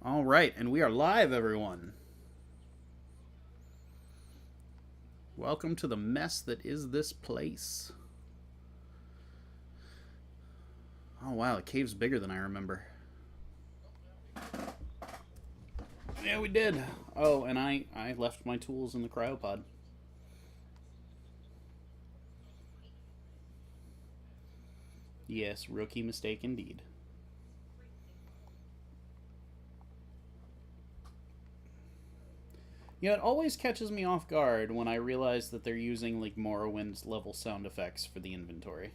All right, and we are live, everyone. Welcome to the mess that is this place. Oh, wow, the cave's bigger than I remember. Yeah, we did. Oh, and I left my tools in the cryopod. Yes, rookie mistake indeed. Yeah, it always catches me off guard when I realize that they're using like Morrowind's level sound effects for the inventory.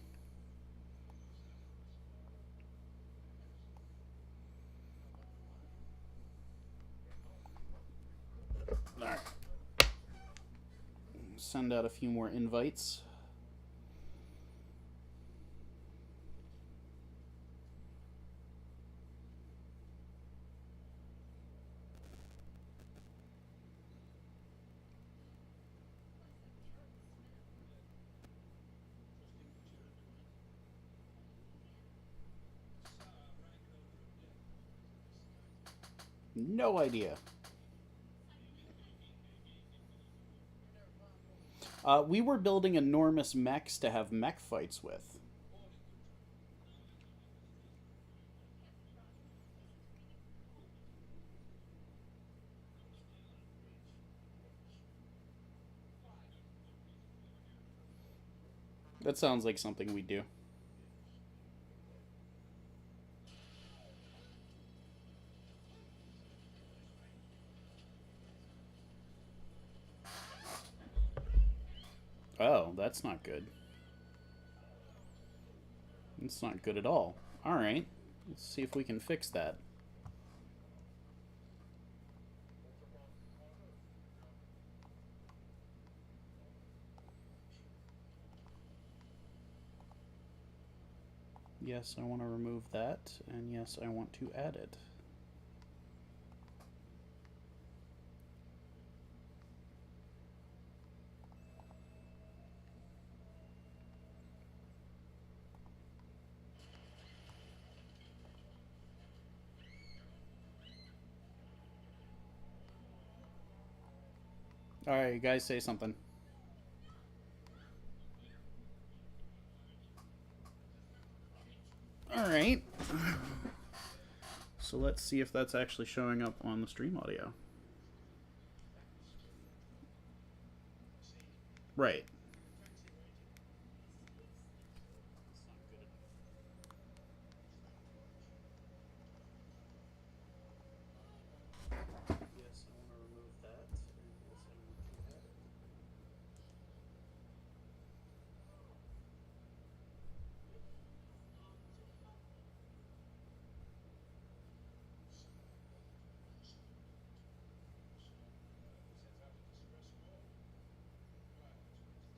Alright. Send out a few more invites. No idea. We were building enormous mechs to have mech fights with. That sounds like something we do. Oh, that's not good. It's not good at all. Alright, let's see if we can fix that. Yes, I want to remove that, and yes, I want to add it. Alright, you guys say something. Alright. So let's see if that's actually showing up on the stream audio. Right. Yes, I want to remove that, and yes, I want to add it. Alright, you guys say something.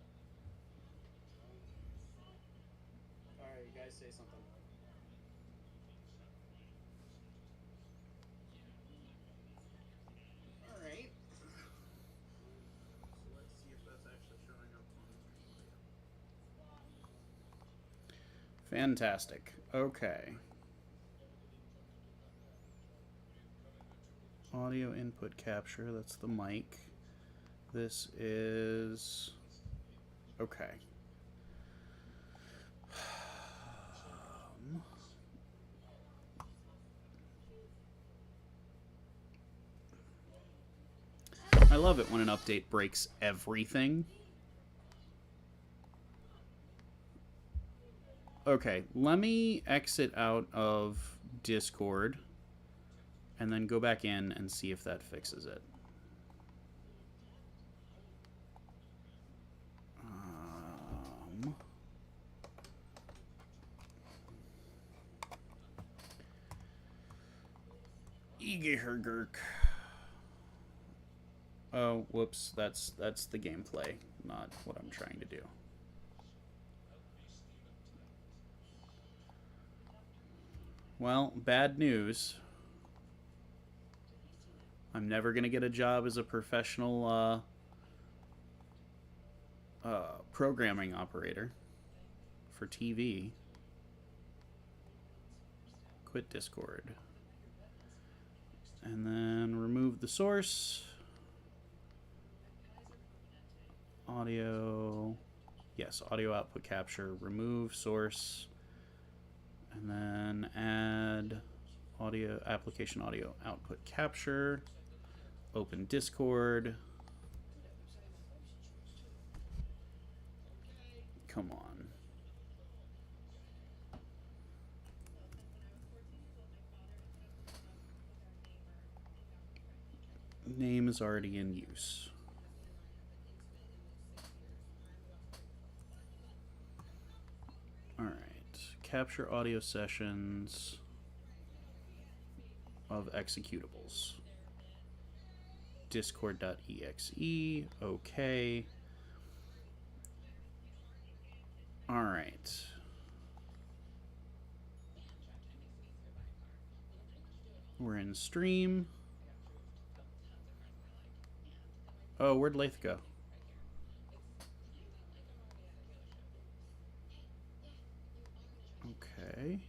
Alright. So let's see if that's actually showing up on the stream audio. Fantastic. Okay. Audio input capture, that's the mic. This is... Okay. I love it when an update breaks everything. Okay, let me exit out of Discord and then go back in and see if that fixes it. Egehergurk. Oh, whoops, that's the gameplay, not what I'm trying to do. Well, bad news. I'm never going to get a job as a professional programming operator for TV. Quit Discord. And then remove the source. Audio. Yes, audio output capture. Remove source. And then add audio application audio output capture. Open Discord. Come on. Name is already in use. All right. Capture audio sessions of executables. Discord.exe. Okay. All right. We're in stream. Oh, where'd Lailth go? Okay.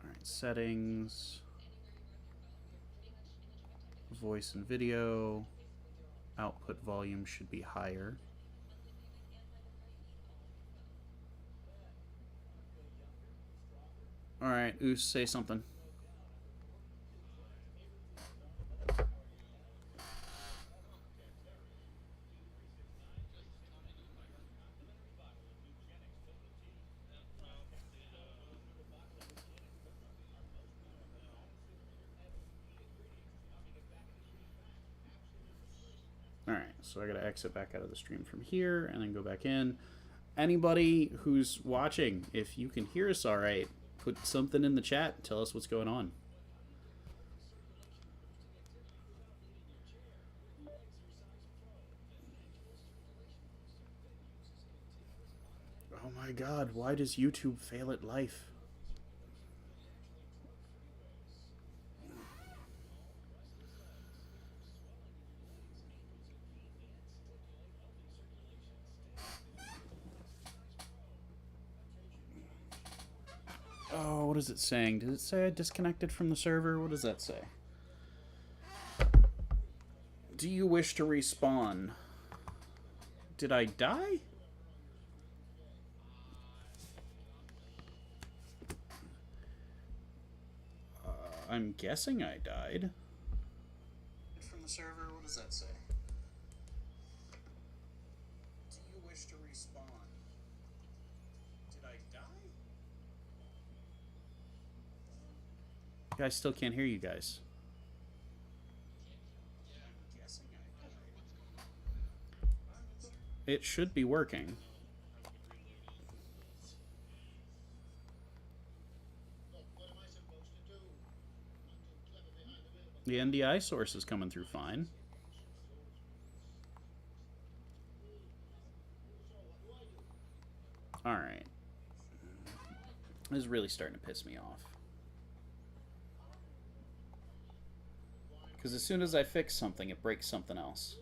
All right, settings. Voice and video. Output volume should be higher. All right, Oos, say something. All right, so I gotta exit back out of the stream from here and then go back in. Anybody who's watching, if you can hear us all right, put something in the chat. Tell us what's going on. Oh my God, why does YouTube fail at life? Oh, what is it saying? Did it say I disconnected from the server? What does that say? Do you wish to respawn? Did I die? I'm guessing I died. From the server, what does that say? Do you wish to respawn? Did I die? I still can't hear you guys. I'm guessing I died. It should be working. The NDI source is coming through fine. Alright. This is really starting to piss me off. Because as soon as I fix something, it breaks something else.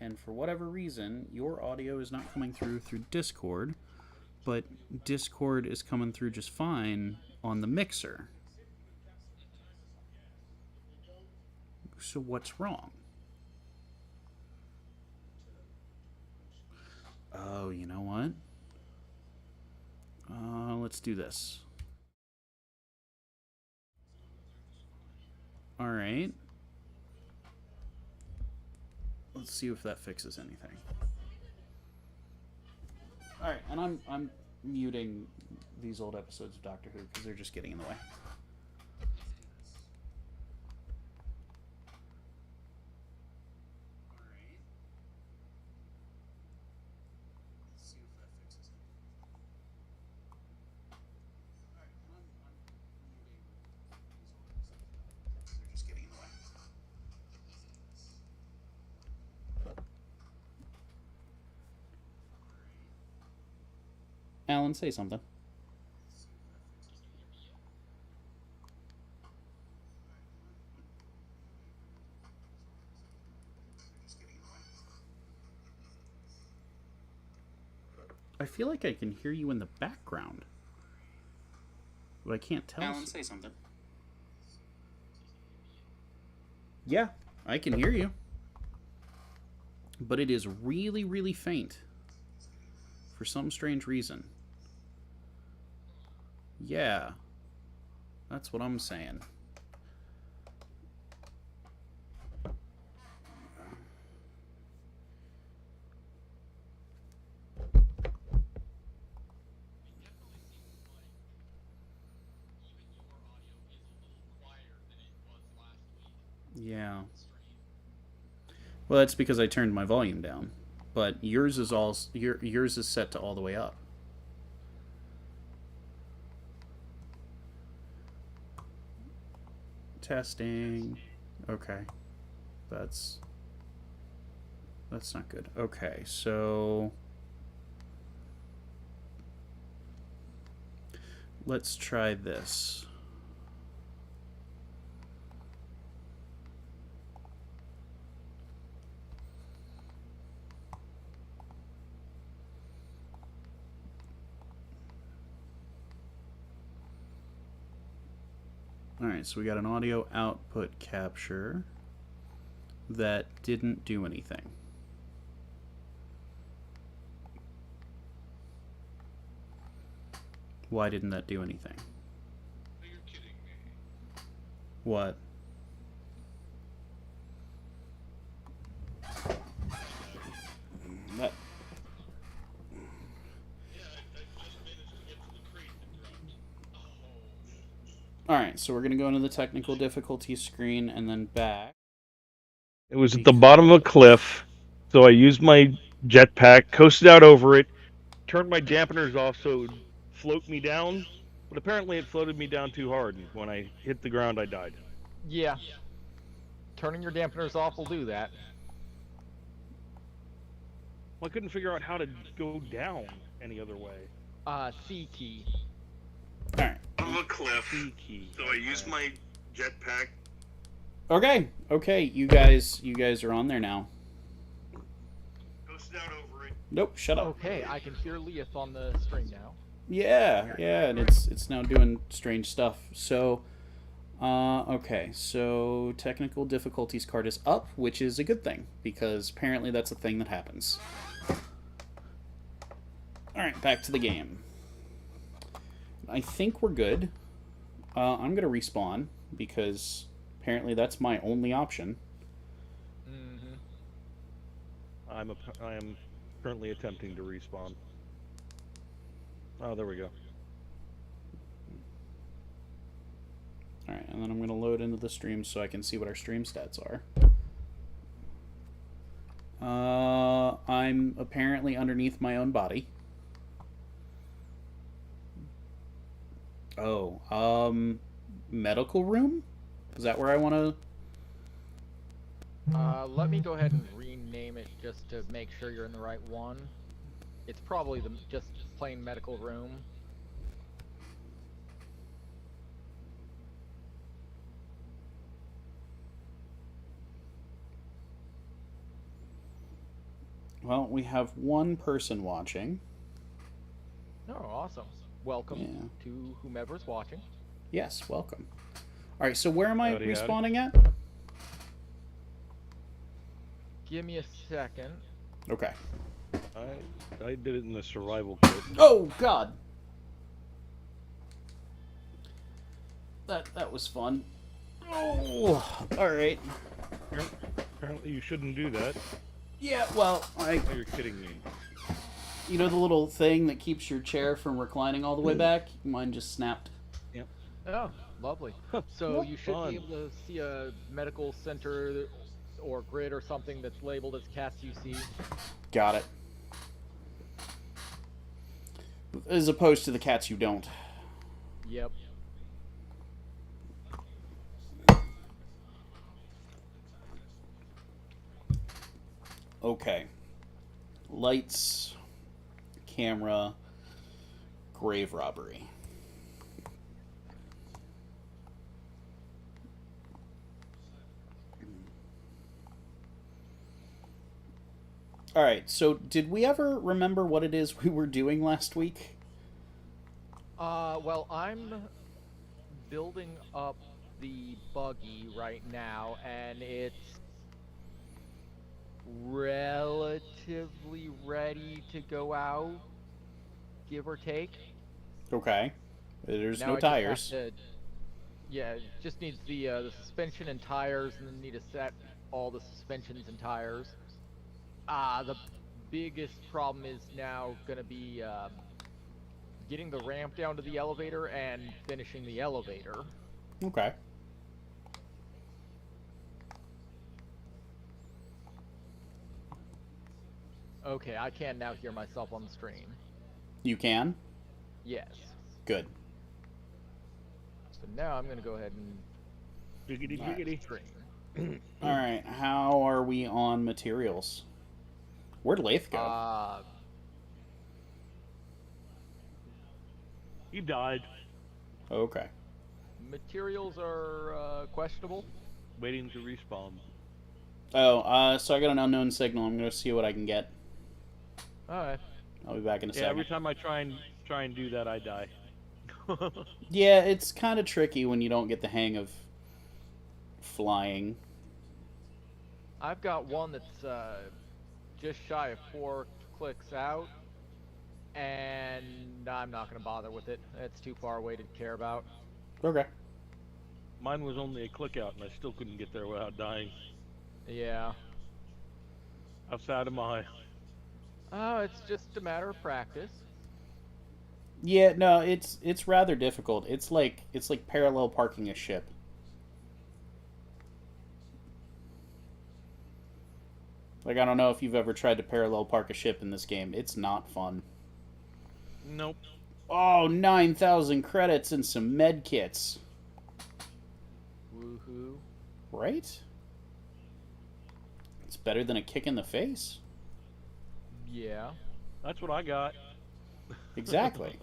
And for whatever reason, your audio is not coming through Discord, but Discord is coming through just fine on the mixer. So what's wrong? Oh, you know what? Let's do this. All right. Let's see if that fixes anything. All right, and I'm muting these old episodes of Doctor Who because they're just getting in the way. Alan, say something. I feel like I can hear you in the background. But I can't tell. Alan, say something. Yeah, I can hear you. But it is really, really faint. For some strange reason. Yeah. That's what I'm saying. Yeah. Well, that's because I turned my volume down. But yours is yours is set to all the way up. Testing. Okay. That's not good. Okay, so let's try this. Alright, so we got an audio output capture that didn't do anything. Why didn't that do anything? You're kidding me. What? That... Yeah, I just managed to get to the crate and dropped. Alright, so we're going to go into the technical difficulty screen and then back. It was at the bottom of a cliff, so I used my jetpack, coasted out over it, turned my dampeners off so it would float me down, but apparently it floated me down too hard, and when I hit the ground I died. Yeah. Turning your dampeners off will do that. Well, I couldn't figure out how to go down any other way. C key. Alright. Bottom of a cliff, C key. So I used my jetpack. Okay, you guys are on there now. Coasted out over it. Nope, shut up. Okay, I can hear Lailth on the stream now. Yeah, and it's now doing strange stuff. So, okay, so technical difficulties card is up, which is a good thing, because apparently that's a thing that happens. Alright, back to the game. I think we're good. I'm going to respawn, because apparently that's my only option. Mm-hmm. I am currently attempting to respawn. Oh, there we go. Alright, and then I'm going to load into the stream so I can see what our stream stats are. I'm apparently underneath my own body. Oh, medical room? Is that where I want to... Let me go ahead and rename it just to make sure you're in the right one. It's probably the just plain medical room. Well, we have one person watching. Oh, awesome. Welcome to whomever's watching. Yes, welcome. Alright, so where am I Howdy, respawning at? Give me a second. Okay. I did it in the survival kit. Oh, God! That was fun. Oh, alright. Apparently you shouldn't do that. Yeah, well, Oh, you're kidding me. You know the little thing that keeps your chair from reclining all the way back? Mine just snapped. Yep. Oh, lovely. So What you should fun. be able to see a medical center or grid or something that's labeled as cats you see. Got it. As opposed to the cats you don't. Yep. Okay. Lights, camera, grave robbery. All right. So, did we ever remember what it is we were doing last week? Well, I'm building up the buggy right now, and it's relatively ready to go out, give or take. Okay. There's Now no I just have tires. to, yeah, it just needs the suspension and tires, and then need to set all the suspensions and tires. The biggest problem is now gonna be getting the ramp down to the elevator and finishing the elevator. Okay. Okay, I can now hear myself on the stream. You can? Yes. Good. So now I'm gonna go ahead and Jiggity Alright. jiggity. stream. All right. How are we on materials? Where'd Lailth go? He died. Okay. Materials are questionable. Waiting to respawn. Oh, so I got an unknown signal. I'm gonna see what I can get. Alright. I'll be back in a Yeah, second. every time I try and do that, I die. Yeah, it's kind of tricky when you don't get the hang of flying. I've got one that's just shy of 4 clicks out, and I'm not gonna bother with it. It's too far away to care about. Okay. Mine was only a click out, and I still couldn't get there without dying. Yeah. How sad am I? Oh, it's just a matter of practice. Yeah, no, it's rather difficult. It's like parallel parking a ship. Like, I don't know if you've ever tried to parallel park a ship in this game. It's not fun. Nope. Oh, 9,000 credits and some med kits. Woohoo. Right? It's better than a kick in the face. Yeah. That's what I got. Exactly.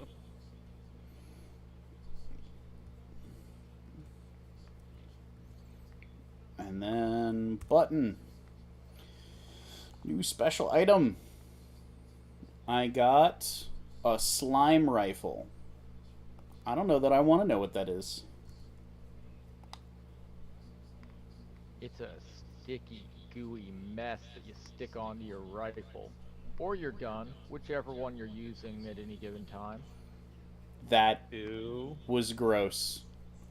And then button. New special item. I got a slime rifle. I don't know that I want to know what that is. It's a sticky, gooey mess that you stick onto your rifle. Or your gun, whichever one you're using at any given time. That Ew. was gross.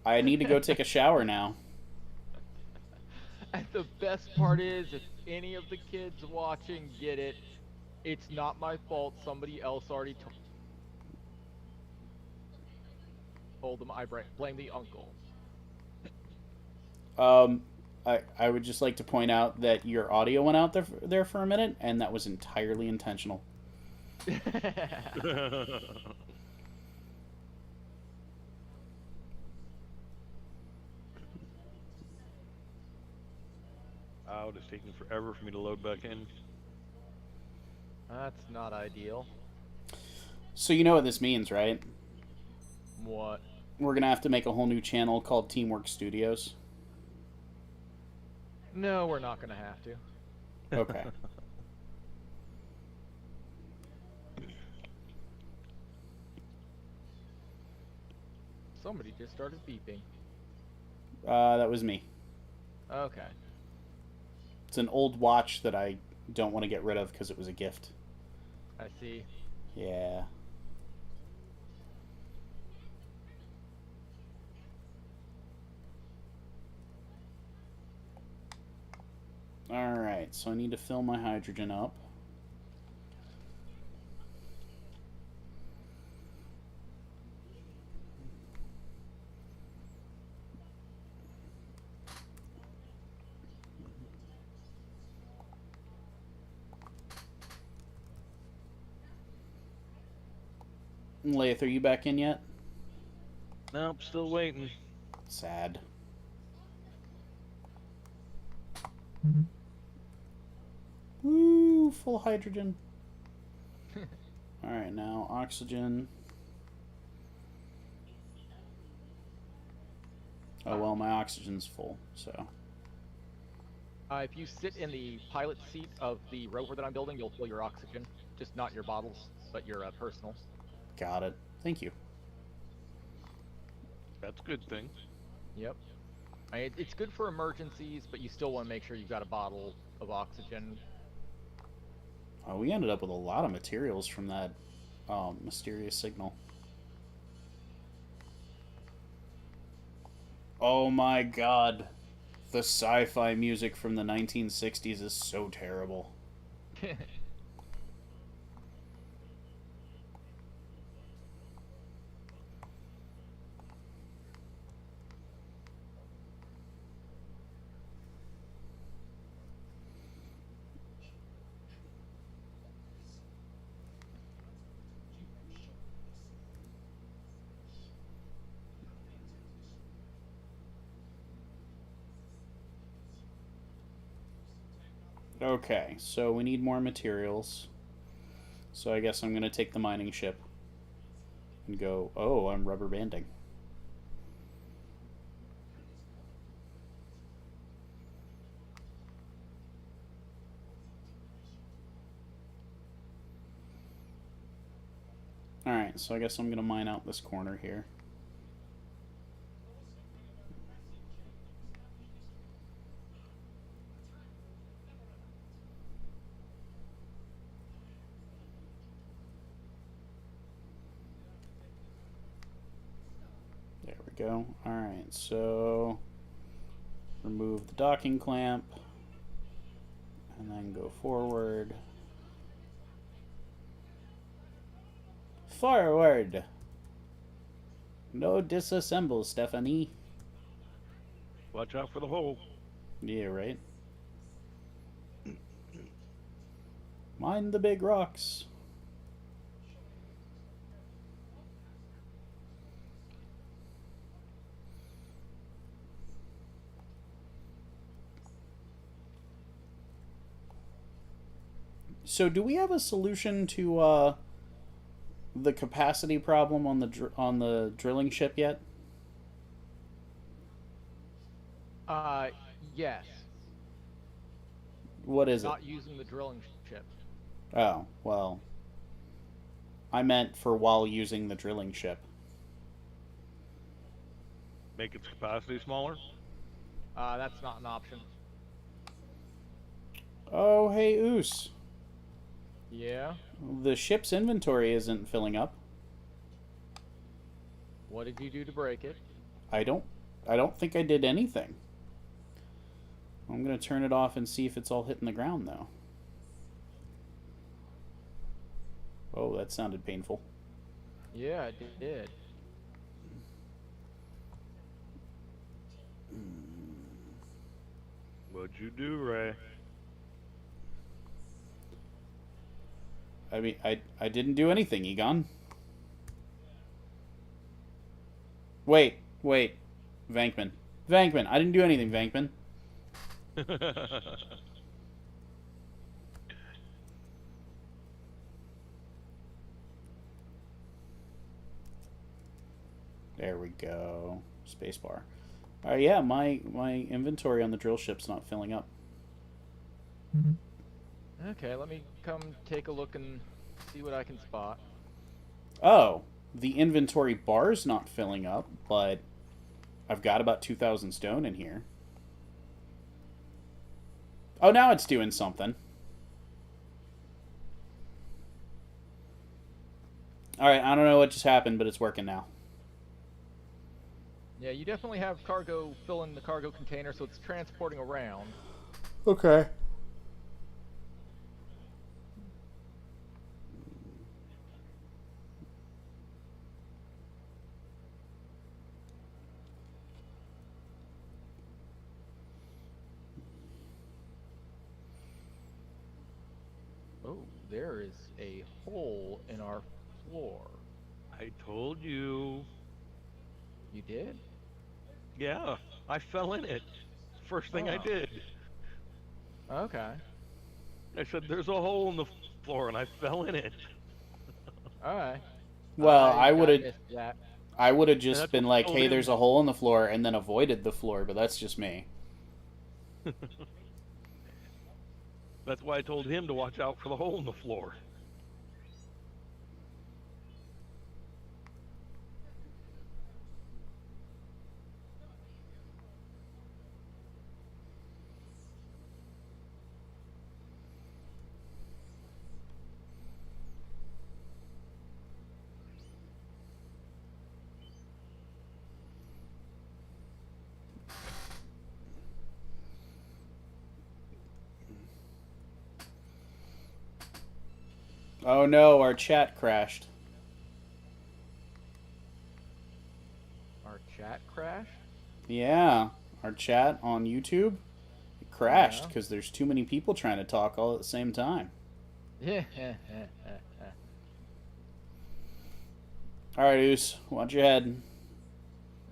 I need to go take a shower now. And the best part is, if any of the kids watching get it, it's not my fault. Somebody else already told them. I blame the uncle. I would just like to point out that your audio went out there for a minute, and that was entirely intentional. Oh, it's taking forever for me to load back in. That's not ideal. So you know what this means, right? What? We're gonna have to make a whole new channel called Teamwork Studios. No, we're not gonna have to. Okay. Somebody just started beeping. That was me. Okay. It's an old watch that I don't want to get rid of because it was a gift. I see. Yeah. Alright, so I need to fill my hydrogen up. Lailth, are you back in yet? Nope, still waiting. Sad. Woo, full hydrogen. Alright, now oxygen. Oh well, my oxygen's full, so. If you sit in the pilot seat of the rover that I'm building, you'll fill your oxygen. Just not your bottles, but your personal. Got it. Thank you. That's a good thing. Yep. It's good for emergencies, but you still want to make sure you've got a bottle of oxygen. Oh, we ended up with a lot of materials from that mysterious signal. Oh my god. The sci-fi music from the 1960s is so terrible. Okay, so we need more materials. So I guess I'm going to take the mining ship and go, oh, I'm rubber banding. Alright, so I guess I'm going to mine out this corner here. There we go. Alright, so remove the docking clamp and then go forward. Forward! No disassemble, Stephanie. Watch out for the hole. Yeah, right. Mind the big rocks. So, do we have a solution to the capacity problem on the drilling ship yet? Yes. What is it? Not using the drilling ship. Oh, well. I meant for while using the drilling ship. Make its capacity smaller. That's not an option. Oh, hey, Oos. Yeah? The ship's inventory isn't filling up. What did you do to break it? I don't think I did anything. I'm going to turn it off and see if it's all hitting the ground, though. Oh, that sounded painful. Yeah, it did. What'd you do, Ray? I mean, I didn't do anything, Egon. Wait. Vankman, I didn't do anything, Vankman. There we go. Spacebar. Yeah, my inventory on the drill ship's not filling up. Okay, let me come take a look and see what I can spot. Oh, the inventory bar's not filling up, but I've got about 2,000 stone in here. Oh, now it's doing something. Alright, I don't know what just happened, but it's working now. Yeah, you definitely have cargo filling the cargo container, so it's transporting around. Okay. Oh, there is a hole in our floor. I told you. You did? Yeah, I fell in it. First thing I Oh. did. Okay. I said, there's a hole in the floor, and I fell in it. Alright. Well, I would have missed that. I would have And just that's been what like, told hey, him. there's a hole in the floor, and then avoided the floor, but that's just me. That's why I told him to watch out for the hole in the floor. Oh no, our chat crashed. Our chat crashed? Yeah, our chat on YouTube crashed Yeah. because there's too many people trying to talk all at the same time. Yeah. All right, Oos, watch your head.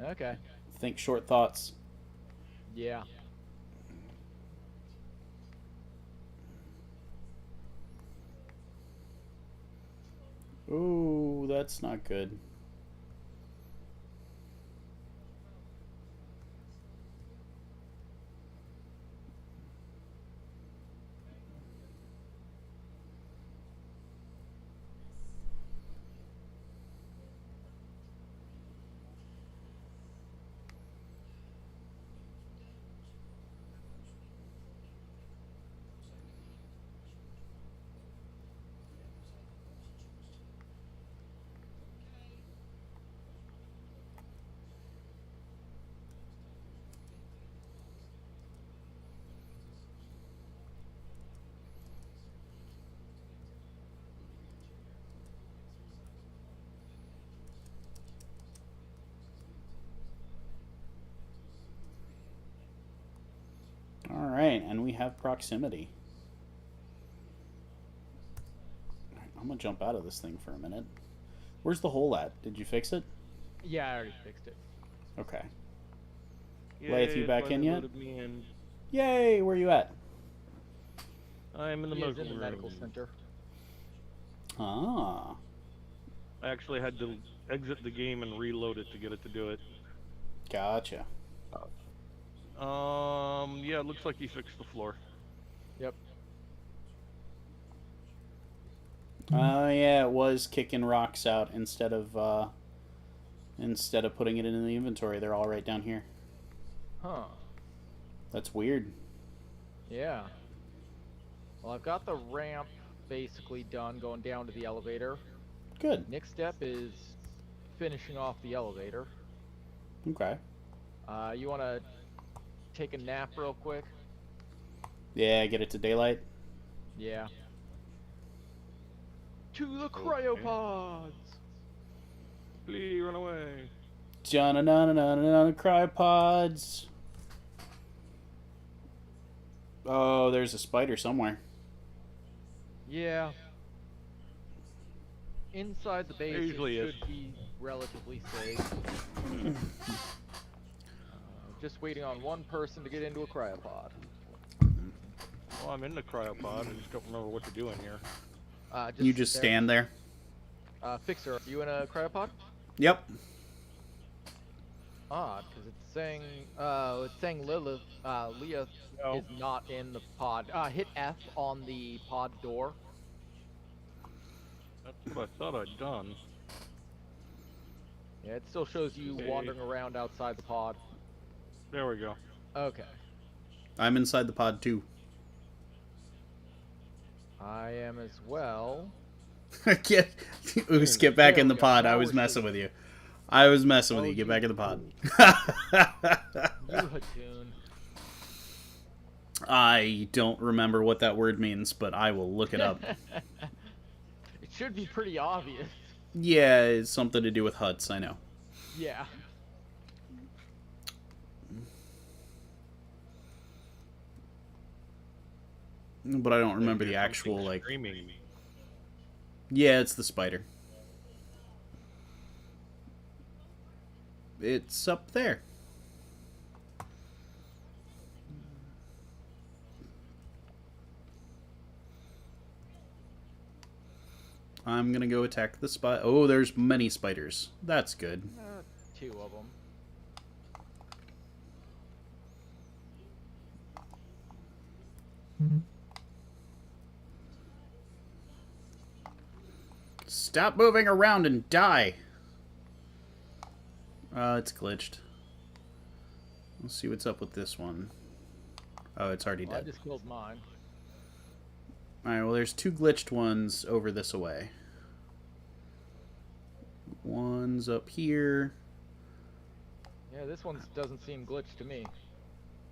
Okay. Think short thoughts. Yeah. Ooh, that's not good. All right, and we have proximity. All right, I'm gonna jump out of this thing for a minute. Where's the hole at? Did you fix it? Yeah, I already fixed it. Okay. Yay, Lailth, you it back in finally yet? loaded me in. Yay! Where you at? I am in the He is medical in the room. medical center. Ah, I actually had to exit the game and reload it to get it to do it. gotcha. Yeah, it looks like he fixed the floor. Yep. Yeah, it was kicking rocks out instead of putting it in the inventory. They're all right down here. Huh. That's weird. Yeah. Well, I've got the ramp basically done going down to the elevator. Good. Next step is finishing off the elevator. Okay. You want to take a nap real quick? Yeah, get it to daylight. Yeah. To the cryopods! Please run away. John-a-na-na-na-na, cryopods. Oh, there's a spider somewhere. Yeah. Inside the base, There usually it is. should be relatively safe. Just waiting on one person to get into a cryopod. Well, I'm in the cryopod. I just don't remember what to do in here. You just there. stand there. Fixer, are you in a cryopod? Yep. Odd, because it's saying Lilith, Leah No. is not in the pod. Hit F on the pod door. That's what I thought I'd done. Yeah, it still shows you Okay. wandering around outside the pod. There we go. Okay. I'm inside the pod too. I am as well. Get back There in the we go. pod. I Now was we're messing shooting. with you. I was messing with Oh, you. Get you- back in the pod. You Hatoon. I don't remember what that word means, but I will look it up. It should be pretty obvious. Yeah, it's something to do with huts, I know. Yeah. But I don't remember I the hear actual, something like... screaming. Yeah, it's the spider. It's up there. I'm gonna go attack the spider. Oh, there's many spiders. That's good. 2 of them. Stop moving around and die. It's glitched. Let's see what's up with this one. Oh, it's already Well, I dead. just killed mine. Alright, well, there's 2 glitched ones over this away. One's up here. Yeah, this one doesn't seem glitched to me.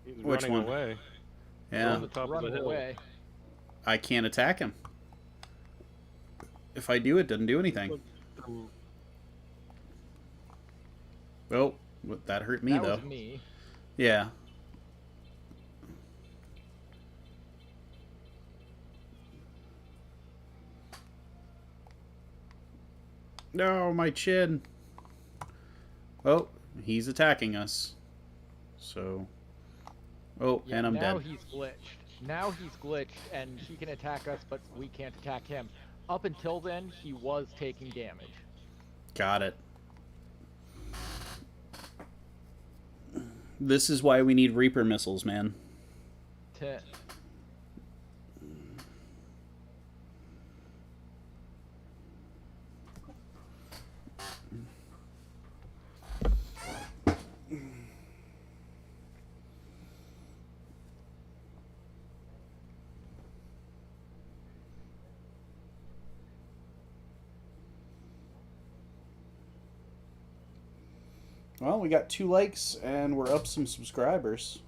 He's Which running one? away. Yeah, On the top of the Running hill. away. I can't attack him. If I do, it doesn't do anything. Oh, that hurt me, That though. was me. Yeah. No, my chin. Oh, he's attacking us. So... Oh, Yeah, and I'm now dead. he's glitched. Now he's glitched, and he can attack us, but we can't attack him. Up until then, he was taking damage. Got it. This is why we need Reaper missiles, man. 10. Well, we got 2 likes, and we're up some subscribers.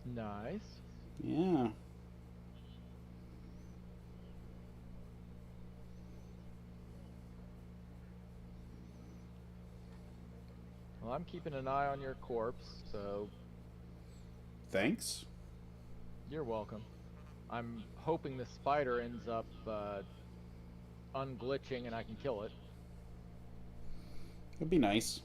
Nice. Yeah. Well, I'm keeping an eye on your corpse, so Thanks. you're welcome. I'm hoping the spider ends up unglitching and I can kill it. It'd be nice.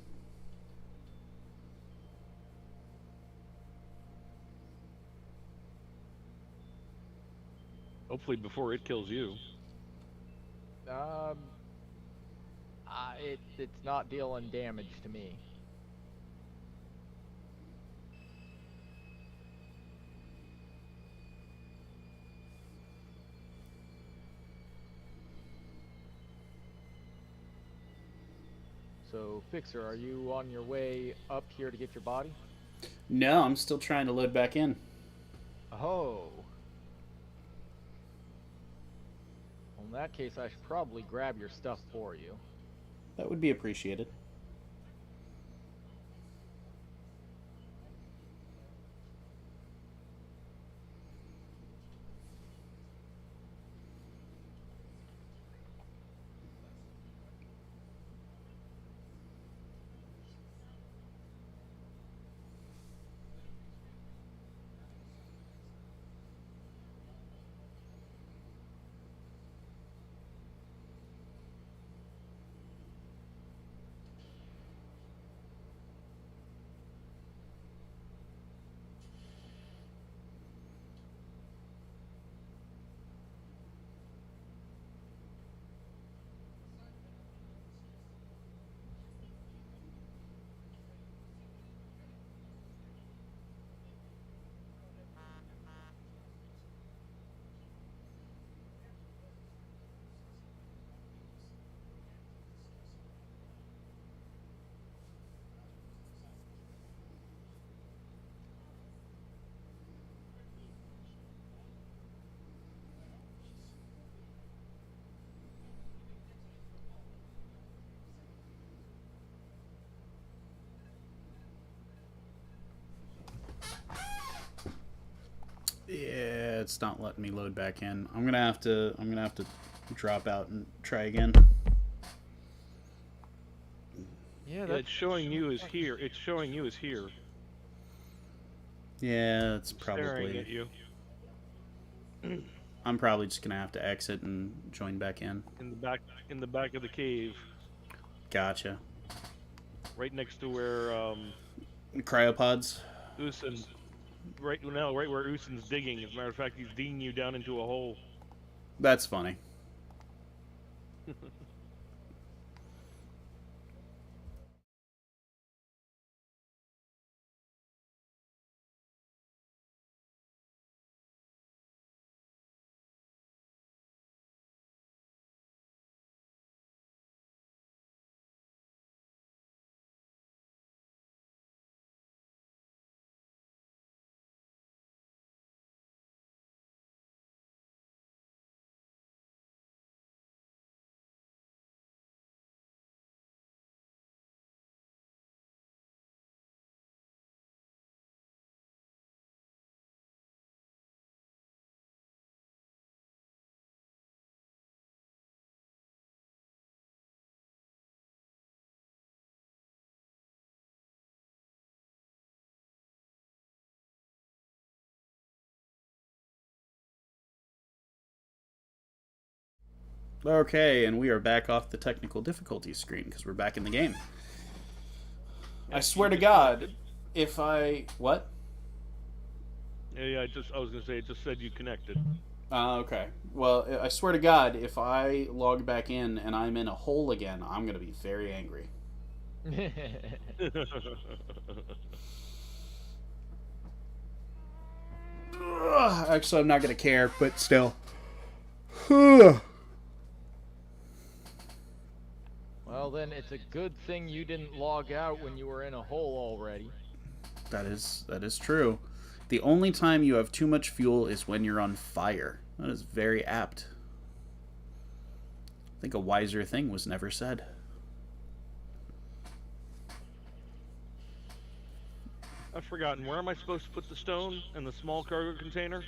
Hopefully before it kills you. It's not dealing damage to me. So, Fixer, are you on your way up here to get your body? No, I'm still trying to load back in. Oh. Well, in that case, I should probably grab your stuff for you. That would be appreciated. Yeah, it's not letting me load back in. I'm gonna have to drop out and try again. Yeah, Yeah, it's showing you as here. It's showing you as here. Yeah, it's Staring at probably. you. I'm probably just gonna have to exit and join back in. In the back of the cave. Gotcha. Right next to where Cryopods. Usen right where Usen's digging. As a matter of fact, he's digging you down into a hole. That's funny. Okay, and we are back off the technical difficulties screen because we're back in the game. I swear to God, if I... What? Yeah, I was gonna say it just said you connected. Okay. Well, I swear to God, if I log back in and I'm in a hole again, I'm going to be very angry. Ugh, actually, I'm not going to care, but still. Well, then it's a good thing you didn't log out when you were in a hole already. That is true. The only time you have too much fuel is when you're on fire. That is very apt. I think a wiser thing was never said. I've forgotten. Where am I supposed to put the stone? In the small cargo container?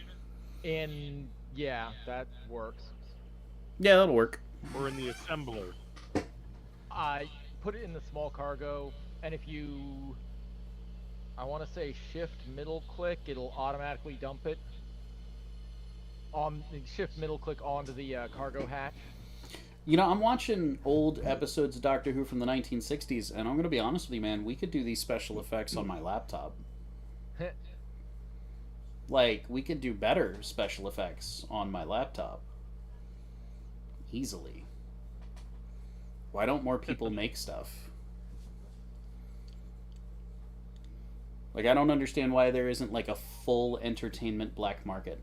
Yeah, that works. Yeah, that'll work. Or in the assembler? I put it in the small cargo, and if you, I want to say shift middle click, it'll automatically dump it. Shift middle click onto the cargo hatch. You know, I'm watching old episodes of Doctor Who from the 1960s, and I'm going to be honest with you, man, we could do these special effects on my laptop. Like, we could do better special effects on my laptop. Easily. Why don't more people make stuff? Like, I don't understand why there isn't, like, a full entertainment black market.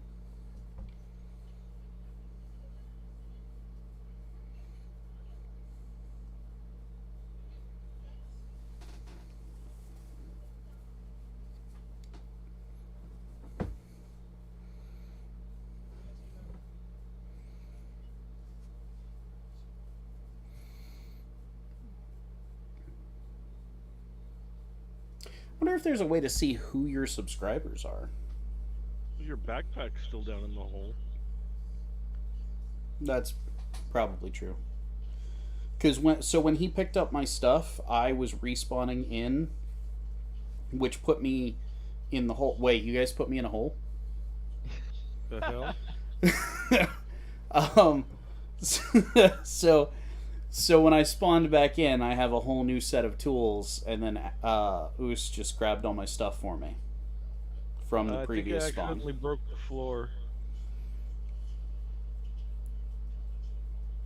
I wonder if there's a way to see who your subscribers are. Your backpack's still down in the hole. That's probably true. Because when he picked up my stuff, I was respawning in, which put me in the hole. Wait, you guys put me in a hole? The um, hell? so when I spawned back in, I have a whole new set of tools, and then Oos just grabbed all my stuff for me from the previous I spawn. accidentally broke the floor.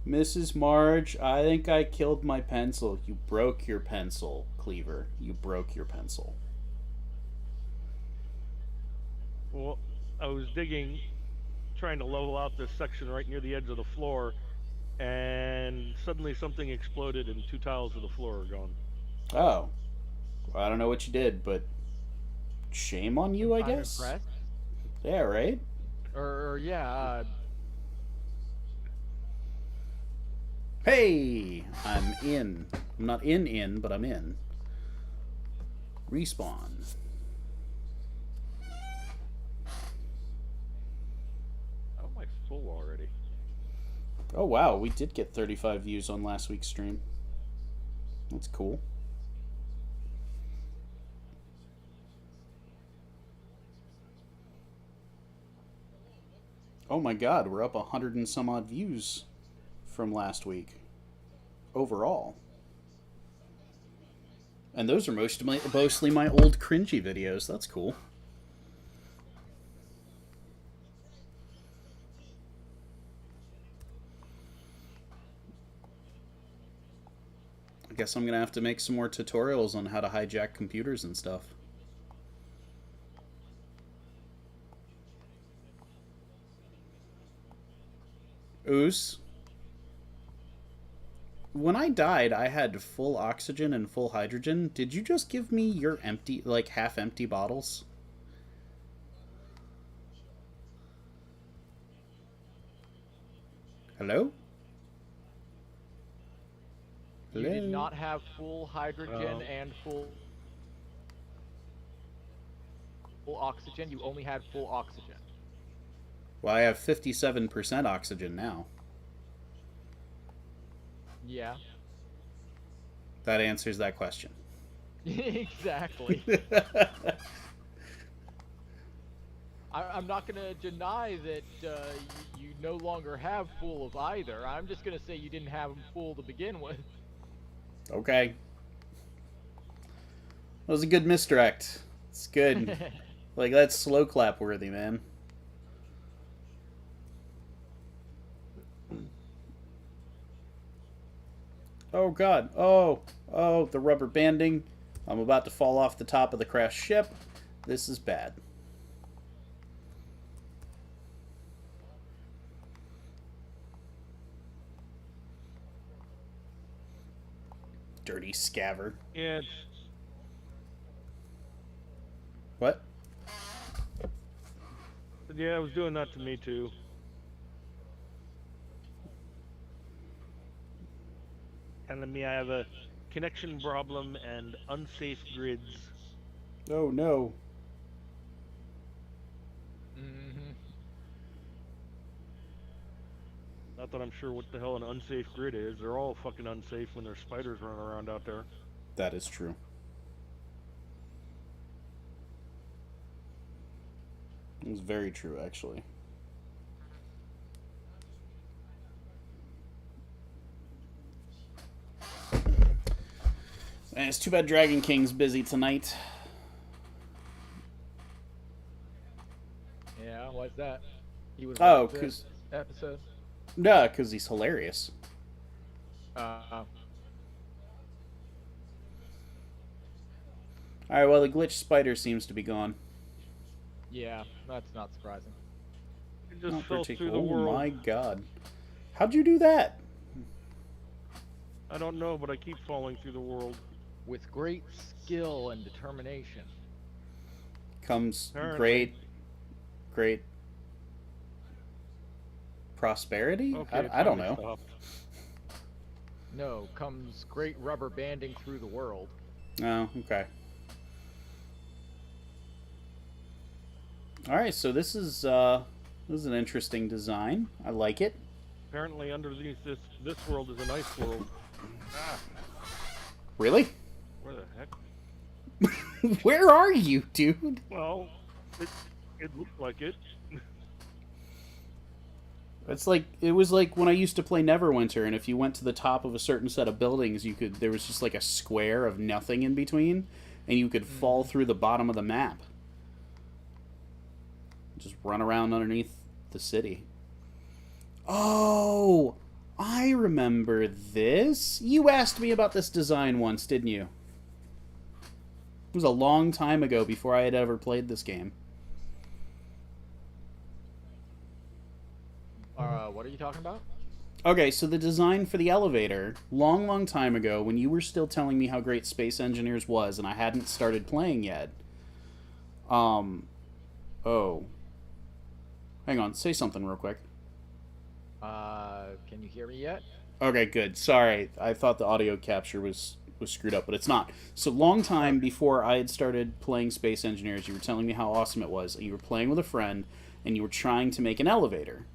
Mrs. Marge, I think I killed my pencil. You broke your pencil, Cleaver. You broke your pencil. Well, I was digging, trying to level out this section right near the edge of the floor, and suddenly something exploded and 2 tiles of the floor are gone. Oh. Well, I don't know what you did, but shame on you, I guess? I'm impressed. Yeah, right? Yeah, Hey! I'm in. I'm not in, but I'm in. Respawn. How am I full already? Oh, wow. We did get 35 views on last week's stream. That's cool. Oh my god, we're up 100 and some odd views from last week. Overall. And those are mostly my old cringy videos. That's cool. I guess I'm gonna have to make some more tutorials on how to hijack computers and stuff. Oos. When I died, I had full oxygen and full hydrogen. Did you just give me your empty, like, half-empty bottles? Hello? you did not have full hydrogen and full oxygen. You only had full oxygen. Well, I have 57% oxygen now. Yeah. That answers that question. I'm not gonna deny that you no longer have full of either. I'm just gonna say you didn't have them full to begin with. Okay. That was a good misdirect. It's good. Like, that's slow clap worthy, man. Oh, God. Oh, the rubber banding. I'm about to fall off the top of the crashed ship. This is bad. Dirty scaver. Yeah, What? yeah, I was doing that to me too. Telling me I have a connection problem and unsafe grids. Oh, no. Mm-hmm. Not that I'm sure what the hell an unsafe grid is. They're all fucking unsafe when there's spiders running around out there. That is true. It was very true, actually. And it's too bad Dragon King's busy tonight. Yeah, why's that? He was Oh, like this 'cause- episode. No, because he's hilarious. Alright, well, the glitch spider seems to be gone. Yeah, that's not surprising. It just Not fell through the oh world. my god. How'd you do that? I don't know, but I keep falling through the world. With great skill and determination. Comes Apparently. great prosperity? Okay, I don't finally know. stopped. No, comes great rubber banding through the world. Oh, okay. Alright, so this is an interesting design. I like it. Apparently, underneath this world is a nice world. Ah, Really? where the heck? Where are you, dude? Well, it looked like it. It was like when I used to play Neverwinter, and if you went to the top of a certain set of buildings, there was just like a square of nothing in between, and you could fall through the bottom of the map. Just run around underneath the city. Oh, I remember this. You asked me about this design once, didn't you? It was a long time ago before I had ever played this game. What are you talking about? Okay, so the design for the elevator, long time ago, when you were still telling me how great Space Engineers was and I hadn't started playing yet. Oh. Hang on, say something real quick. Can you hear me yet? Okay, good. Sorry, I thought the audio capture was screwed up, but it's not. So long time before I had started playing Space Engineers, you were telling me how awesome it was. You were playing with a friend, and you were trying to make an elevator.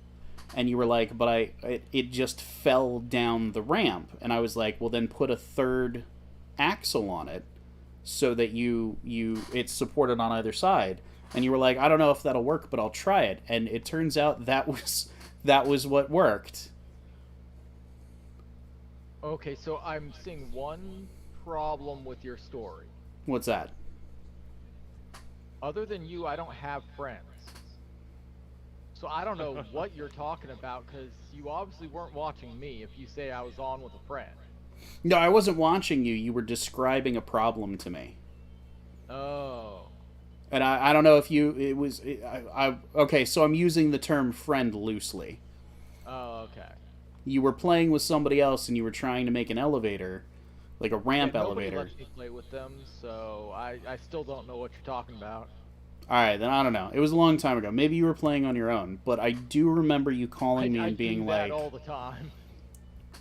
And you were like, but it just fell down the ramp. And I was like, well, then put a third axle on it so that it's supported on either side. And you were like, I don't know if that'll work, but I'll try it. And it turns out that was what worked. Okay, so I'm seeing one problem with your story. What's that? Other than you, I don't have friends. So I don't know what you're talking about, because you obviously weren't watching me if you say I was on with a friend. No, I wasn't watching you. You were describing a problem to me. Oh. And I don't know if okay, so I'm using the term friend loosely. Oh, okay. You were playing with somebody else and you were trying to make an elevator, like a ramp elevator. Nobody lets me play with them, so I still don't know what you're talking about. Alright, then I don't know. It was a long time ago. Maybe you were playing on your own, but I do remember you calling me and being do like... that all the time.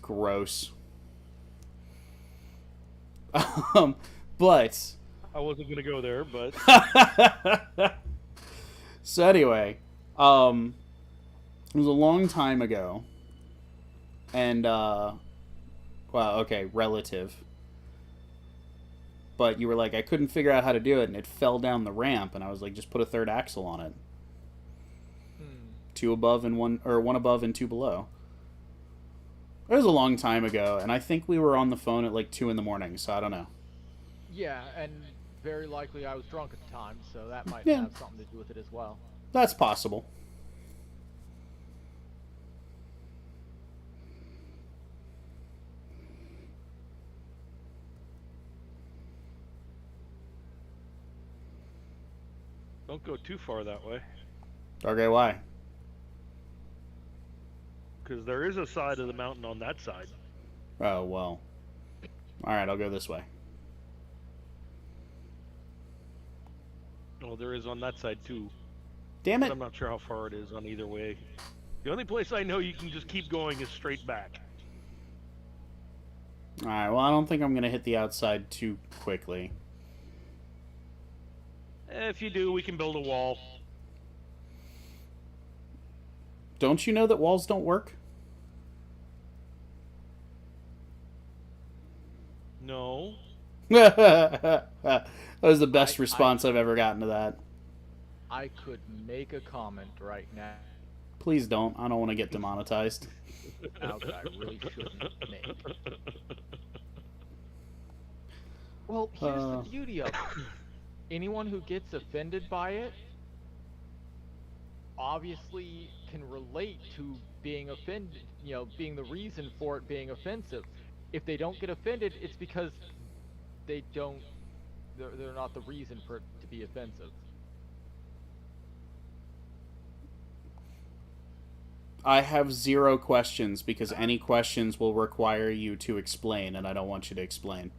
Gross. But... I wasn't gonna go there, but So anyway, it was a long time ago, and well, okay, relative. But you were like, I couldn't figure out how to do it, and it fell down the ramp, and I was like, just put a third axle on it. 2 above and one, or 1 above and 2 below. It was a long time ago, and I think we were on the phone at like 2 in the morning, so I don't know. Yeah, and very likely I was drunk at the time, so that might Yeah. have something to do with it as well. That's possible. Don't go too far that way, Okay, why? because there is a side of the mountain on that side. Oh, well. Alright, I'll go this way. Well, there is on that side too. Damn But it! I'm not sure how far it is on either way. The only place I know you can just keep going is straight back. Alright, well, I don't think I'm going to hit the outside too quickly. If you do, we can build a wall. Don't you know that walls don't work? No. That was the best response I've ever gotten to that. I could make a comment right now Please don't. I don't want to get demonetized. that I really shouldn't make. Well, here's the beauty of it. Anyone who gets offended by it obviously can relate to being offended, you know, being the reason for it being offensive. If they don't get offended, it's because they're not the reason for it to be offensive. I have 0 questions because any questions will require you to explain, and I don't want you to explain.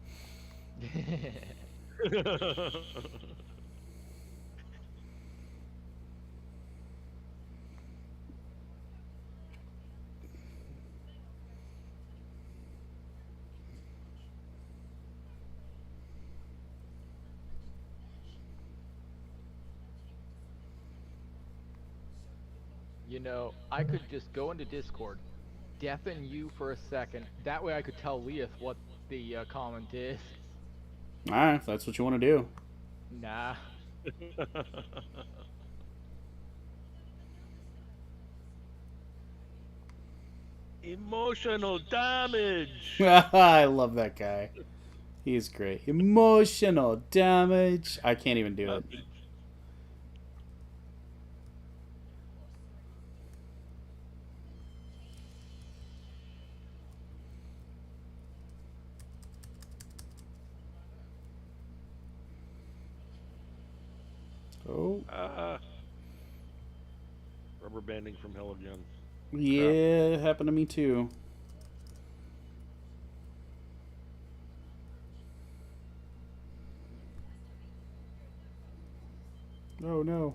You know, I could just go into Discord, deafen you for a second. That way I could tell Lailth what the comment is. Alright, if that's what you want to do. Nah. Emotional damage. I love that guy. He's great. Emotional damage. I can't even do it. Oh. Rubber banding from hell again. Yeah, it happened to me too. Oh no.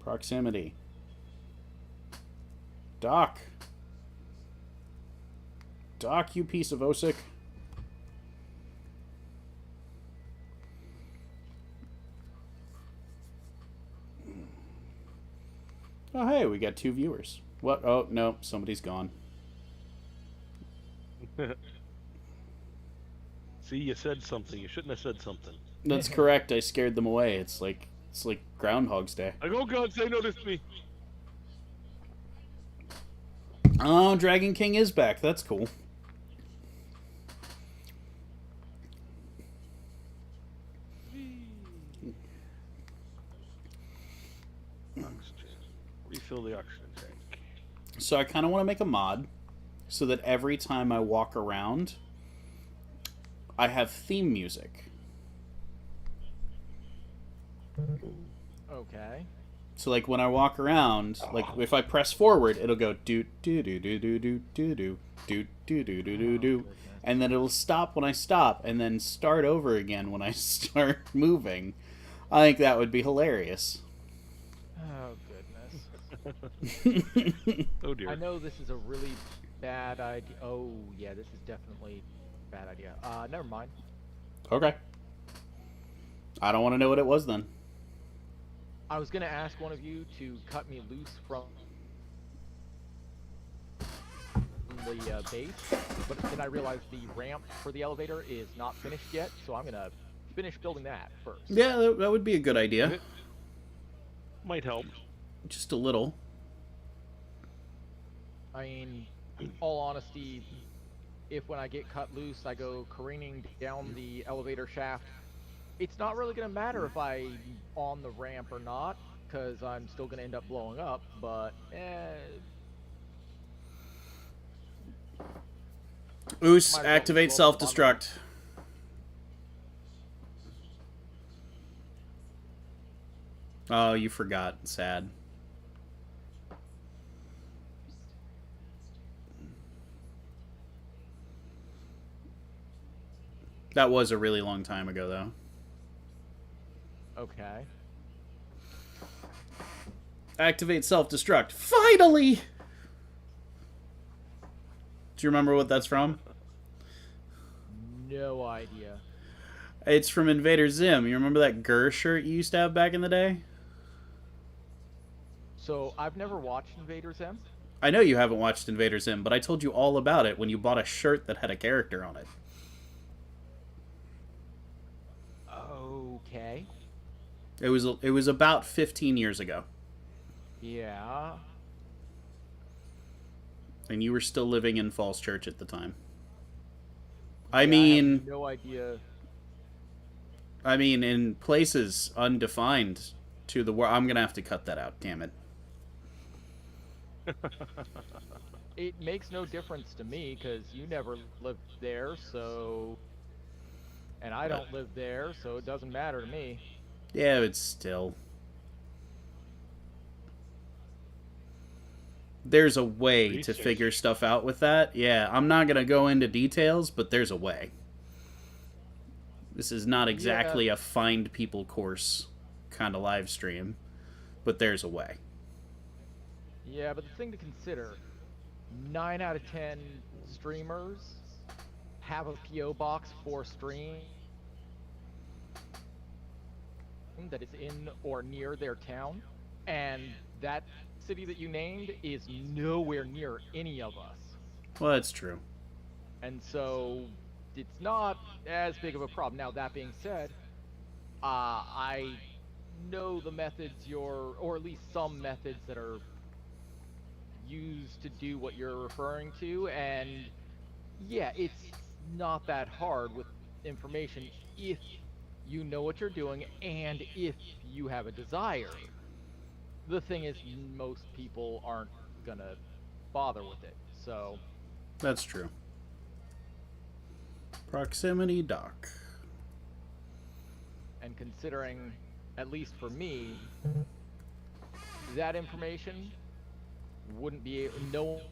Proximity. Doc. Doc, you piece of Osick. Oh, hey, we got 2 viewers. What? Oh, no, somebody's gone. See, you said something. You shouldn't have said something. That's correct. I scared them away. It's like Groundhog's Day. I go, God, they noticed me. Oh, Dragon King is back. That's cool. Refill the oxygen tank. So I kind of want to make a mod so that every time I walk around, I have theme music. Okay. So like when I walk around, like if I press forward, it'll go do do do do do do do do do do do do do do, and then it'll stop when I stop, and then start over again when I start moving. I think that would be hilarious. Oh goodness. Oh dear. I know this is a really bad idea. Oh yeah, this is definitely a bad idea. Never mind. Okay. I don't want to know what it was then. I was gonna ask one of you to cut me loose from the base, but then I realized the ramp for the elevator is not finished yet, so I'm gonna finish building that first. Yeah, that would be a good idea. It might help. Just a little. I mean, all honesty, if when I get cut loose, I go careening down the elevator shaft, it's not really going to matter if I'm on the ramp or not, because I'm still going to end up blowing up, but, Oos, Might as well activate just blow up the self-destruct. Oh, you forgot. Sad. That was a really long time ago, though. okay. Activate self-destruct. Finally! Do you remember what that's from? No idea. It's from Invader Zim. You remember that Gurr shirt you used to have back in the day? So, I've never watched Invader Zim. I know you haven't watched Invader Zim, but I told you all about it when you bought a shirt that had a character on it. Okay. It was about 15 years ago, Yeah. and you were still living in Falls Church at the time. I Yeah, have mean, no idea. in places undefined to the world. I'm gonna have to cut that out. Damn it. It makes no difference to me, because you never lived there, so... And I don't live there, so it doesn't matter to me. Yeah, but still. There's a way to Research. figure stuff out with that. Yeah, I'm not gonna go into details, but there's a way. This is not exactly a find people course kind of live stream, but there's a way. Yeah, but the thing to consider, 9 out of 10 streamers have a P.O. box for stream that is in or near their town, and that city that you named is nowhere near any of us. Well, that's true. And so it's not as big of a problem. Now, that being said, I know the methods or at least some methods that are used to do what you're referring to, and yeah, it's not that hard with information if you know what you're doing and if you have a desire. The thing is, most people aren't gonna bother with it, so... That's true. Proximity dock. And considering, at least for me, that information wouldn't be... No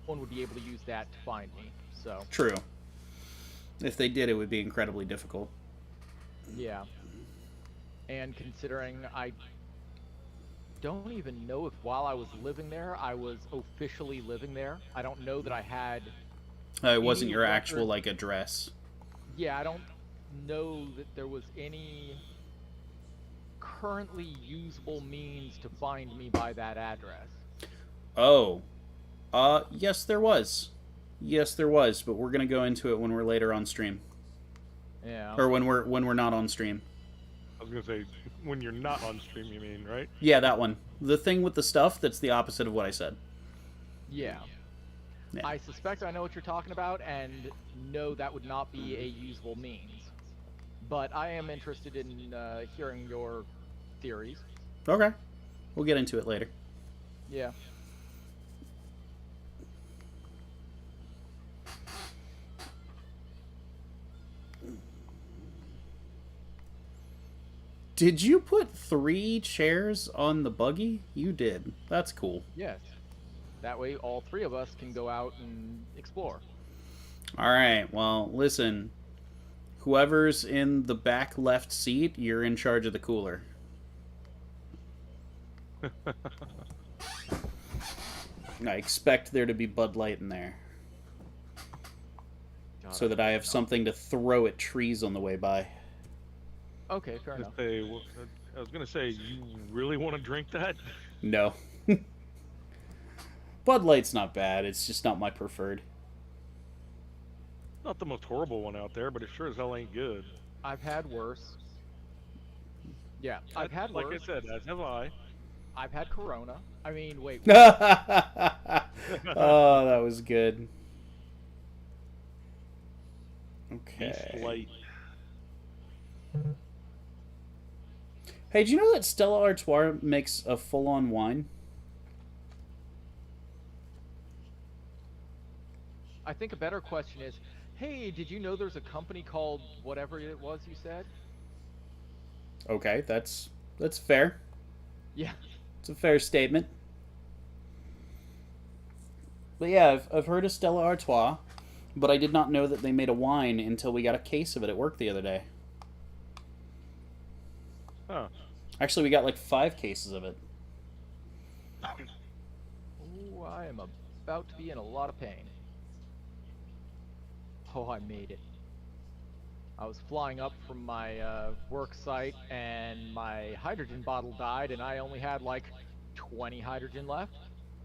one would be able to use that to find me, so... True. If they did, it would be incredibly difficult. Yeah. And considering I don't even know if while I was living there, I was officially living there. I don't know that I had... It wasn't any your record- actual, like, address. Yeah, I don't know that there was any currently usable means to find me by that address. Oh. Yes, there was. Yes, there was, but we're gonna go into it when we're later on stream. Yeah. Or when we're not on stream. I was gonna say, when you're not on stream, you mean, right? Yeah, that one. The thing with the stuff that's the opposite of what I said. Yeah. Yeah. I suspect I know what you're talking about, and no, that would not be a usable means. But I am interested in hearing your theories. Okay. We'll get into it later. Yeah. Did you put 3 chairs on the buggy? You did. That's cool. Yes. That way, all 3 of us can go out and explore. Alright, well, listen. Whoever's in the back left seat, you're in charge of the cooler. I expect there to be Bud Light in there, so that I have something to throw at trees on the way by. Okay, fair enough. I was gonna say, you really want to drink that? No. Bud Light's not bad, it's just not my preferred. Not the most horrible one out there, but it sure as hell ain't good. I've had worse. Yeah, I've had Like worse. I said, as have I. I've had Corona. I mean, wait. Oh, that was good. Beast Okay. Light. Hey, do you know that Stella Artois makes a full-on wine? I think a better question is, hey, did you know there's a company called whatever it was you said? Okay, that's fair. Yeah. It's a fair statement. But yeah, I've heard of Stella Artois, but I did not know that they made a wine until we got a case of it at work the other day. Huh. Actually, we got like 5 cases of it. Ooh, I am about to be in a lot of pain. Oh, I made it. I was flying up from my work site, and my hydrogen bottle died, and I only had like 20 hydrogen left.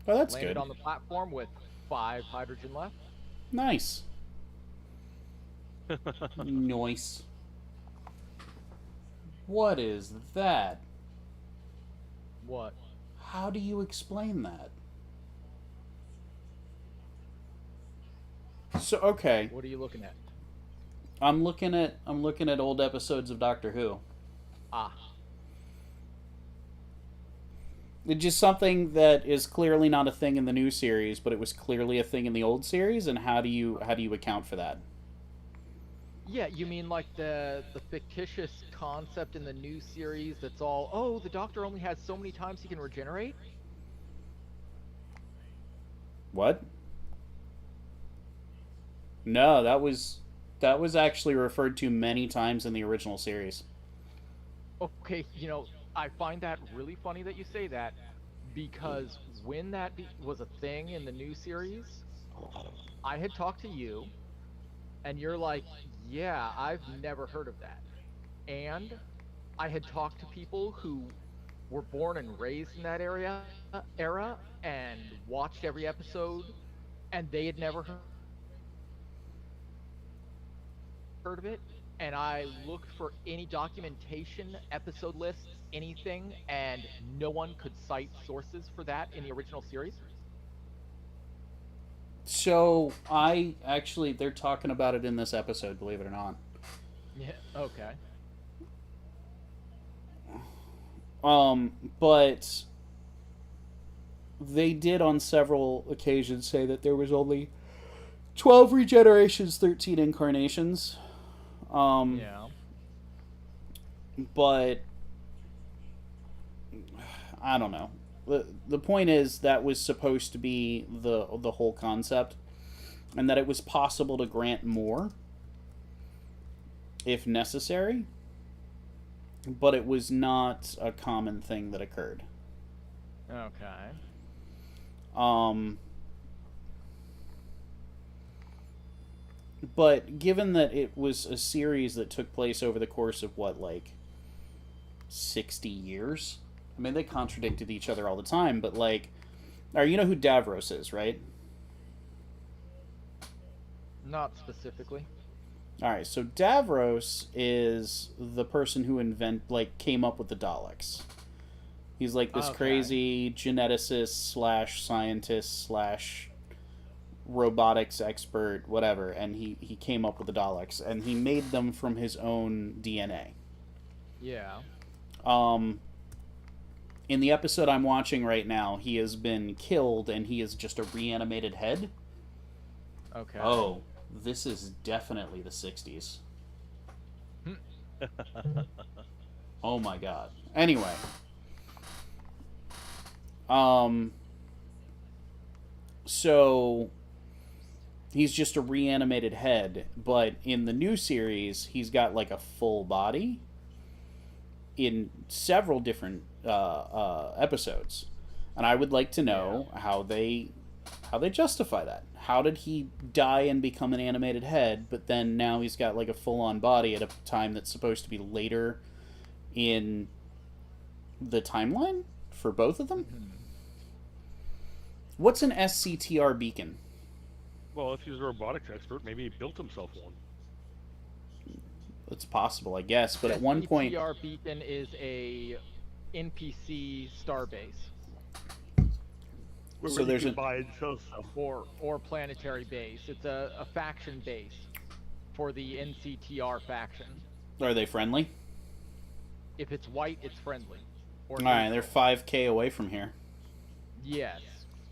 Oh, that's Landed good. on the platform with 5 hydrogen left. Nice. Nice. What is that? What? How do you explain that? So okay, What are you looking at? I'm looking at old episodes of Doctor Who. Ah, It's just something that is clearly not a thing in the new series, but it was clearly a thing in the old series. And how do you account for that? yeah. You mean like the fictitious concept in the new series that's all, oh, the Doctor only has so many times he can regenerate? What? No, that was actually referred to many times in the original series. Okay, I find that really funny that you say that, because when that was a thing in the new series, I had talked to you, and you're like, yeah, I've never heard of that. And I had talked to people who were born and raised in that era and watched every episode, and they had never heard of it. And I looked for any documentation, episode lists, anything, and no one could cite sources for that in the original series. So they're talking about it in this episode, believe it or not. Yeah. Okay. But they did on several occasions say that there was only 12 regenerations, 13 incarnations. Yeah. But I don't know. The point is that was supposed to be the whole concept, and that it was possible to grant more if necessary, but it was not a common thing that occurred. Okay. But given that it was a series that took place over the course of what, like 60 years? I mean, they contradicted each other all the time, but like, or you know who Davros is, right? Not specifically. All right, so Davros is the person who came up with the Daleks. He's like this Okay. crazy geneticist slash scientist slash robotics expert, whatever, and he came up with the Daleks, and he made them from his own DNA. Yeah. In the episode I'm watching right now, he has been killed, and he is just a reanimated head. Okay. Oh, this is definitely the 60s. Oh my god. Anyway. So he's just a reanimated head, but in the new series, he's got like a full body in several different episodes, and I would like to know how they justify that. How did he die and become an animated head, but then now he's got like a full-on body at a time that's supposed to be later in the timeline for both of them? Mhm. What's an SCTR beacon? Well, if he's a robotics expert, maybe he built himself one. It's possible, I guess. But at one point, CTR beacon is a NPC starbase Where So you there's can a- buy and sell stuff. or planetary base. It's a faction base for the NCTR faction. are they friendly? If it's white, it's friendly. Or All right, they're neutral. 5K away from here. Yes,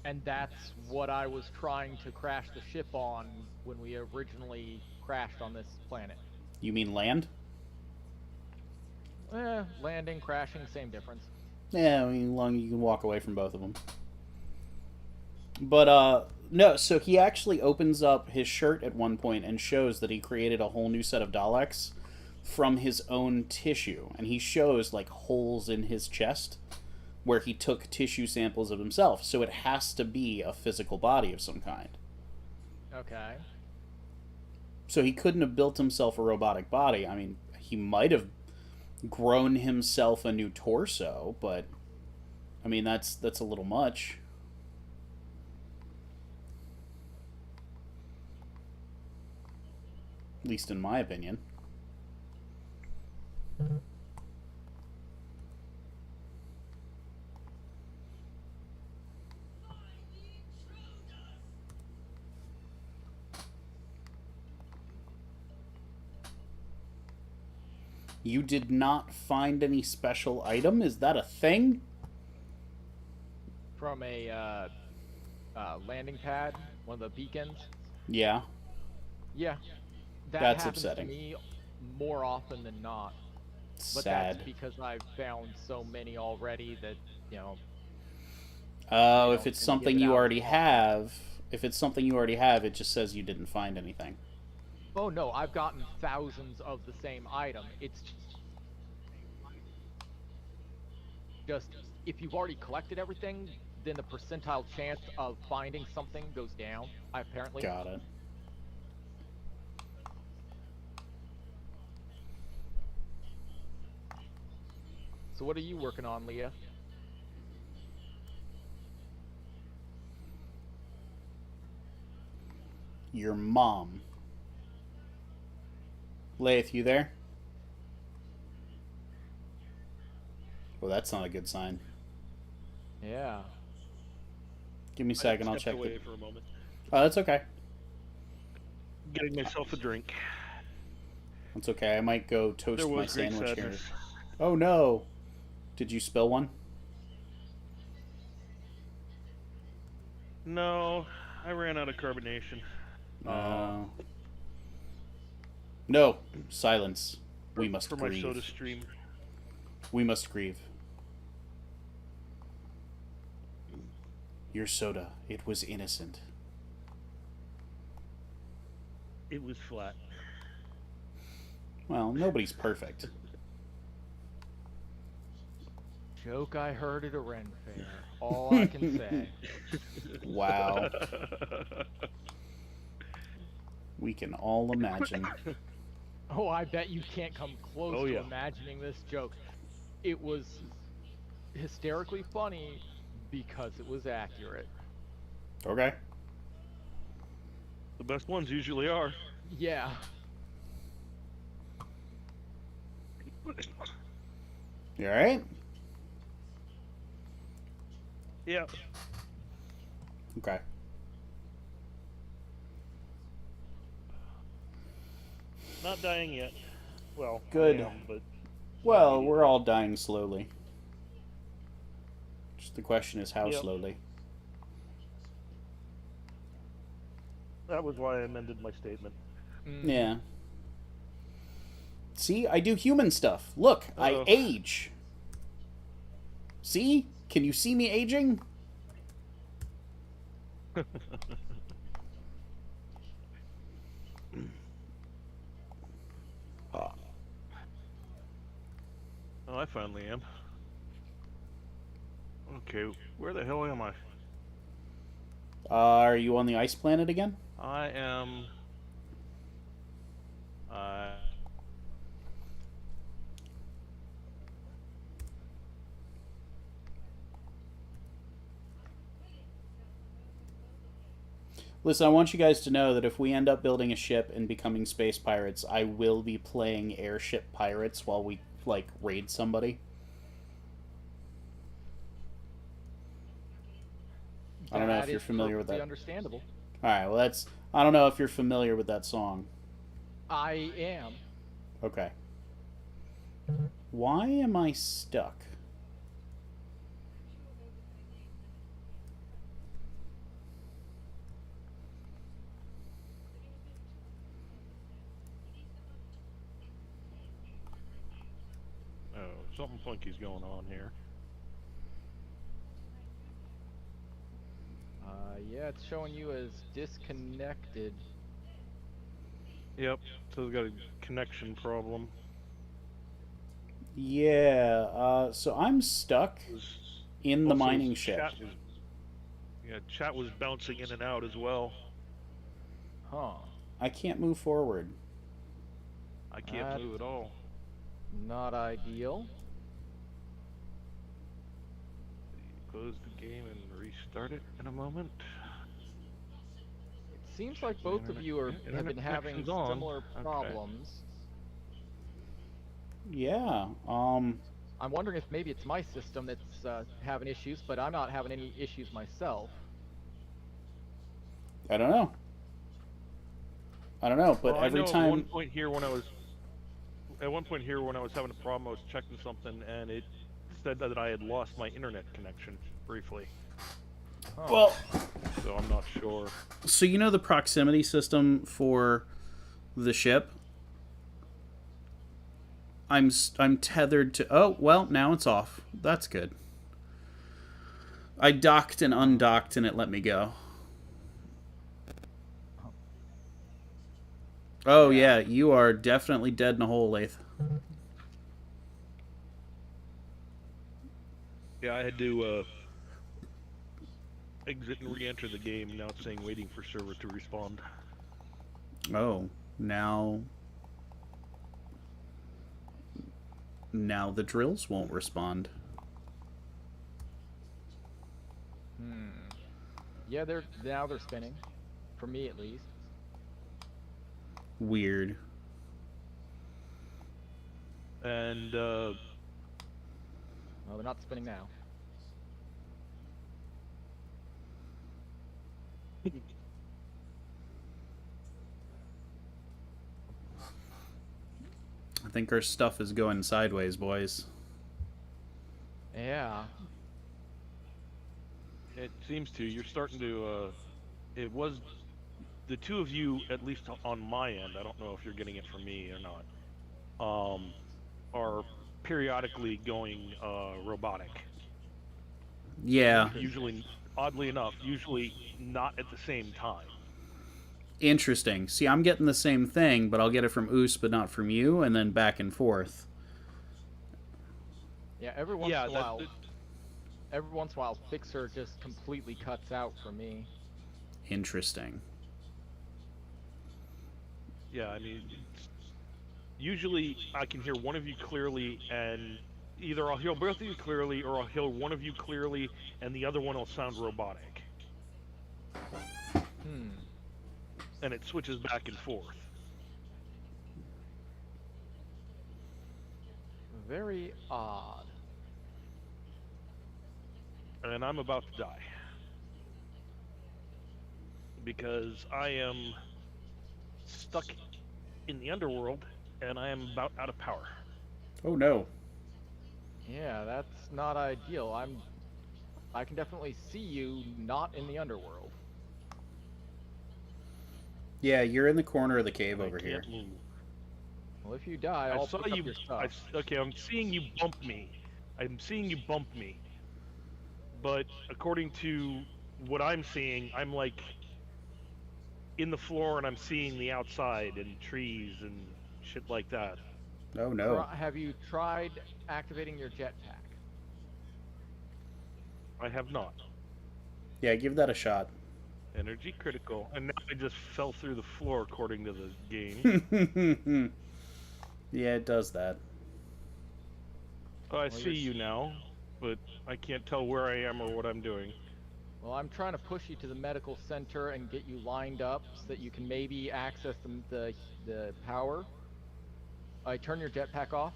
and that's what I was trying to crash the ship on when we originally crashed on this planet. You mean land? Landing, crashing, same difference. Yeah, I mean, long you can walk away from both of them. But no. So he actually opens up his shirt at one point and shows that he created a whole new set of Daleks from his own tissue, and he shows like holes in his chest where he took tissue samples of himself. So it has to be a physical body of some kind. Okay. So he couldn't have built himself a robotic body. I mean, he might have grown himself a new torso, but I mean that's a little much. At least in my opinion. You did not find any special item? Is that a thing? From a landing pad, one of the beacons. Yeah. Yeah, that That's happens upsetting. to me more often than not. But Sad. that's because I've found so many already that, you know. Oh, you if know, it's and something give it you out already often. have, if it's something you already have, it just says you didn't find anything. Oh no, I've gotten thousands of the same item. It's just if you've already collected everything, then the percentile chance of finding something goes down, apparently. Got it. So what are you working on, Leah? Your mom. Lailth, you there? Well, that's not a good sign. Yeah. Give me a second, I'll stepped check away the... for a moment. Oh, that's okay. Getting myself a drink. That's okay. I might go toast There my was great sandwich here. sadness. Oh no! Did you spill one? No, I ran out of carbonation. No, silence. We must for my grieve. soda stream. We must grieve. Your soda, it was innocent. It was flat. Well, nobody's perfect. Joke I heard at a Ren fair. All I can say. Wow. We can all imagine. Oh, I bet you can't come close Oh, to yeah. imagining this joke. It was hysterically funny because it was accurate. Okay. The best ones usually are. Yeah. You alright? Yeah. Okay. Not dying yet. Well, Good. I am, but Well, we're all dying slowly. Just the question is how Yep. slowly. that was why I amended my statement. Yeah. See, I do human stuff. Look, I Uh-oh. age. See? Can you see me aging? Oh, I finally am. Okay, where the hell am I? Are you on the ice planet again? I am. Listen, I want you guys to know that if we end up building a ship and becoming space pirates, I will be playing airship pirates while we like raid somebody. I don't know if That you're is familiar with perfectly that. understandable. All right, well that's I don't know if you're familiar with that song. I am. Okay. Why am I stuck? Oh, something funky's going on here. Yeah, it's showing you as disconnected. Yep, so we've got a connection problem. Yeah, so I'm stuck in the Also, mining ship. Chat was bouncing in and out as well. Huh. I can't move forward. I can't That's move at all. not ideal. Close the game and restart it in a moment. It seems like both of you have Internet been having connection's on. similar Okay. problems. Yeah, I'm wondering if maybe it's my system that's having issues, but I'm not having any issues myself. I don't know. I don't know, but Well, every I know time at one point here when I was having a problem, I was checking something and it said that I had lost my internet connection briefly. Huh. well, So I'm not sure. so you know the proximity system for the ship? I'm tethered to. Oh, well, now it's off. That's good. I docked and undocked and it let me go. Oh yeah, you are definitely dead in a hole, Lailth. Yeah, I had to exit and re-enter the game. Now it's saying waiting for server to respond. Oh, now the drills won't respond. Yeah, they're spinning, for me at least. Weird. And No, they're not spinning now. I think our stuff is going sideways, boys. Yeah. it seems to. You're starting to. It was the two of you, at least on my end. I don't know if you're getting it from me or not. Are periodically going robotic. Yeah, Usually, oddly enough, usually not at the same time. interesting. See, I'm getting the same thing, but I'll get it from Oos, but not from you, and then back and forth. Yeah, every once in a while, Fixer just completely cuts out for me. Interesting. Yeah, I mean, usually I can hear one of you clearly, and either I'll hear both of you clearly, or I'll hear one of you clearly, and the other one will sound robotic. And it switches back and forth. Very odd. And I'm about to die. Because I am stuck in the underworld, and I am about out of power. Oh no. Yeah, that's not ideal. I can definitely see you not in the underworld. Yeah, you're in the corner of the cave I over here. can't move. Well, if you die, I I'll saw pick you. up your stuff. Okay, I'm seeing you bump me. I'm seeing you bump me. But according to what I'm seeing, I'm like in the floor, and I'm seeing the outside and trees and shit like that. Oh no. Have you tried activating your jetpack? I have not. Yeah, give that a shot. Energy critical, and now I just fell through the floor according to the game. Yeah, it does that. Oh, I see you now, but I can't tell where I am or what I'm doing. Well, I'm trying to push you to the medical center and get you lined up so that you can maybe access the power. Turn your jetpack off.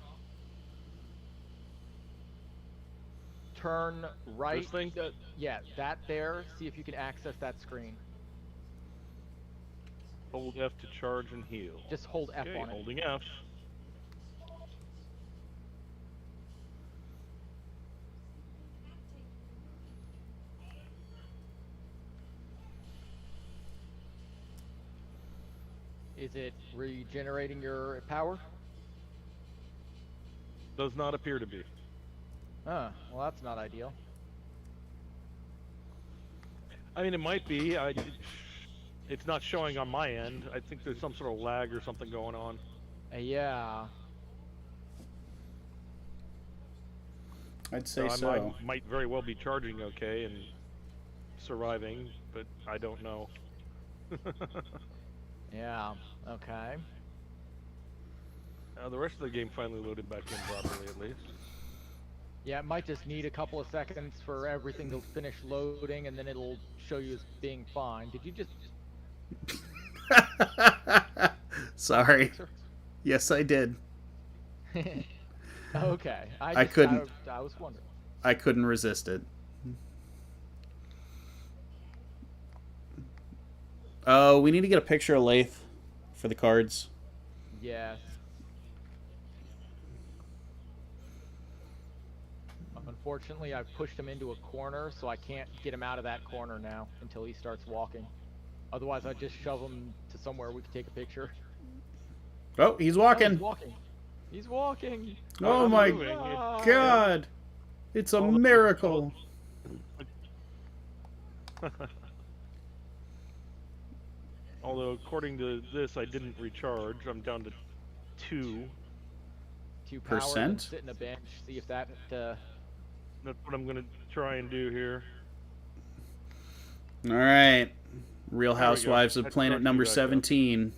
Turn right. This thing? Yeah, that there. See if you can access that screen. Hold F to charge and heal. Just hold F Okay, on it. holding F. Is it regenerating your power? Does not appear to be. Well, that's not ideal. I mean, it might be. It's not showing on my end. I think there's some sort of lag or something going on. Yeah. I'd say I so. might very well be charging okay and surviving, but I don't know. Yeah. Okay. The rest of the game finally loaded back in properly, at least. Yeah, it might just need a couple of seconds for everything to finish loading, and then it'll show you as being fine. Did you just... Sorry. Yes, I did. Okay. I couldn't. I was wondering. I couldn't resist it. Oh, we need to get a picture of Lailth for the cards. Yes. Unfortunately, I've pushed him into a corner, so I can't get him out of that corner now until he starts walking. Otherwise, I'd just shove him to somewhere we could take a picture. Oh, he's Oh, walking. he's walking. He's walking. Oh my moving. God. It's a miracle. Although, according to this, I didn't recharge. I'm down to 2. 2 power, %? then sit in a bench, see if that... That's what I'm going to try and do here. All right. Real There we go. Housewives of Let's Planet start number you back up. 17.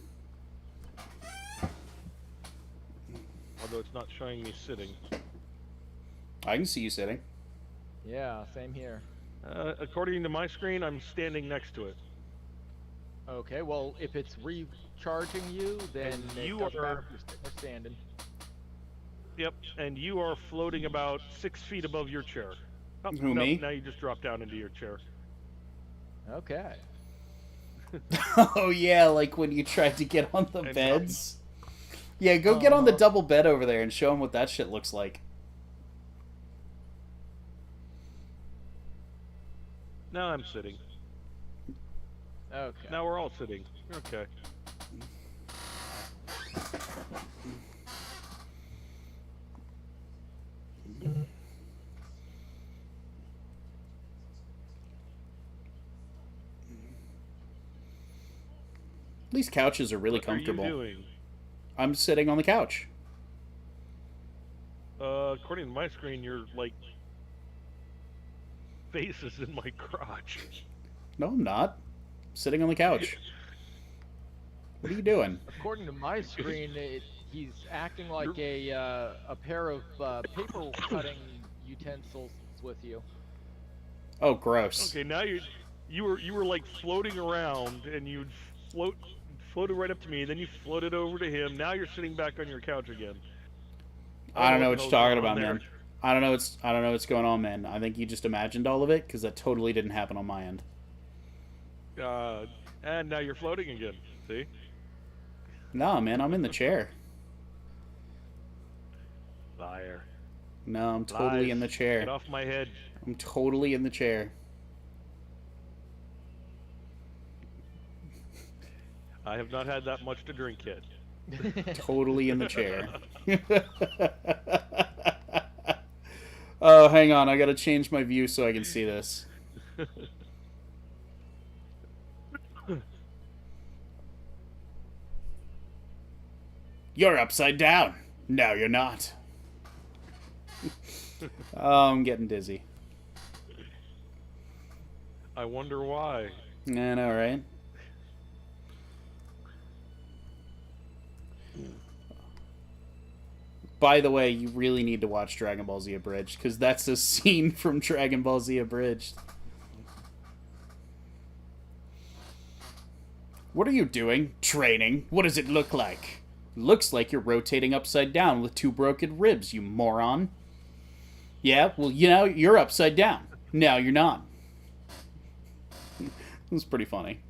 Although it's not showing me sitting. I can see you sitting. Yeah, same here. According to my screen, I'm standing next to it. Okay, well, if it's recharging you, then And it you doesn't are- matter if you're sitting or standing. Yep, and you are floating about 6 feet above your chair. Oh, Who, no, me? Now you just drop down into your chair. Okay. Oh, yeah, like when you tried to get on the And beds. Yeah, go get on the Uh-huh. double bed over there and show them what that shit looks like. Now I'm sitting. Okay. Now we're all sitting. Okay. These couches are really What comfortable. are you doing? I'm sitting on the couch. According to my screen, your like face is in my crotch. No, I'm not. Sitting on the couch. What are you doing? According to my screen, he's acting like a pair of paper cutting utensils with you. Oh, gross. Okay, now you were like floating around, and you'd floated right up to me, then you floated over to him. Now you're sitting back on your couch again. I don't know what the you're hell's talking going on about, there? man. I don't know what's going on, man. I think you just imagined all of it because that totally didn't happen on my end. And now you're floating again. See? No, man, I'm in the chair. Liar. No, I'm totally Lies. in the Get chair. off my head. I'm totally in the chair. I have not had that much to drink yet. Totally in the chair. Oh, hang on. I gotta change my view so I can see this. You're upside down. No, you're not. Oh, I'm getting dizzy. I wonder why. I know, right? By the way, you really need to watch Dragon Ball Z Abridged, because that's a scene from Dragon Ball Z Abridged. What are you doing? Training? What does it look like? Looks like you're rotating upside down with 2 broken ribs, you moron. Yeah, well, you know, you're upside down. Now you're not. It was pretty funny.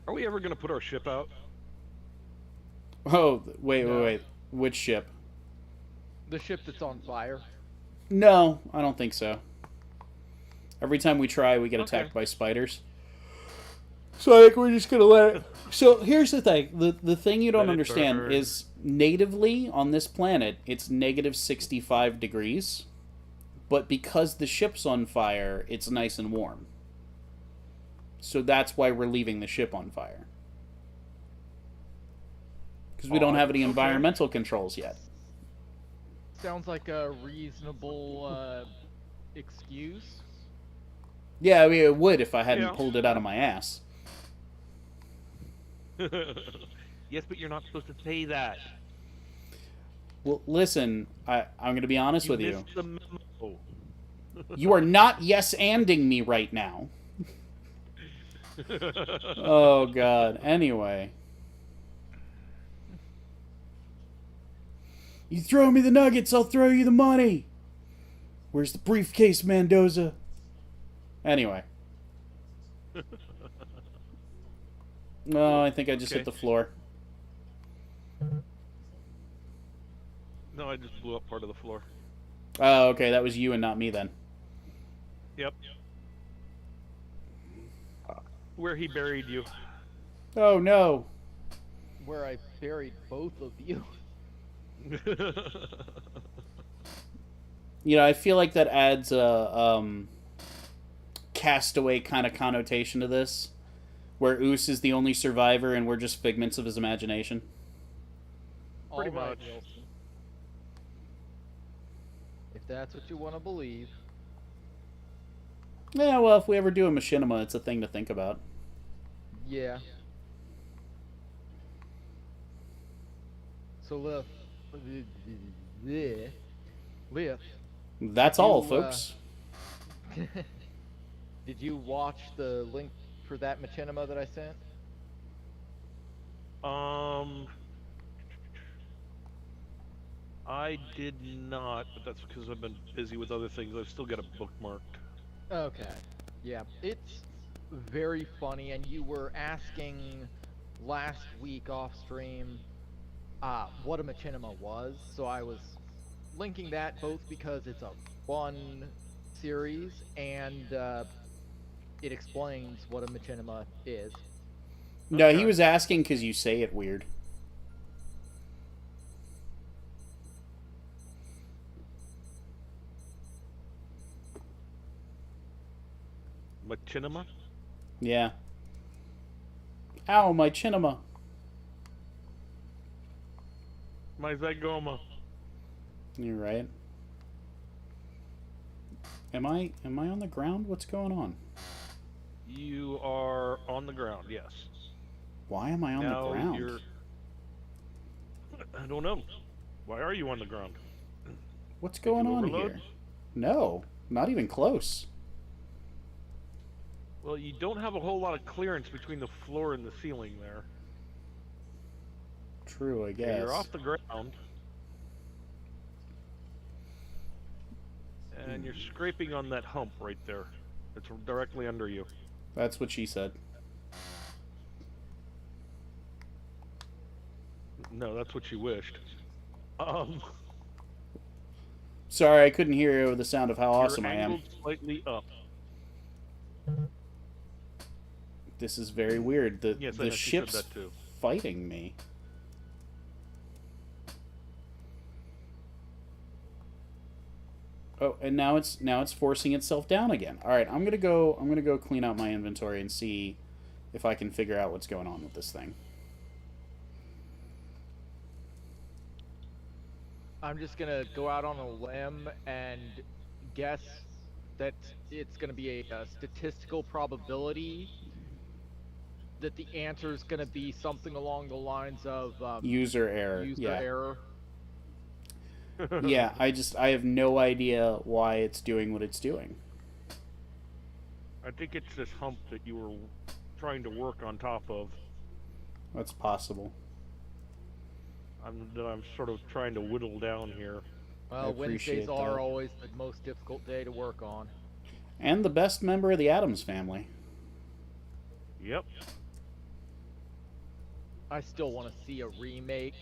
Are we ever gonna put our ship out? Oh, wait, No. wait. Which ship? The ship that's on fire. No, I don't think so. Every time we try, we get Okay. attacked by spiders. So I think we're just gonna let it. So here's the thing: the thing you don't Let it understand burn. is natively on this planet, it's negative 65 degrees, but because the ship's on fire, it's nice and warm. So that's why we're leaving the ship on fire. Because we don't have any okay. environmental controls yet. Sounds like a reasonable excuse. Yeah, I mean, it would if I hadn't Yeah. pulled it out of my ass. Yes, but you're not supposed to say that. Well, listen, I'm going to be honest with you. missed the memo. You are not yes-anding me right now. Oh, God. Anyway. You throw me the nuggets, I'll throw you the money. Where's the briefcase, Mendoza? Anyway. Oh, I think I just hit Okay. the floor. No, I just blew up part of the floor. Oh, okay, that was you and not me then. Yep. Where he buried you. Oh, no. Where I buried both of you. You know, I feel like that adds a castaway kind of connotation to this, where Oos is the only survivor and we're just figments of his imagination. Pretty All right, much. Wilson. If that's what you want to believe. Yeah, well, if we ever do a machinima, it's a thing to think about. Yeah. So Liv. Liv. That's all, You, folks. Did you watch the link for that machinima that I sent? I did not, but that's because I've been busy with other things. I've still got it bookmarked. Okay. Yeah, it's very funny, and you were asking last week off stream what a machinima was, so I was linking that both because it's a fun series and it explains what a machinima is. No, he Okay. was asking because you say it weird. Machinima? Yeah. Ow, my chinima. My Zygoma. You're right. Am I on the ground? What's going on? You are on the ground, yes. Why am I on now the ground? you're... I don't know. Why are you on the ground? What's Did you going on overload? here? No, not even close. Well, you don't have a whole lot of clearance between the floor and the ceiling there. True, I Okay, guess. you're off the ground. And you're scraping on that hump right there. It's directly under you. That's what she said. No, that's what you wished. Sorry, I couldn't hear you with the sound of how You're awesome I am. angled slightly up. This is very weird. The Yes, I know, she said ship's that too. fighting me. Oh, and now it's forcing itself down again. All right, I'm gonna go clean out my inventory and see if I can figure out what's going on with this thing. I'm just gonna go out on a limb and guess that it's gonna be a statistical probability that the answer is gonna be something along the lines of User error. user Yeah. error. Yeah, I have no idea why it's doing what it's doing. I think it's this hump that you were trying to work on top of. That's possible. I'm sort of trying to whittle down here. Well, appreciate Wednesdays are that. always the most difficult day to work on. And the best member of the Addams family. Yep. I still want to see a remake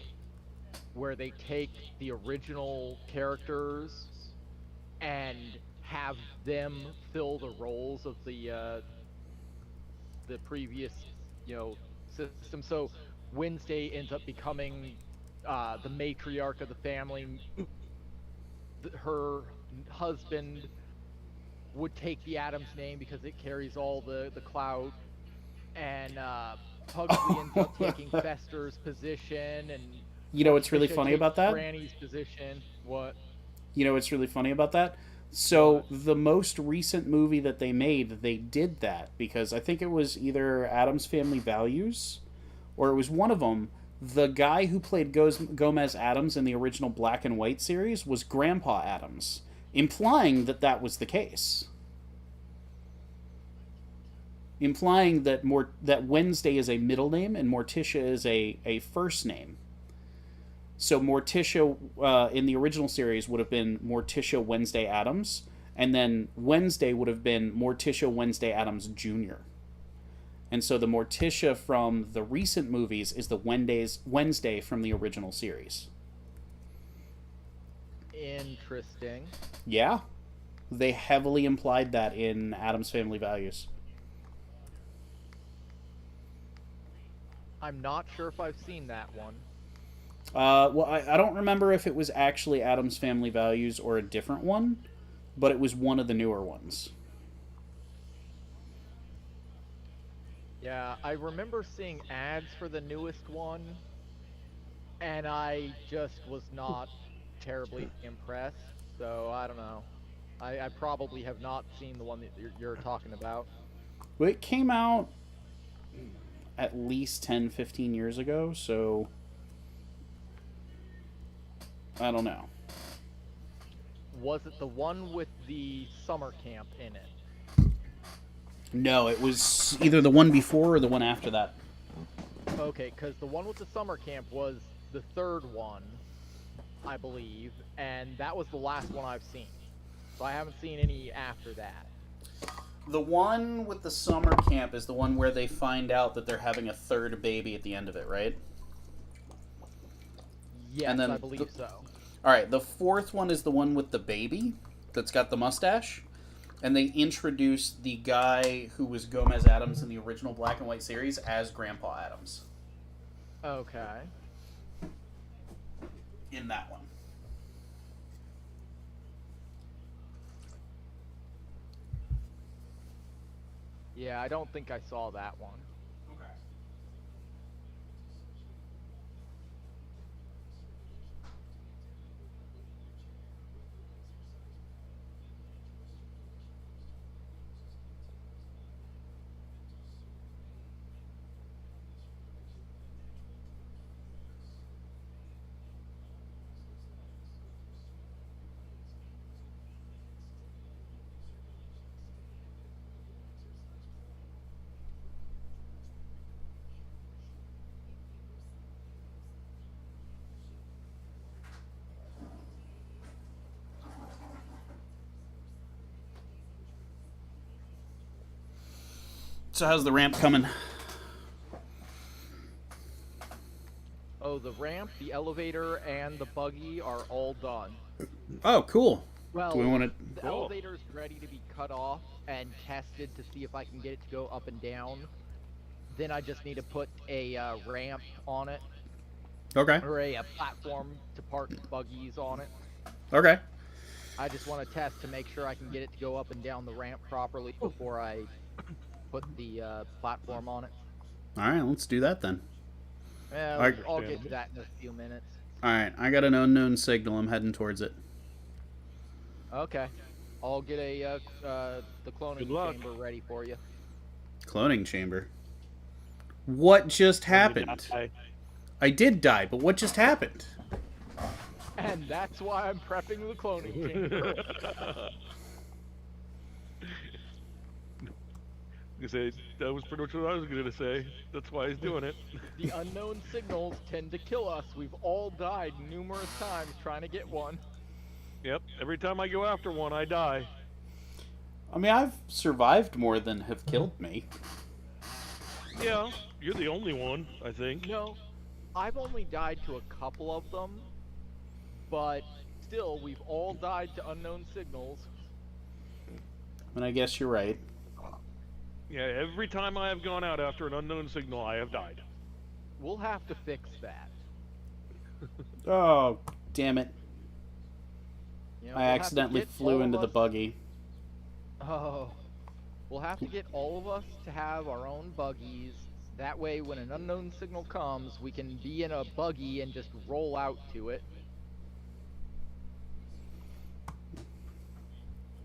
where they take the original characters and have them fill the roles of the previous, system. So Wednesday ends up becoming the matriarch of the family. Her husband would take the Adams name because it carries all the clout, and Pugsley ends up taking Fester's position, and You know what's really Morticia funny takes about that? Granny's position. What? You know what's really funny about that? So the most recent movie that they made, they did that because I think it was either Addams Family Values, or it was one of them. The guy who played Gomez Addams in the original Black and White series was Grandpa Addams, implying that that was the case. Implying that that Wednesday is a middle name and Morticia is a first name. So Morticia in the original series would have been Morticia Wednesday Addams, and then Wednesday would have been Morticia Wednesday Addams Jr. And so the Morticia from the recent movies is the Wednesday from the original series. Interesting. Yeah. They heavily implied that in Addams Family Values. I'm not sure if I've seen that one. Well, I don't remember if it was actually Addams Family Values or a different one, but it was one of the newer ones. Yeah, I remember seeing ads for the newest one, and I just was not terribly impressed. So I don't know. I probably have not seen the one that you're talking about. Well, it came out at least 10, 15 years ago, so I don't know. Was it the one with the summer camp in it? No, it was either the one before or the one after that. Okay, because the one with the summer camp was the third one, I believe, and that was the last one I've seen. So I haven't seen any after that. The one with the summer camp is the one where they find out that they're having a third baby at the end of it, right? Yes, And then I believe so. Alright, the fourth one is the one with the baby that's got the mustache. And they introduce the guy who was Gomez Addams in the original Black and White series as Grandpa Addams. Okay. In that one. Yeah, I don't think I saw that one. Okay. So how's the ramp coming? Oh, the ramp, the elevator, and the buggy are all done. Oh, cool. Well, Do we want to... the elevator's ready to be cut off and tested to see if I can get it to go up and down. Then I just need to put a ramp on it, Okay. or a platform to park buggies on it. Okay. I just want to test to make sure I can get it to go up and down the ramp properly before I put the platform on it. Alright, let's do that then. Yeah, I'll get to that in a few minutes. Alright, I got an unknown signal. I'm heading towards it. Okay. I'll get the cloning chamber ready for you. Cloning chamber? What just happened? I did die, but what just happened? And that's why I'm prepping the cloning chamber. You say that was pretty much what I was going to say. That's why he's doing it. The unknown signals tend to kill us. We've all died numerous times trying to get one. Yep. Every time I go after one, I die. I mean, I've survived more than have killed me. Yeah, you're the only one, I think. No, I've only died to a couple of them, but still, we've all died to unknown signals. And I guess you're right. Yeah, every time I have gone out after an unknown signal, I have died. We'll have to fix that. Oh, damn it. You know, I we'll have to accidentally get flew all into of the us- buggy. Oh. We'll have to get all of us to have our own buggies. That way, when an unknown signal comes, we can be in a buggy and just roll out to it.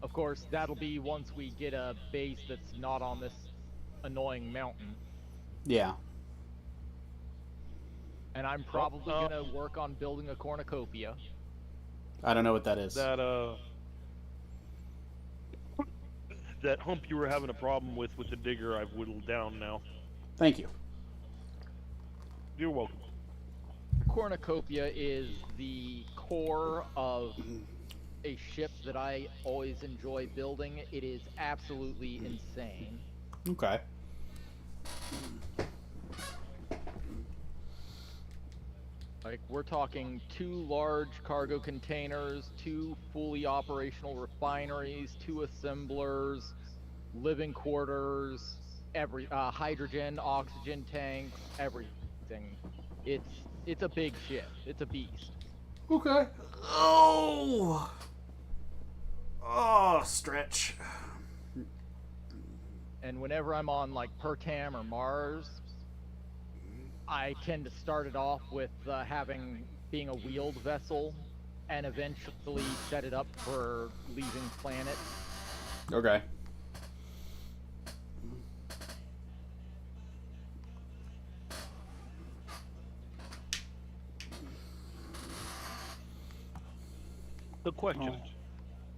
Of course, that'll be once we get a base that's not on this annoying mountain. Yeah. And I'm probably gonna work on building a cornucopia. I don't know what that is. That hump you were having a problem with the digger, I've whittled down now. Thank you. You're welcome. Cornucopia is the core of a ship that I always enjoy building. It is absolutely insane. Okay. Like, we're talking 2 large cargo containers, 2 fully operational refineries, 2 assemblers, living quarters, hydrogen, oxygen tanks, everything. It's a big ship. It's a beast. Okay. Oh! Oh, stretch. And whenever I'm on, like, Pertam or Mars, I tend to start it off with being a wheeled vessel, and eventually set it up for leaving planet. Okay. The question: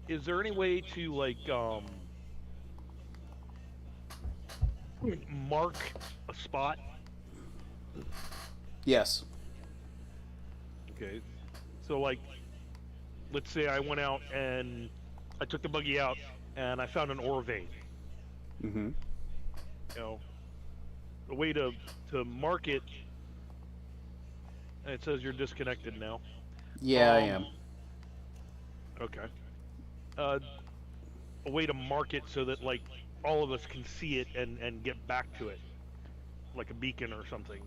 is there any way to mark a spot? Yes. Okay. So let's say I went out and I took the buggy out and I found an ore vein. Mm-hmm. You know, a way to mark it. And it says you're disconnected now. Yeah, I am. Okay. A way to mark it so that all of us can see it and get back to it, like a beacon or something.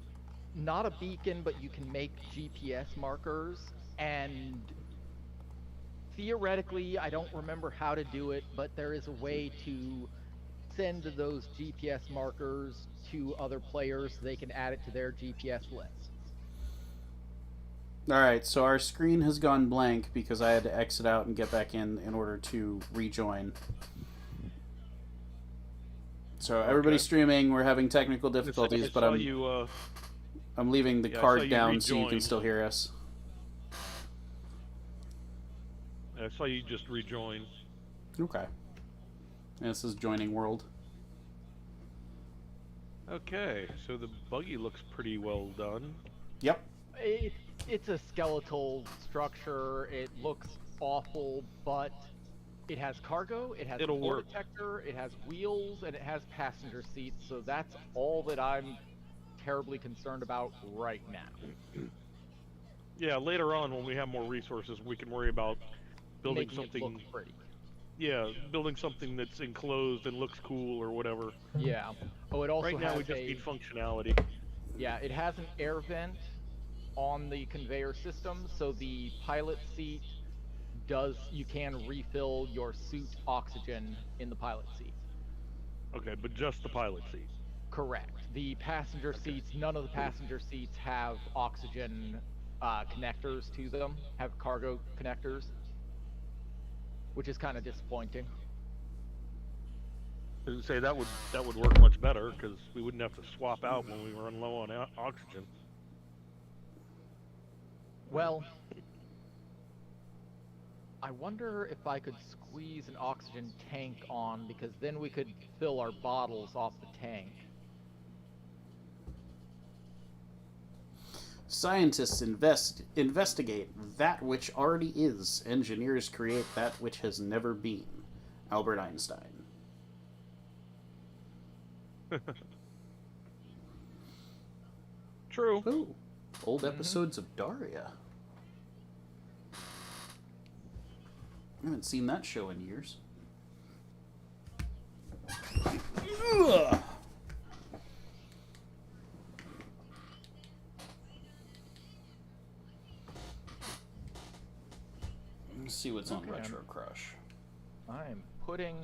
Not a beacon, but you can make GPS markers, and theoretically, I don't remember how to do it, but there is a way to send those GPS markers to other players so they can add it to their GPS list. Alright, so our screen has gone blank because I had to exit out and get back in order to rejoin. So everybody's streaming, we're having technical difficulties, but I'm leaving the card down so you can still hear us. I saw you just rejoin. Okay. And this is joining world. Okay, so the buggy looks pretty well done. Yep. It's a skeletal structure. It looks awful, but it has cargo, it has a core detector, it has wheels, and it has passenger seats, so that's all that I'm terribly concerned about right now. Yeah, later on when we have more resources, we can worry about building something. It look pretty. Yeah, building something that's enclosed and looks cool or whatever. Yeah. Oh, it also right now has we just need functionality. Yeah, it has an air vent on the conveyor system, so the pilot seat you can refill your suit oxygen in the pilot seat. Okay, but just the pilot seat. Correct. The passenger seats, none of the passenger seats have oxygen connectors to them, have cargo connectors, which is kind of disappointing. I would say that would work much better because we wouldn't have to swap out when we run low on oxygen. Well, I wonder if I could squeeze an oxygen tank on, because then we could fill our bottles off the tank. Scientists investigate that which already is. Engineers create that which has never been. Albert Einstein. True. Ooh, old episodes of Daria. I haven't seen that show in years. Ugh. Let's see what's on Okay. Retro Crush. I'm putting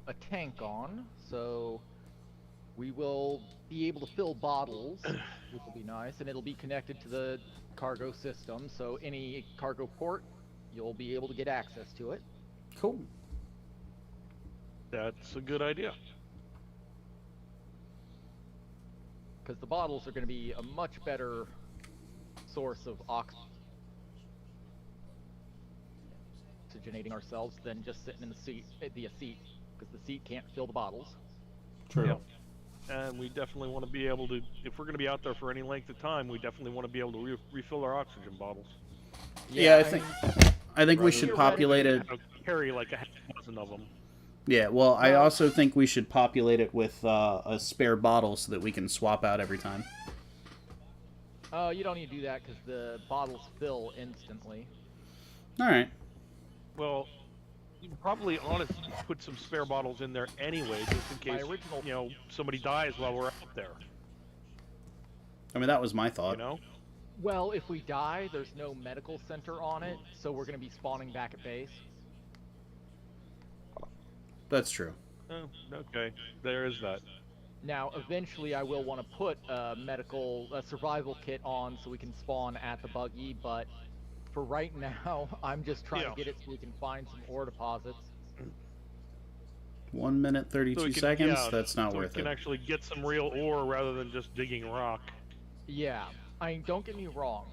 a tank on, so we will be able to fill bottles, which will be nice, and it'll be connected to the cargo system, so any cargo port, you'll be able to get access to it. Cool. That's a good idea. Because the bottles are going to be a much better source of oxygenating ourselves than just sitting in the seat, because the seat can't fill the bottles. True. Yep. And we definitely want to be able to, if we're going to be out there for any length of time, we definitely want to be able to refill our oxygen bottles. Yeah, I think we should Rather- populate it. Carry like a dozen of them. Yeah, well, I also think we should populate it with a spare bottle so that we can swap out every time. You don't need to do that because the bottles fill instantly. All right. Well, you can probably honestly put some spare bottles in there anyway, just in case somebody dies while we're out there. I mean, that was my thought. You know? Well, if we die, there's no medical center on it, so we're going to be spawning back at base. That's true. Oh, okay. There is that. Now, eventually I will want to put a survival kit on so we can spawn at the buggy, but for right now, I'm just trying to get it so we can find some ore deposits. 1 minute, 32 seconds? That's not worth we can it. actually get some real ore rather than just digging rock. Yeah, I mean, don't get me wrong.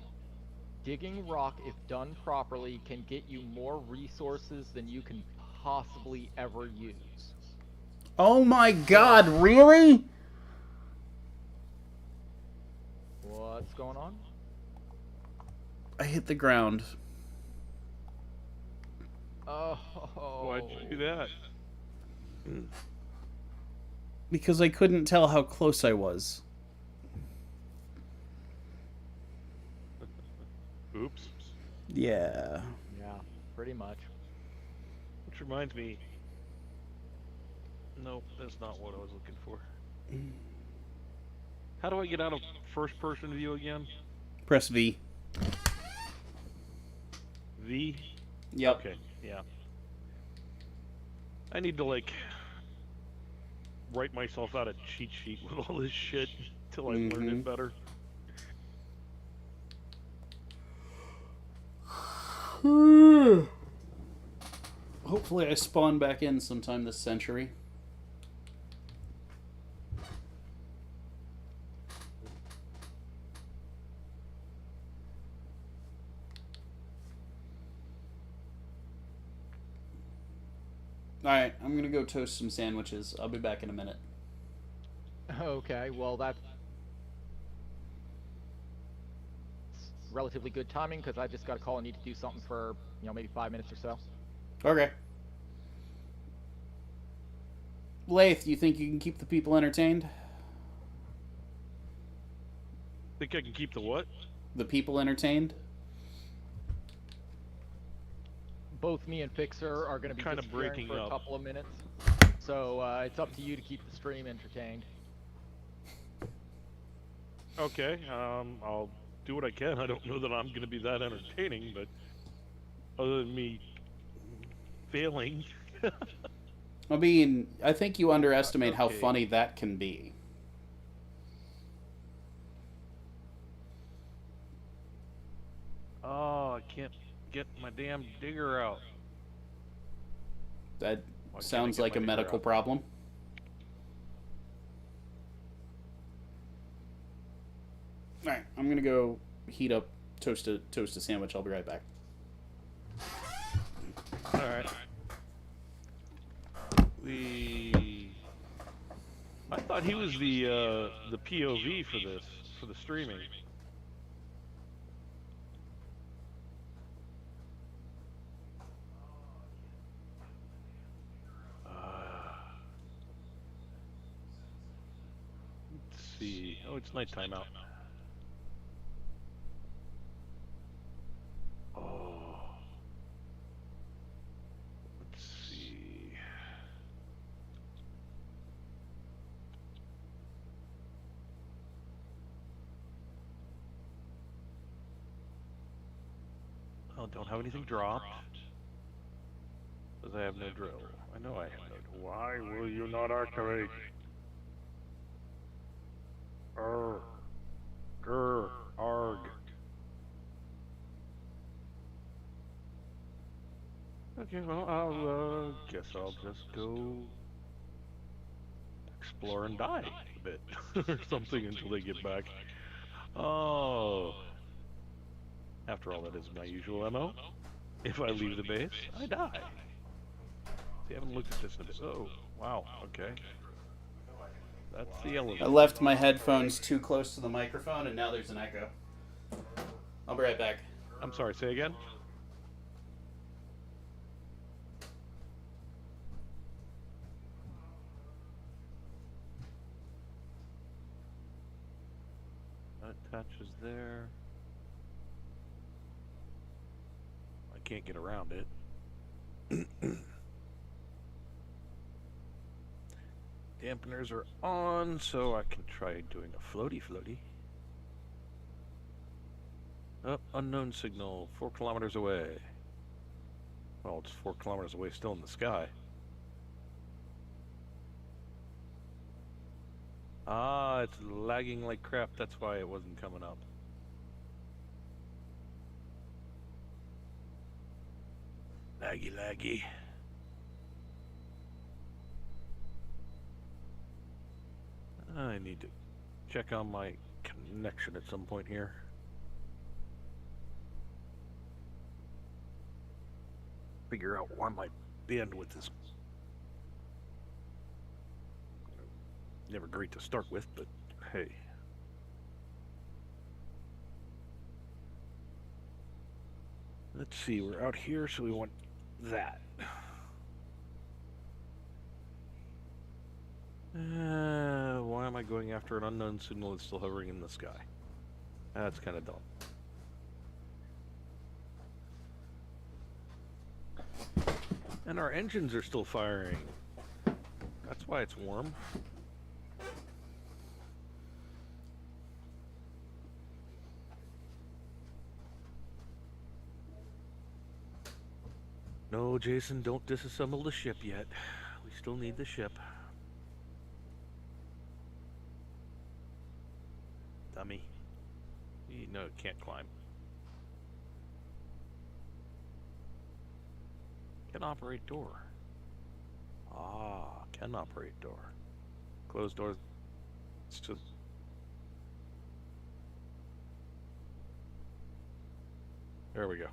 Digging rock, if done properly, can get you more resources than you can possibly ever use. Oh my god, really? What's going on? I hit the ground. Oh. Why'd you do that? Because I couldn't tell how close I was. Oops. Yeah. Yeah, pretty much. Which reminds me... Nope, that's not what I was looking for. How do I get out of first-person view again? Press V. V? Yep. Okay, yeah. I need to, like, write myself out a cheat sheet with all this shit till I learn it better. Hopefully I spawn back in sometime this century. Alright, I'm gonna go toast some sandwiches. I'll be back in a minute. Okay, well that's relatively good timing because I just got a call and need to do something for, maybe 5 minutes or so. Okay. Lailth, you think you can keep the people entertained? Think I can keep the what? The people entertained? Both me and Fixer are going to be Kind of disappearing breaking for a up. couple of minutes, so it's up to you to keep the stream entertained. Okay, I'll do what I can. I don't know that I'm going to be that entertaining, but other than me failing. I mean, I think you underestimate how Okay. funny that can be. Oh, I can't get my damn digger out. That Why can't I sounds get like my a digger medical out? problem. Alright, I'm gonna go heat up, toast a sandwich. I'll be right back. Alright. I thought he was the POV for this, for the streaming. Let's see. Oh, it's nighttime out. Oh. Let's see. Oh, don't have anything dropped. Because I have no drill. I know I have no drill. Why will you not activate? Arg. Okay, well, I'll guess I'll just go explore and die a bit or something until they get back. Oh, after all, that is my usual MO. If I leave the base, I die. See, I haven't looked at this in a bit. Oh, wow, okay. That's the elevator. I left my headphones too close to the microphone, and now there's an echo. I'll be right back. I'm sorry, say again? That attaches there. I can't get around it. Dampeners are on, so I can try doing a floaty. Oh, unknown signal, 4 kilometers away. Well, it's 4 kilometers away still in the sky. Ah, it's lagging like crap, that's why it wasn't coming up. Laggy. I need to check on my connection at some point here. Figure out why my bandwidth is never great to start with, but hey. Let's see, we're out here, so we want that. Why am I going after an unknown signal that's still hovering in the sky? That's kind of dumb. And our engines are still firing. That's why it's warm. No, Jason, don't disassemble the ship yet. We still need the ship. Dummy. No, it can't climb. Can operate door. Ah, can operate door. Closed door. It's just... There we go.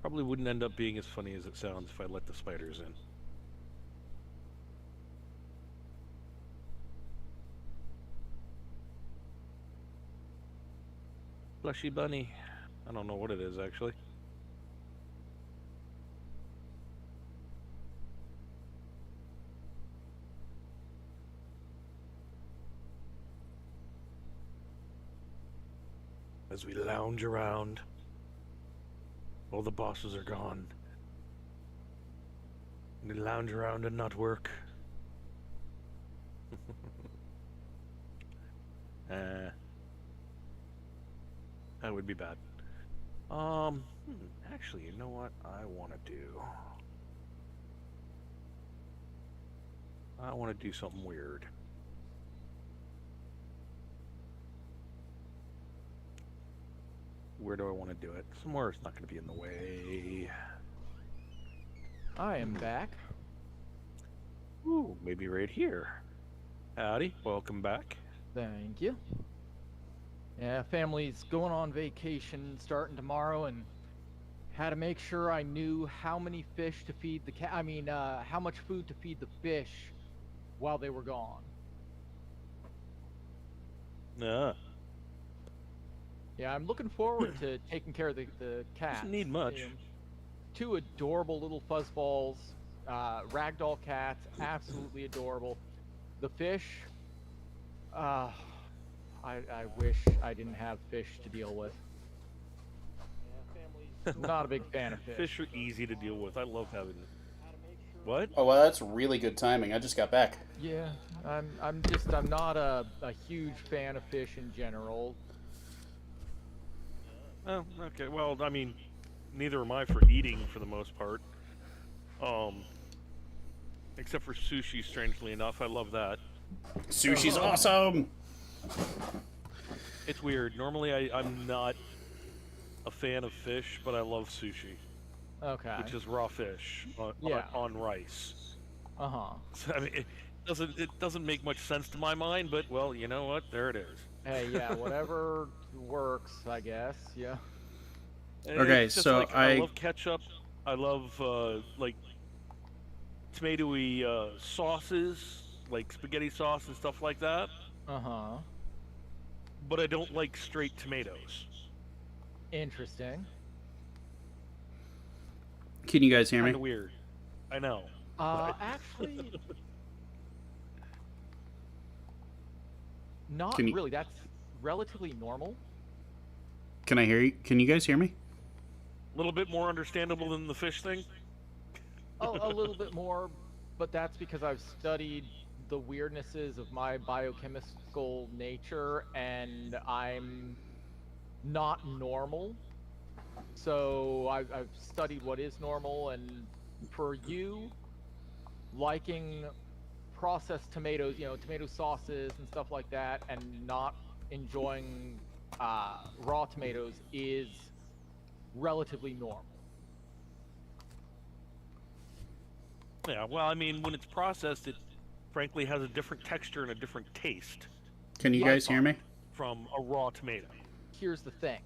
Probably wouldn't end up being as funny as it sounds if I let the spiders in. Plushy bunny. I don't know what it is, actually. As we lounge around, all the bosses are gone. We lounge around and not work. That would be bad. Actually, you know what I want to do? I want to do something weird. Where do I want to do it? Somewhere it's not going to be in the way. I am back. Ooh, maybe right here. Howdy, welcome back. Thank you. Yeah, family's going on vacation starting tomorrow, and had to make sure I knew how many fish to feed the cat. I mean, how much food to feed the fish while they were gone. Yeah. Yeah, I'm looking forward to taking care of the cats. Doesn't need much. You know, two adorable little fuzzballs, ragdoll cats, absolutely adorable. The fish, uh, I wish I didn't have fish to deal with. Not a big fan of fish. Fish are easy to deal with. I love having them. What? Oh, well, that's really good timing. I just got back. Yeah, I'm not a huge fan of fish in general. Oh, okay. Well, I mean, neither am I for eating for the most part. Except for sushi, strangely enough. I love that. Sushi's awesome! It's weird. Normally, I'm not a fan of fish, but I love sushi, Okay. which is raw fish Yeah. on rice. Uh-huh. So, I mean, it doesn't make much sense to my mind, but well, you know what? There it is. Hey, yeah, whatever works, I guess. Yeah. Okay, It's just so like, I love ketchup. I love like tomatoey sauces, like spaghetti sauce and stuff like that. Uh-huh. But I don't like straight tomatoes. Interesting. Can you guys hear me? Kind of weird. I know. Actually, not Can you- really. That's relatively normal. Can I hear you? Can you guys hear me? A little bit more understandable than the fish thing. A little bit more, but that's because I've studied the weirdnesses of my biochemical nature, and I'm not normal. So I've studied what is normal, and for you, liking processed tomatoes, tomato sauces and stuff like that, and not enjoying raw tomatoes is relatively normal. Yeah, well, I mean, when it's processed, it frankly has a different texture and a different taste Can you guys hear me? from a raw tomato. Here's the thing.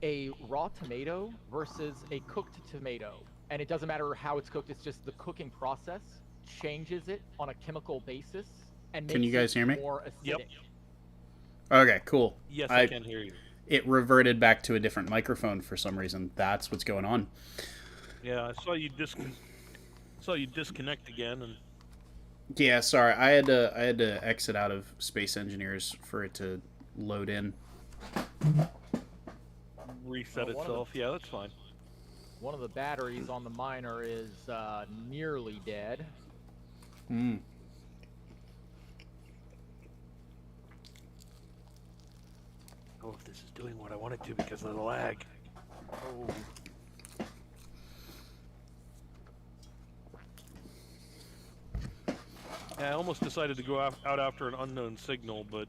A raw tomato versus a cooked tomato, and it doesn't matter how it's cooked, it's just the cooking process changes it on a chemical basis and makes Can you guys it hear me? more acidic. Yep. Okay, cool. Yes, I can hear you. It reverted back to a different microphone for some reason. That's what's going on. Yeah, I saw you disconnect again, and Yeah, sorry. I had to exit out of Space Engineers for it to load in. reset Well, itself. Yeah, that's fine. One of the batteries on the miner is nearly dead. Hmm. Oh, if this is doing what I want it to because of the lag. Oh. Yeah, I almost decided to go out after an unknown signal, but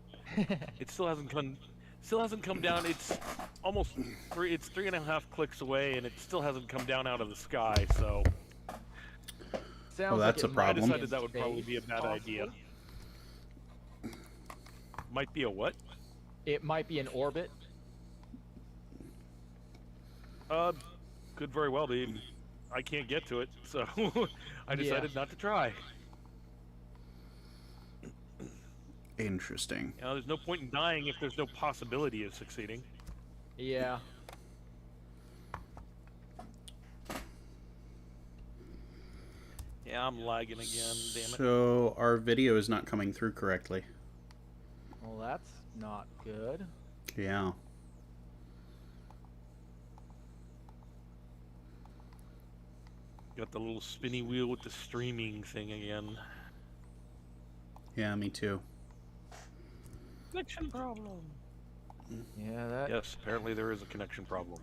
it still hasn't come down. It's almost it's 3.5 clicks away, and it still hasn't come down out of the sky. So Sounds that's like a it might problem. I be decided in that would probably be a space, bad idea. possibly. Might be a what? It might be in orbit. Could very well be. I can't get to it, so I decided not to try. Interesting. You know, there's no point in dying if there's no possibility of succeeding. Yeah. Yeah, I'm lagging again, damn it. So our video is not coming through correctly. Well, that's not good. Yeah. Got the little spinny wheel with the streaming thing again. Yeah, me too. Connection problem. Yeah, that. Yes, apparently there is a connection problem.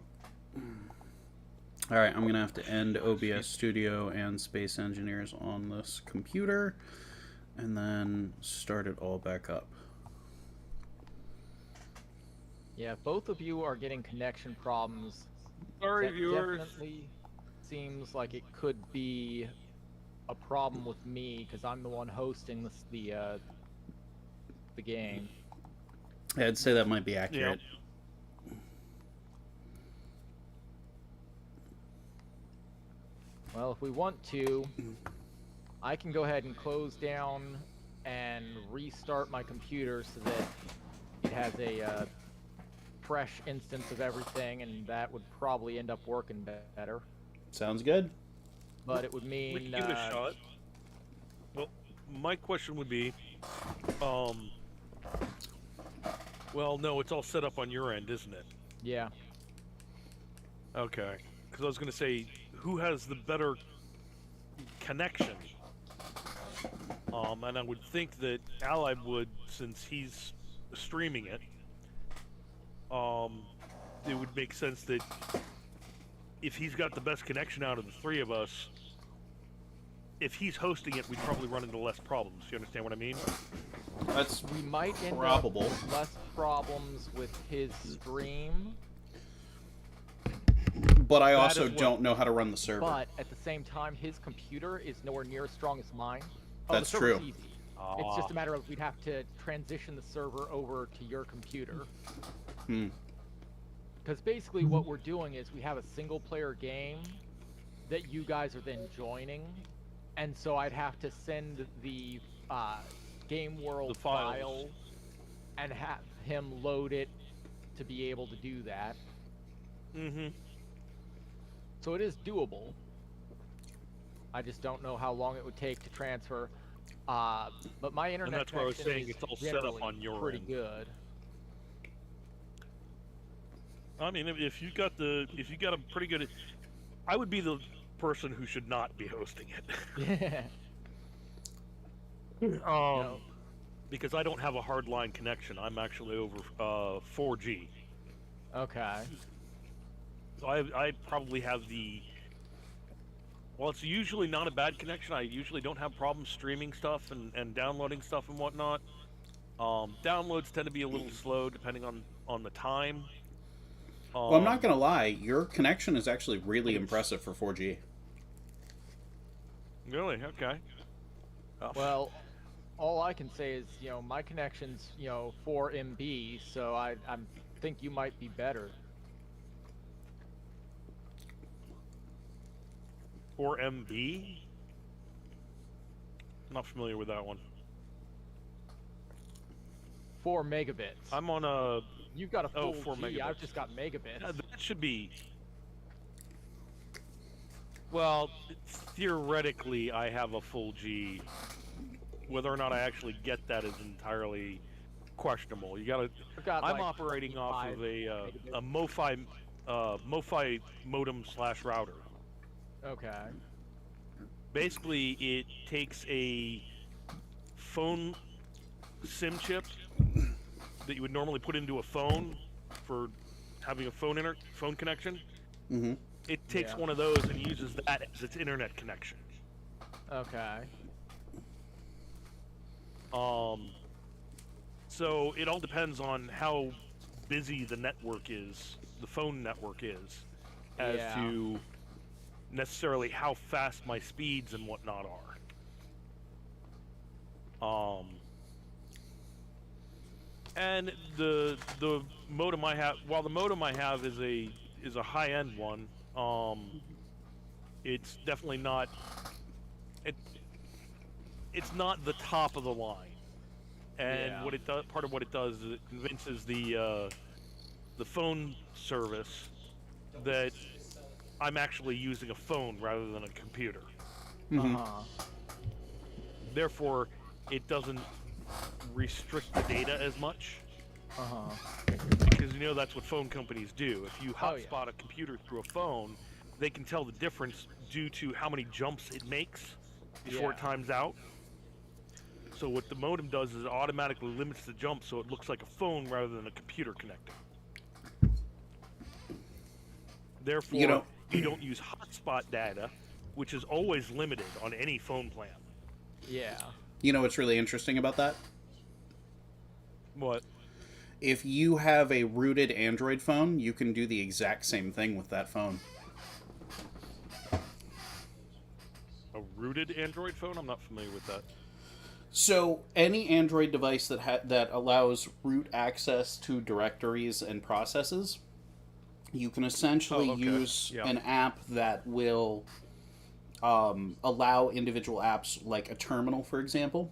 All right, I'm gonna have to end OBS Studio and Space Engineers on this computer, and then start it all back up. Yeah, both of you are getting connection problems. Sorry, That viewers. definitely seems like it could be a problem with me because I'm the one hosting the game. Yeah, I'd say that might be accurate. Well, if we want to, I can go ahead and close down and restart my computer so that it has a fresh instance of everything, and that would probably end up working better. Sounds good. But it would mean We can give it a shot. Well, my question would be, well, no, it's all set up on your end, isn't it? Yeah. Okay. Because I was going to say, who has the better connection? And I would think that Allied would, since he's streaming it. It would make sense that if he's got the best connection out of the three of us, if he's hosting it, we'd probably run into less problems. You understand what I mean? That's We might end probable. up with less problems with his stream. But I That also is what- don't know how to run the server. But at the same time, his computer is nowhere near as strong as mine. That's the server's true. Easy. It's just a matter of we'd have to transition the server over to your computer. Because basically what we're doing is we have a single player game that you guys are then joining. And so I'd have to send the game world The files. file and have him load it to be able to do that. Mm-hmm. So it is doable. I just don't know how long it would take to transfer. But my internet that's where I was connection saying is it's all set up generally on your pretty end. good. I mean, if you got a pretty good, I would be the person who should not be hosting it. No. Because I don't have a hardline connection. I'm actually over 4G. Okay. So I probably have the. Well, it's usually not a bad connection. I usually don't have problems streaming stuff and downloading stuff and whatnot. Downloads tend to be a little slow depending on the time. Well, I'm not going to lie. Your connection is actually really impressive for 4G. Really? Okay. Well, all I can say is, my connection's, 4 MB, so I think you might be better. 4 MB? Not familiar with that one. 4 megabits. I'm on a. You've got a full 4 G, megabits. I've just got megabits. That should be. Well, theoretically, I have a full G. Whether or not I actually get that is entirely questionable. You gotta. I've got, I'm like, operating off of 25 a MoFi modem / router. Okay. Basically, it takes a phone SIM chip that you would normally put into a phone for having a phone connection. Mm-hmm. It takes Yeah. one of those and uses that as its internet connection. Okay. So it all depends on how busy the network is, the phone network is, as Yeah. to necessarily how fast my speeds and whatnot are. And the modem I have, while the modem I have is a high end one, it's definitely not. It's not the top of the line. And Yeah. what it does, part of what it does is it convinces the phone service that I'm actually using a phone rather than a computer. Mm-hmm. Uh-huh. Therefore, it doesn't restrict the data as much, Uh-huh. because that's what phone companies do. If you Oh, yeah. hotspot a computer through a phone, they can tell the difference due to how many jumps it makes before it Yeah. times out. So what the modem does is it automatically limits the jump so it looks like a phone rather than a computer connector. Therefore, you don't use hotspot data, which is always limited on any phone plan. Yeah. You know what's really interesting about that? What? If you have a rooted Android phone, you can do the exact same thing with that phone. A rooted Android phone? I'm not familiar with that. So any Android device that allows root access to directories and processes, you can essentially use Yeah. an app that will allow individual apps, like a terminal, for example.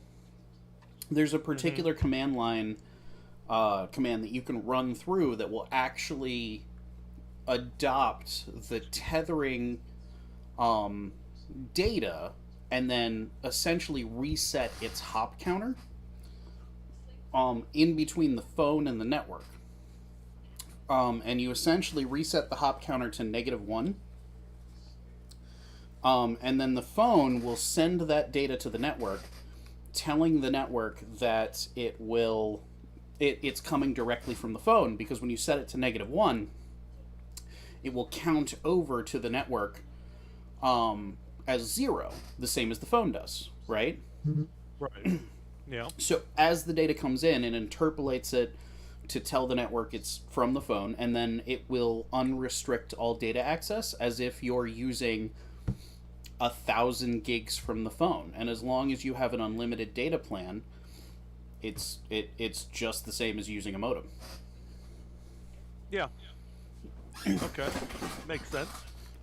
There's a particular command line command that you can run through that will actually adopt the tethering data and then essentially reset its hop counter in between the phone and the network. And you essentially reset the hop counter to -1. And then the phone will send that data to the network, telling the network that it's coming directly from the phone, because when you set it to -1, it will count over to the network as 0, the same as the phone does, right? Right. Yeah. So as the data comes in, it interpolates it to tell the network it's from the phone, and then it will unrestrict all data access as if you're using 1,000 gigs from the phone. And as long as you have an unlimited data plan, it's just the same as using a modem. Yeah. Okay. Makes sense.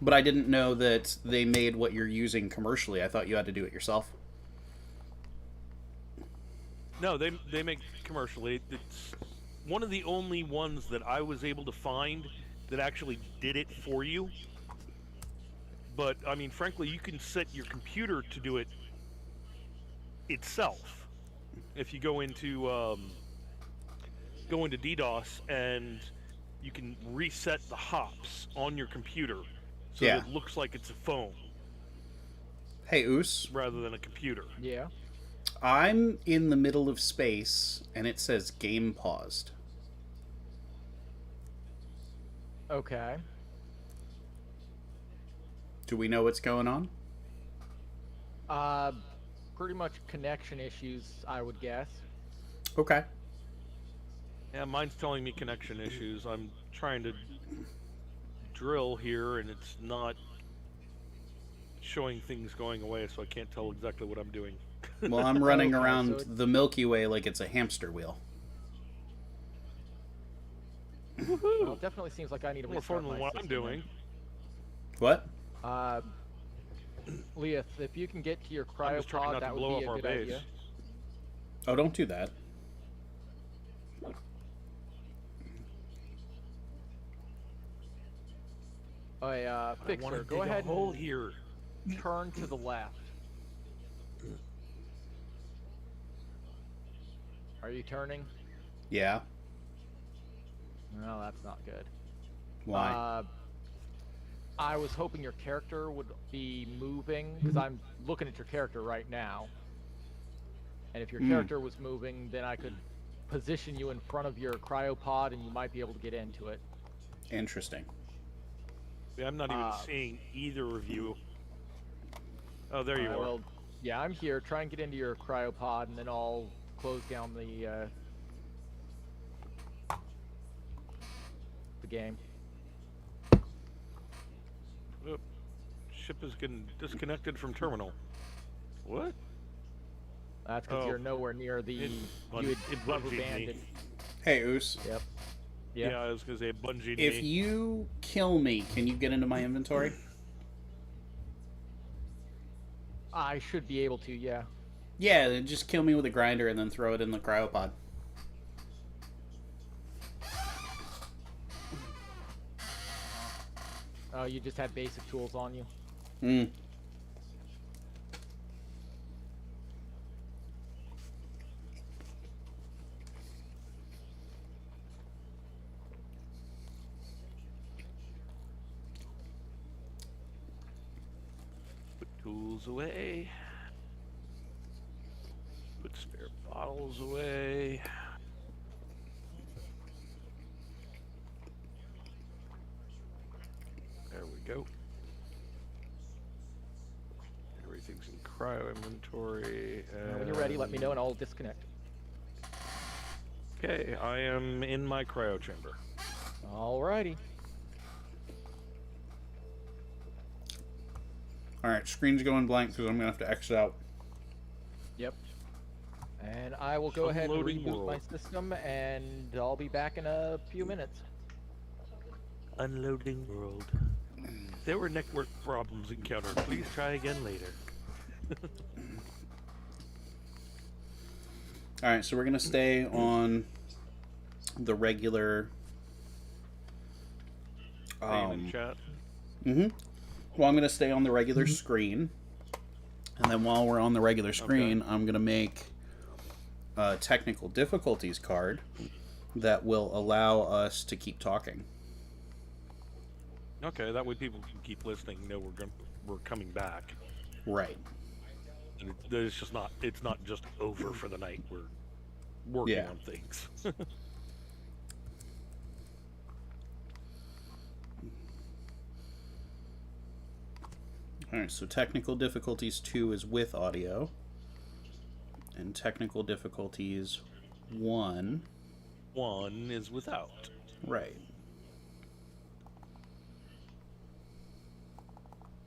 But I didn't know that they made what you're using commercially. I thought you had to do it yourself. No, they make commercially. It's one of the only ones that I was able to find that actually did it for you. But I mean, frankly, you can set your computer to do it itself. If you go into DDoS, and you can reset the hops on your computer so Yeah. that it looks like it's a phone Hey, Oos. rather than a computer. Yeah. I'm in the middle of space, and it says game paused. Okay. Do we know what's going on? Pretty much connection issues, I would guess. Okay. Yeah, mine's telling me connection issues. I'm trying to drill here, and it's not showing things going away, so I can't tell exactly what I'm doing. Well, I'm running Okay, around so it- the Milky Way like it's a hamster wheel. Well, it definitely seems like I need to More restart fun than my what I'm system doing. What? then. Lailth, if you can get to your I'm just trying cryopod, not to that would blow be up a our good base. idea. Oh, don't do that. Hey, I wanna Fixer, dig go a ahead hole and here. turn to the left. Are you turning? Yeah. No, that's not good. Why? I was hoping your character would be moving, because I'm looking at your character right now. And if your character was moving, then I could position you in front of your cryopod, and you might be able to get into it. Interesting. Yeah, I'm not even seeing either of you. Oh, there you are. Well, yeah, I'm here. Try and get into your cryopod, and then I'll close down the game. Oop. Ship is getting disconnected from terminal. What? That's because Oh. you're nowhere near the It rubber bungeed me. banded. Hey, Oos. Yep. Yeah, I was gonna say bungee If me. you kill me, can you get into my inventory? I should be able to, yeah. Yeah, then just kill me with a grinder and then throw it in the cryopod. Oh, you just had basic tools on you. Hmm. Put tools away. Put spare bottles away. There we go. Everything's in cryo inventory. When you're ready, let me know and I'll disconnect. Okay, I am in my cryo chamber. Alrighty. Alright, screen's going blank because I'm going to have to exit out. Yep. And I will go ahead and Unloading reboot my world. system, and I'll be back in a few minutes. Unloading world. There were network problems encountered. Please try again later. All right, so we're gonna stay on the regular. Staying in chat. Well, I'm gonna stay on the regular screen, and then while we're on the regular screen, I'm gonna make a technical difficulties card that will allow us to keep talking. Okay, that way people can keep listening. Know we're coming back. Right. And it's just not. It's not just over for the night. We're working Yeah. on things. All right. So technical difficulties 2 is with audio, and technical difficulties 1. One is without. Right.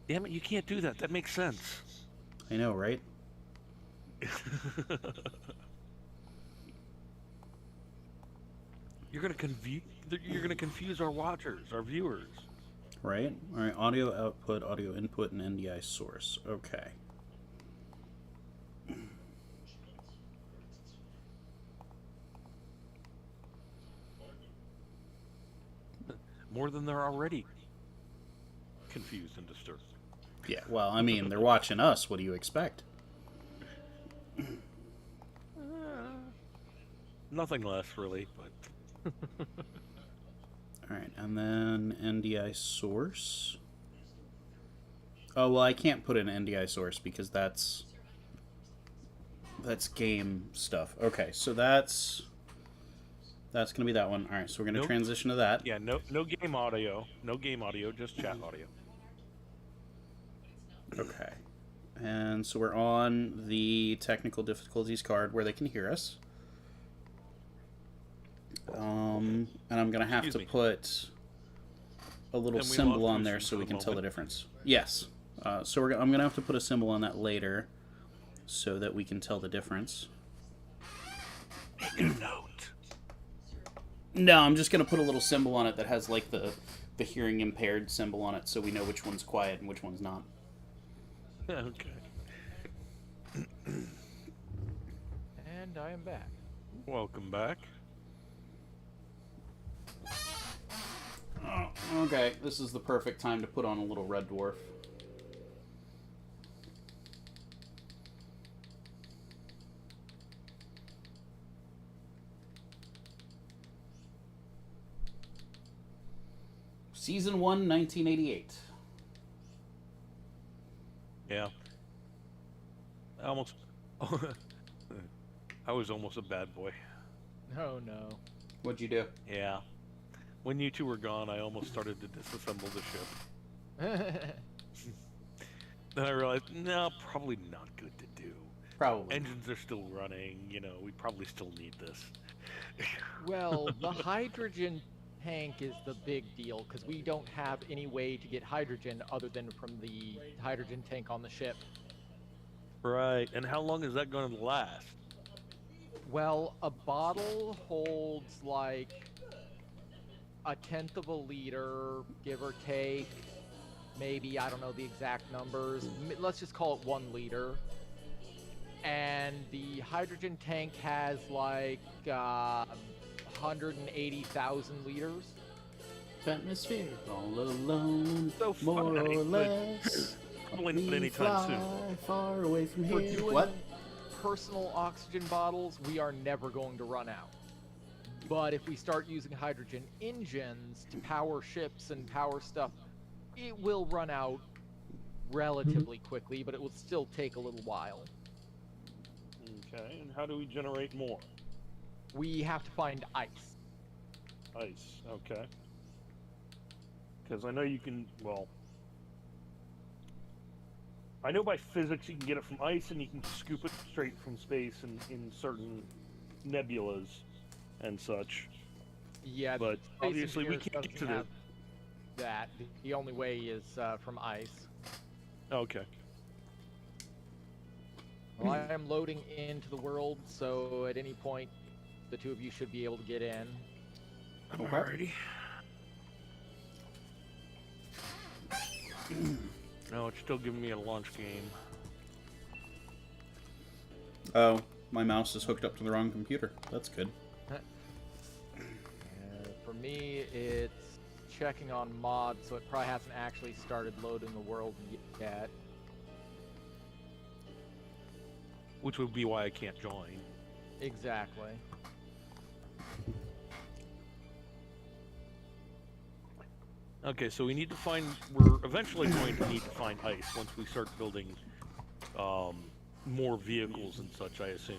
Damn it! You can't do that. That makes sense. I know, right? You're gonna confuse our watchers, our viewers. Right. All right. Audio output, audio input, and NDI source. Okay. More than they're already confused and disturbed. Yeah. Well, I mean, they're watching us. What do you expect? Nothing less, really, but All right, and then NDI source. Oh well, I can't put an NDI source because that's game stuff. Okay, so that's gonna be that one. All right, so we're gonna Nope. transition to that. yeah, no game audio, just chat audio. Okay, and so we're on the technical difficulties card where they can hear us. And I'm gonna have Excuse to me. put a little And we symbol lost on there Lucian so for we a can tell the moment. difference. Yes. So I'm gonna have to put a symbol on that later, so that we can tell the difference. Make a note. No, I'm just gonna put a little symbol on it that has like the hearing impaired symbol on it, so we know which one's quiet and which one's not. Okay. And I am back. Welcome back. Oh, okay, this is the perfect time to put on a little red dwarf. Season 1, 1988. Yeah. I was almost a bad boy. Oh no. What'd you do? Yeah. When you two were gone, I almost started to disassemble the ship. Then I realized, no, probably not good to do. Probably. Engines are still running, we probably still need this. Well, the hydrogen tank is the big deal, because we don't have any way to get hydrogen other than from the hydrogen tank on the ship. Right, and how long is that going to last? Well, a bottle holds like 1/10 of a liter, give or take. Maybe, I don't know the exact numbers. Let's just call it 1 liter. And the hydrogen tank has like 180,000 liters. Atmosphere all alone, So more funny, or but less. Probably not We anytime soon. fly far away from For here. doing What? personal oxygen bottles, we are never going to run out. But if we start using hydrogen engines to power ships and power stuff, it will run out relatively quickly, but it will still take a little while. Okay, and how do we generate more? We have to find ice. Ice, okay. Because I know you can, well... I know by physics you can get it from ice and you can scoop it straight from space in certain nebulas and such. Yeah, But Space obviously we Engineers can't get to doesn't the... have that. The only way is from ice. Okay. Well, I am loading into the world, so at any point, the two of you should be able to get in. Alrighty. No, it's still giving me a launch game. Oh, my mouse is hooked up to the wrong computer. That's good. For me, it's checking on mod, so it probably hasn't actually started loading the world yet. Which would be why I can't join. Exactly. Okay, so we need to find... We're eventually going to need to find ice once we start building more vehicles and such, I assume.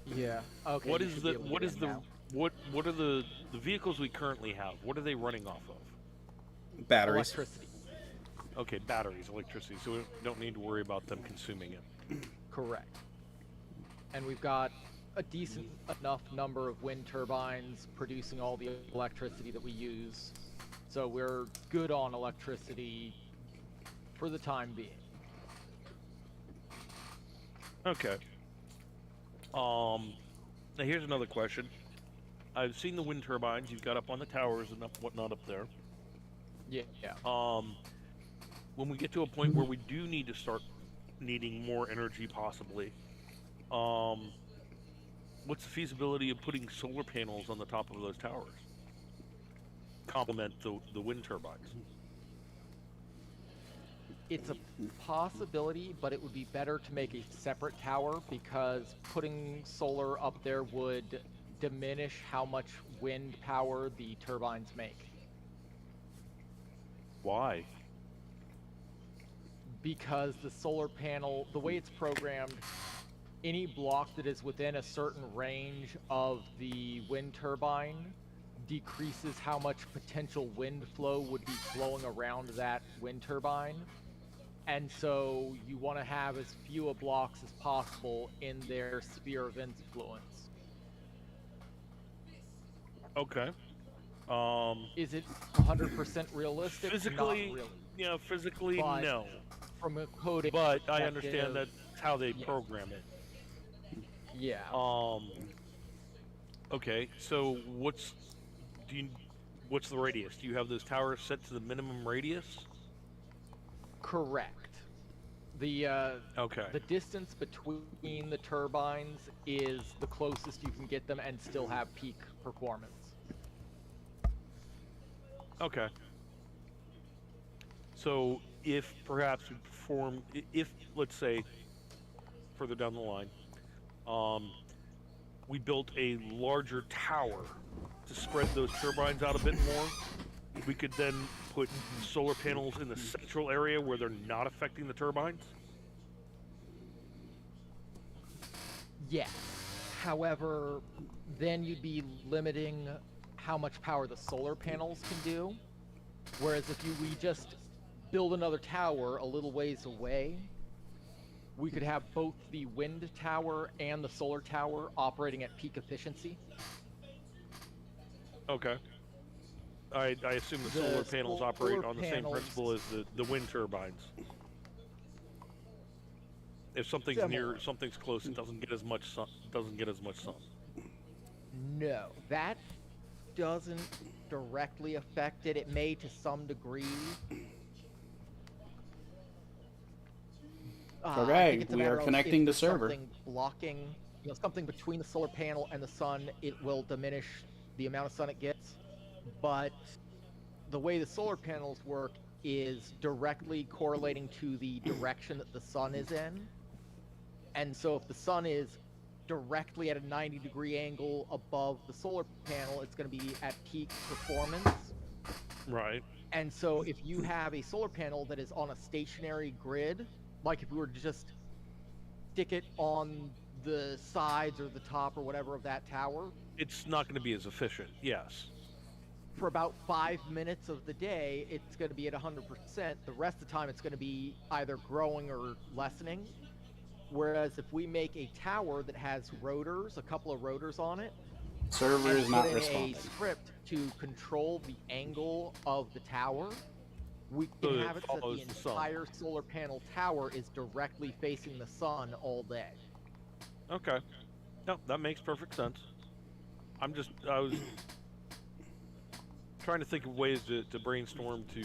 Yeah. Okay. What you is should the... be able to What get is in the... now. What are the vehicles we currently have? What are they running off of? Batteries. Electricity. Okay, batteries, electricity, so we don't need to worry about them consuming it. Correct. And we've got a decent enough number of wind turbines producing all the electricity that we use. So we're good on electricity for the time being. Okay. Now here's another question. I've seen the wind turbines you've got up on the towers and whatnot up there. Yeah. When we get to a point where we do need to start needing more energy, possibly, what's the feasibility of putting solar panels on the top of those towers? Complement the wind turbines. It's a possibility, but it would be better to make a separate tower because putting solar up there would diminish how much wind power the turbines make. Why? Because the solar panel, the way it's programmed, any block that is within a certain range of the wind turbine decreases how much potential wind flow would be flowing around that wind turbine. And so you want to have as few blocks as possible in their sphere of influence. Okay. Is it 100% realistic? Physically, Not really. yeah, physically, But no. From a coding But I perspective, understand that's how they yeah. program it. Yeah. Okay, so what's the radius? Do you have those towers set to the minimum radius? Correct. The Okay. the distance between the turbines is the closest you can get them and still have peak performance. Okay. So if perhaps we perform, if let's say further down the line, we built a larger tower to spread those turbines out a bit more, we could then put solar panels in the central area where they're not affecting the turbines? Yes. However, then you'd be limiting how much power the solar panels can do. Whereas if we just build another tower a little ways away, we could have both the wind tower and the solar tower operating at peak efficiency. Okay. I assume the solar panels operate on the same principle as the wind turbines. If something's Similar. something's close, it doesn't get as much sun. No, that doesn't directly affect it. It may to some degree. I Okay, think it's a we matter are of connecting if the there's server. Something blocking, something between the solar panel and the sun, it will diminish the amount of sun it gets. But the way the solar panels work is directly correlating to the direction that the sun is in. And so if the sun is directly at a 90-degree angle above the solar panel, it's going to be at peak performance. Right. And so if you have a solar panel that is on a stationary grid, like if we were to just stick it on the sides or the top or whatever of that tower, It's not going to be as efficient. Yes. for about 5 minutes of the day, it's going to be at 100%. The rest of the time, it's going to be either growing or lessening. Whereas if we make a tower that has rotors, a couple of rotors on it, Server and is not put in responding. a script to control the angle of the tower, we So can it have it so that follows the the sun. entire solar panel tower is directly facing the sun all day. Okay. No, that makes perfect sense. I was trying to think of ways to brainstorm to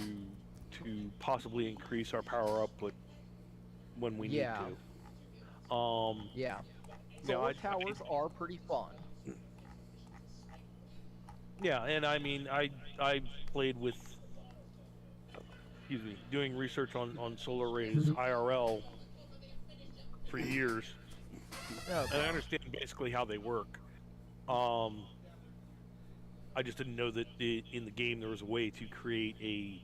possibly increase our power output when we need to. Yeah. you know, Solar towers are pretty fun. yeah, and I mean, I played with, doing research on solar arrays IRL for years, and I Okay. understand basically how they work. Um, I just didn't know that in the game there was a way to create a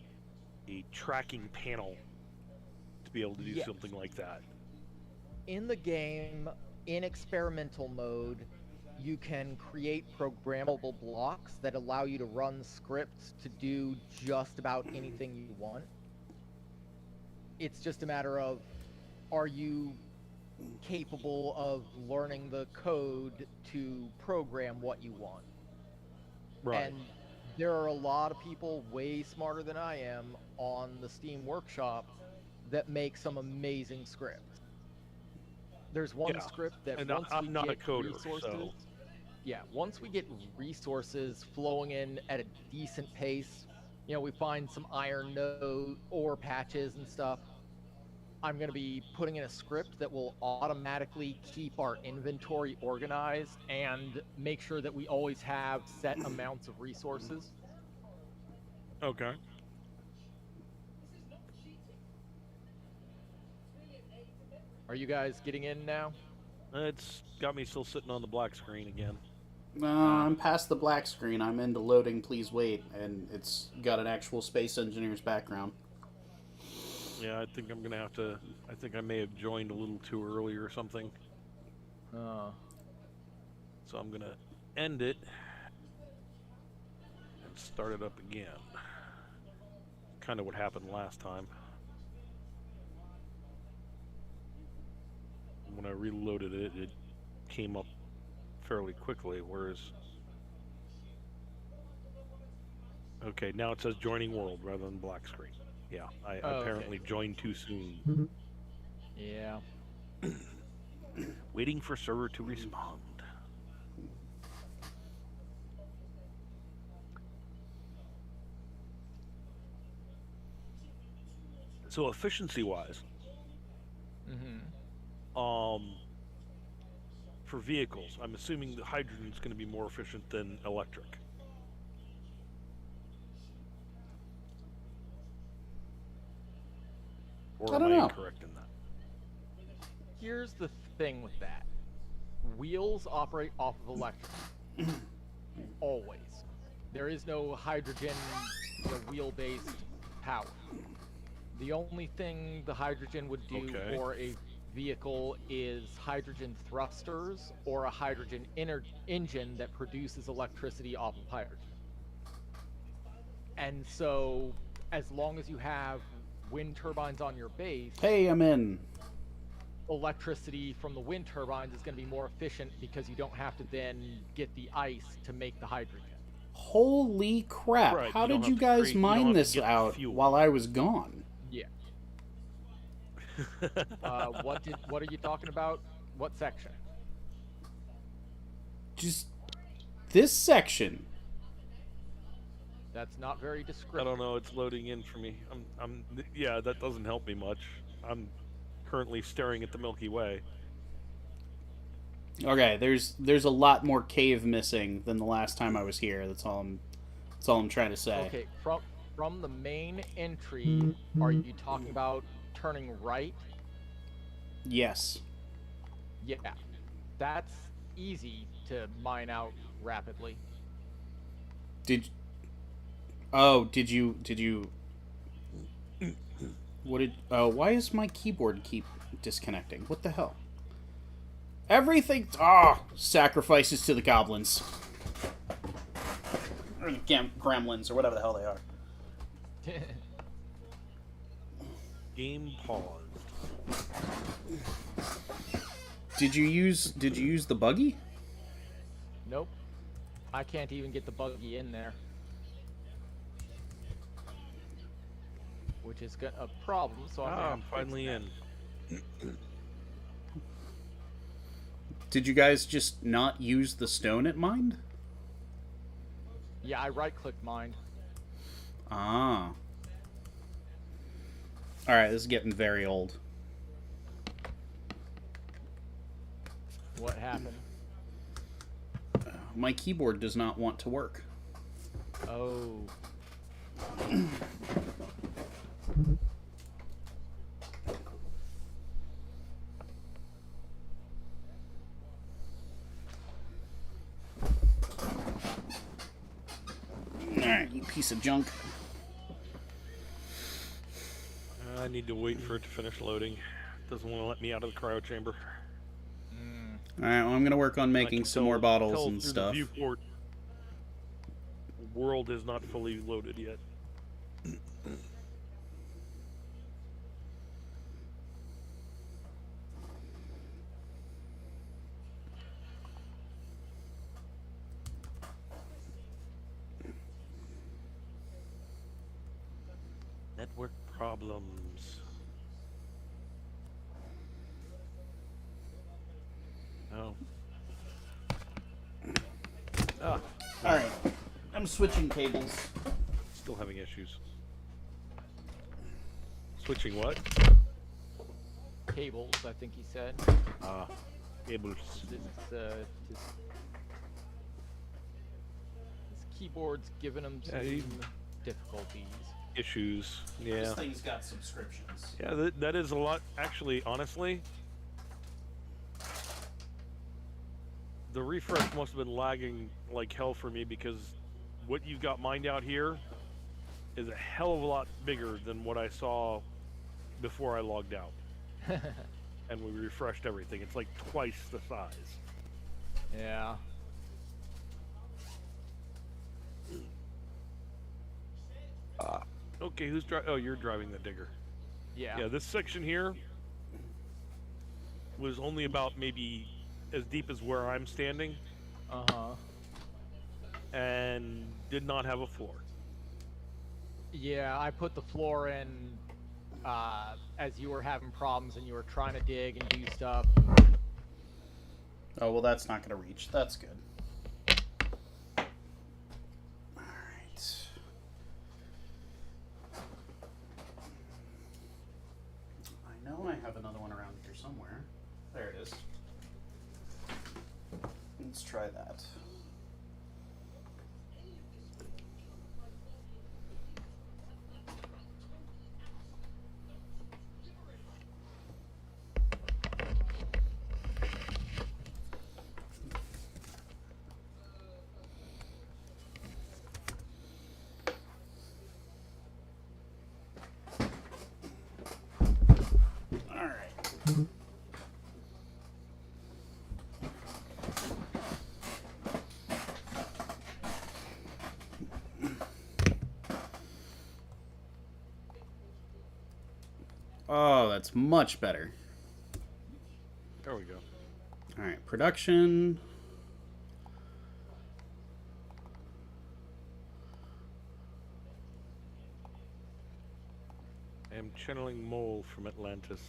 tracking panel to be able to do Yes. something like that. In the game, in experimental mode, you can create programmable blocks that allow you to run scripts to do just about anything you want. It's just a matter of, are you capable of learning the code to program what you want? Right. And there are a lot of people way smarter than I am on the Steam Workshop that make some amazing scripts. There's one Yeah. script that And once we I'm not a get coder, resources, so yeah, once we get resources flowing in at a decent pace, we find some iron node ore patches and stuff. I'm going to be putting in a script that will automatically keep our inventory organized and make sure that we always have set amounts of resources. okay. Are you guys getting in now? It's got me still sitting on the black screen again. I'm past the black screen. I'm into loading, please wait, and it's got an actual space engineer's background. Yeah, I think I'm gonna have to. I think I may have joined a little too early or something. So I'm gonna end it and start it up again. Kind of what happened last time. When I reloaded it, it came up fairly quickly, whereas... Okay, now it says joining world rather than black screen. Yeah, I apparently joined too soon. Yeah. Waiting for server to respond. So efficiency-wise, for vehicles, I'm assuming the hydrogen is going to be more efficient than electric. Or I am don't I know. incorrect in that? Here's the thing with that. Wheels operate off of electricity. Always. There is no hydrogen wheel-based power. The only thing the hydrogen would do for a vehicle is hydrogen thrusters or a hydrogen engine that produces electricity off of hydrogen. And so, as long as you have wind turbines on your base, Hey, I'm in. electricity from the wind turbines is going to be more efficient because you don't have to then get the ice to make the hydrogen. Holy crap. Right, How you don't did have you to guys create- you don't have mine to this get the out fuel. while I was gone? Yeah. What are you talking about? What section? Just this section. That's not very I descriptive. don't know. It's loading in for me. Yeah, that doesn't help me much. I'm currently staring at the Milky Way. Okay, there's a lot more cave missing than the last time I was here. That's all I'm trying to say. Okay, from the main entry, are you talking about turning right? Yes. Yeah. That's easy to mine out rapidly. Did you why is my keyboard keep disconnecting? What the hell? Everything sacrifices to the goblins. Or gremlins or whatever the hell they are. Game paused. Did you use the buggy? Nope. I can't even get the buggy in there. which is a problem. So I'm gonna have I'm to fix finally that. in. Did you guys just not use the stone it mined? Yeah, I right-clicked mine. Ah. Alright, this is getting very old. What happened? My keyboard does not want to work. Oh. Alright, you piece of junk. I need to wait for it to finish loading. It doesn't want to let me out of the cryo chamber. Alright, well, I'm gonna work on I making can some tell- more bottles tell and through stuff. The viewport, world is not fully loaded yet. Network problems. Oh. Ah, Alright, I'm switching cables. still having issues. Switching what? Cables, I think he said. Ah, cables. His keyboard's giving him some Yeah, difficulties. Issues. Yeah. This thing's got subscriptions. Yeah, that is a lot. Actually, honestly, the refresh must have been lagging like hell for me because what you've got mined out here is a hell of a lot bigger than what I saw before I logged out. And we refreshed everything. It's like twice the size. Yeah. Okay, who's driving? Oh, you're driving the digger. Yeah. Yeah, this section here was only about maybe as deep as where I'm standing Uh-huh. and did not have a floor. Yeah, I put the floor in as you were having problems and you were trying to dig and do stuff. Oh, well, that's not gonna reach. That's good. Alright. I know I have another one around here somewhere. There it is. Let's try that. Alright. Oh, that's much better. There we go. Alright, production. I am channeling Mole from Atlantis.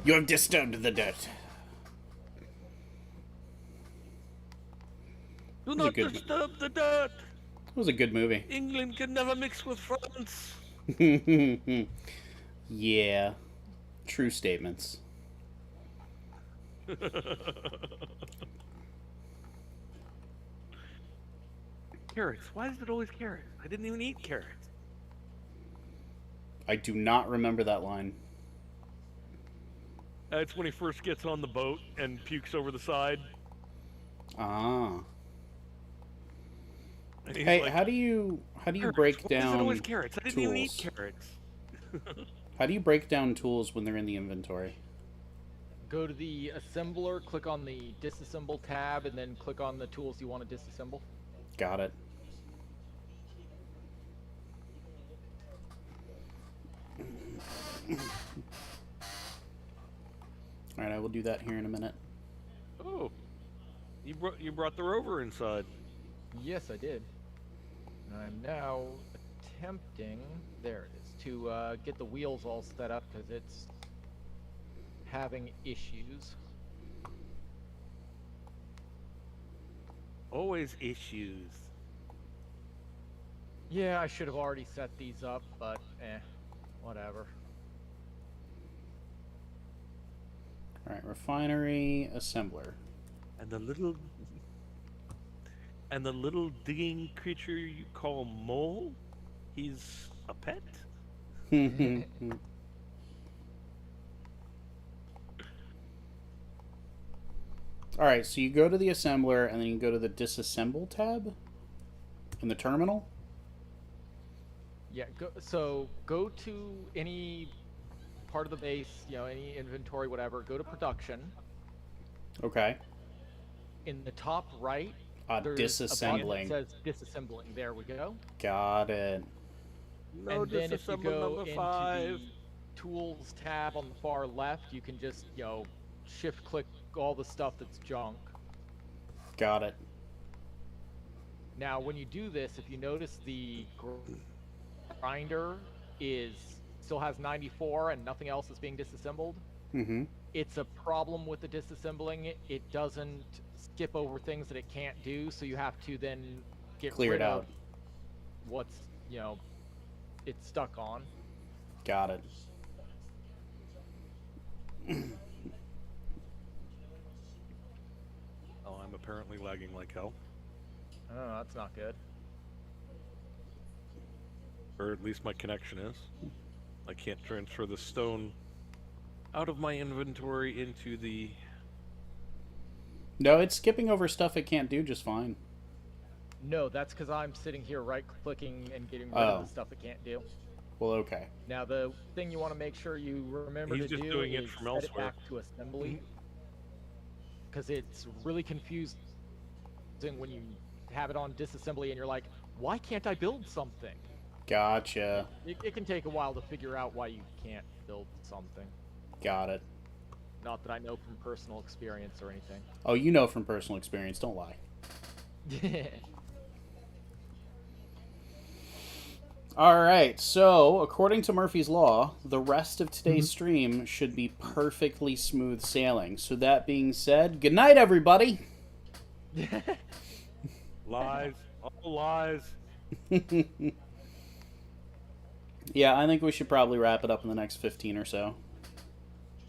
You have disturbed the dirt. Do a not good- disturb the dirt! It was a good movie. England can never mix with France! Yeah. True statements. Carrots. Why is it always carrots? I didn't even eat carrots. I do not remember that line. That's when he first gets on the boat and pukes over the side. Ah. And he's Hey, like, how do you "Carrots, break why is it always down carrots? I didn't even eat tools? carrots. How do you break down tools when they're in the inventory? Go to the assembler, click on the disassemble tab, and then click on the tools you want to disassemble. Got it. Alright, I will do that here in a minute. Oh, you brought the rover inside. Yes, I did. And I'm now attempting. There it is. to get the wheels all set up because it's having issues. Always issues. Yeah, I should have already set these up, but whatever. All right, refinery assembler. And the little digging creature you call mole, he's a pet? All right, so you go to the assembler and then you go to the disassemble tab in the terminal. Yeah, go to any part of the base, any inventory, whatever. Go to production. Okay. In the top right, there's disassembling. a button that says disassembling. There we go. Got it. No, and then if you disassemble go number into 5. the tools tab on the far left, you can just, shift click all the stuff that's junk. Got it. Now, when you do this, if you notice the grinder still has 94 and nothing else is being disassembled, Mm-hmm. it's a problem with the disassembling. It doesn't skip over things that it can't do, so you have to then get Clear rid it out. of what's, it's stuck on. Got it. Oh, I'm apparently lagging like hell. Oh, that's not good. Or at least my connection is. I can't transfer the stone out of my inventory into the... No, it's skipping over stuff it can't do just fine. No, that's because I'm sitting here right-clicking and getting rid of the stuff it can't do. Well, okay. Now, the thing you want to make sure you remember He's to just do doing it is from set elsewhere. it back to assembly. Because it's really confusing when you have it on disassembly and you're like, why can't I build something? Gotcha. It can take a while to figure out why you can't build something. Got it. Not that I know from personal experience or anything. Oh, you know from personal experience. Don't lie. All right. So, according to Murphy's Law, the rest of today's stream should be perfectly smooth sailing. So, that being said, good night, everybody. Lies. All lies. Yeah, I think we should probably wrap it up in the next 15 or so.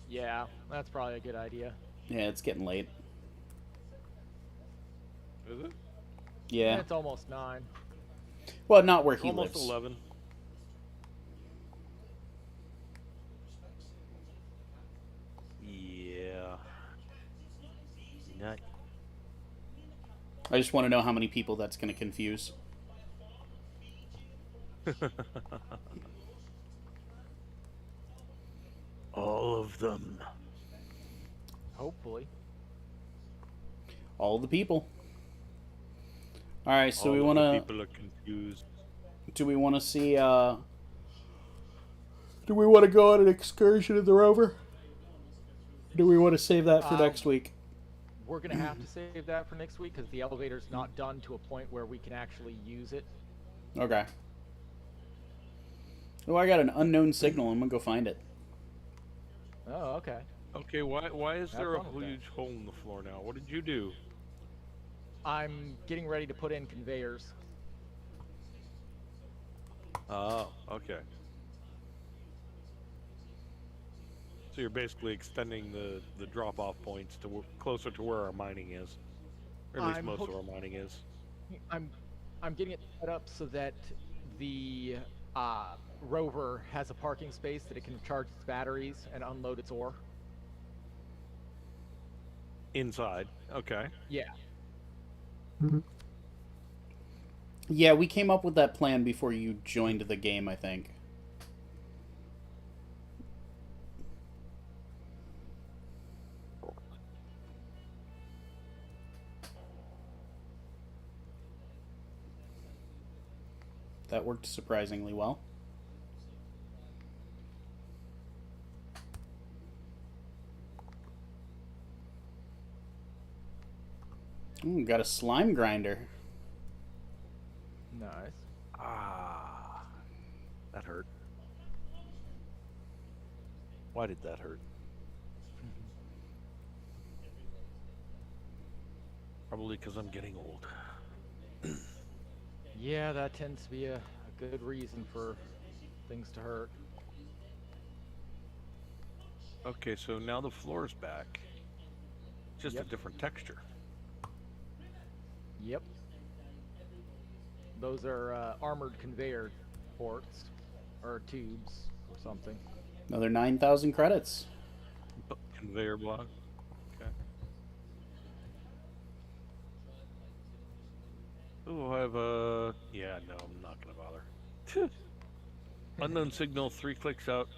Yeah, that's probably a good idea. Yeah, it's getting late. Is it? Yeah. It's almost 9. Well, not where he Almost lives. 11. Yeah. Nut. I just want to know how many people that's going to confuse. All of them. Hopefully. All the people. All right, so All we of want the to... people are confused. Do we want to see, do we want to go on an excursion in the rover? Do we want to save that for next week? We're going to have to save that for next week because the elevator's not done to a point where we can actually use it. Okay. Oh, I got an unknown signal. I'm going to go find it. Oh, okay. Okay, why is Have there a fun with that. huge hole in the floor now? What did you do? I'm getting ready to put in conveyors. Oh, okay. So you're basically extending the drop-off points to closer to where our mining is, or at least I'm most of hook- our mining is. I'm getting it set up so that the rover has a parking space that it can charge its batteries and unload its ore. Inside, okay. Yeah. Yeah, we came up with that plan before you joined the game, I think. That worked surprisingly well. Ooh, got a slime grinder. Nice. Ah, that hurt. Why did that hurt? Probably because I'm getting old. Yeah, that tends to be a good reason for things to hurt. Okay, so now the floor's back. Just a different texture. Yep. Those are armored conveyor ports, or tubes, or something. Another 9,000 credits. Conveyor block. Okay. Oh, I have a... Yeah, no, I'm not going to bother. Unknown signal, 3 clicks out,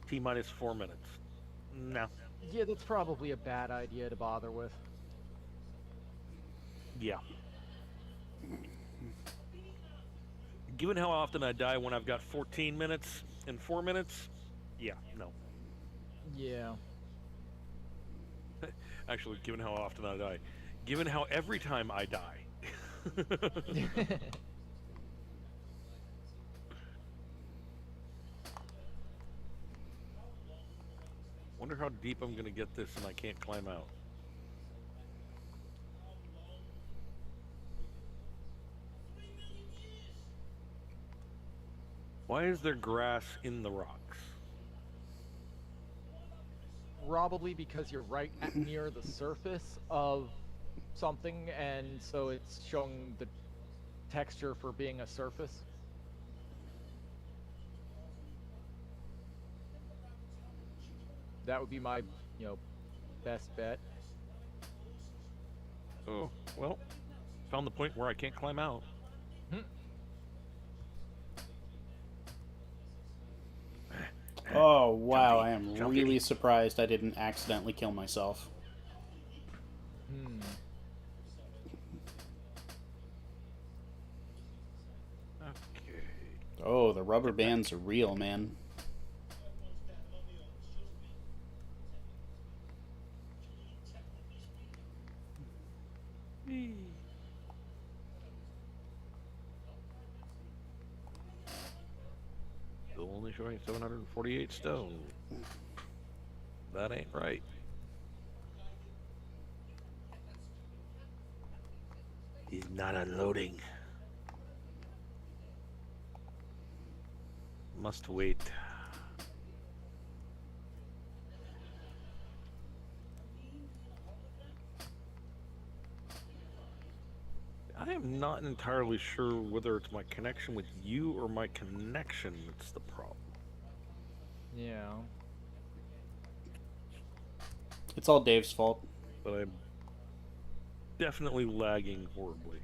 T-minus 4 minutes. No. Yeah, that's probably a bad idea to bother with. Yeah. Given how often I die when I've got 14 minutes and 4 minutes, yeah, no. Yeah. Actually, given how often I die. Given how every time I die. Wonder how deep I'm going to get this and I can't climb out. Why is there grass in the rocks? Probably because you're right near the surface of something, and so it's showing the texture for being a surface. That would be my, best bet. Oh, well, found the point where I can't climb out. Oh, wow, Jumpy, I am jumpy. really surprised I didn't accidentally kill myself. Okay. Oh, the rubber bands are real, man. Still only showing 748 stone. That ain't right. He's not unloading. Must wait. I am not entirely sure whether it's my connection with you or my connection that's the problem. Yeah. It's all Dave's fault. But I'm definitely lagging horribly.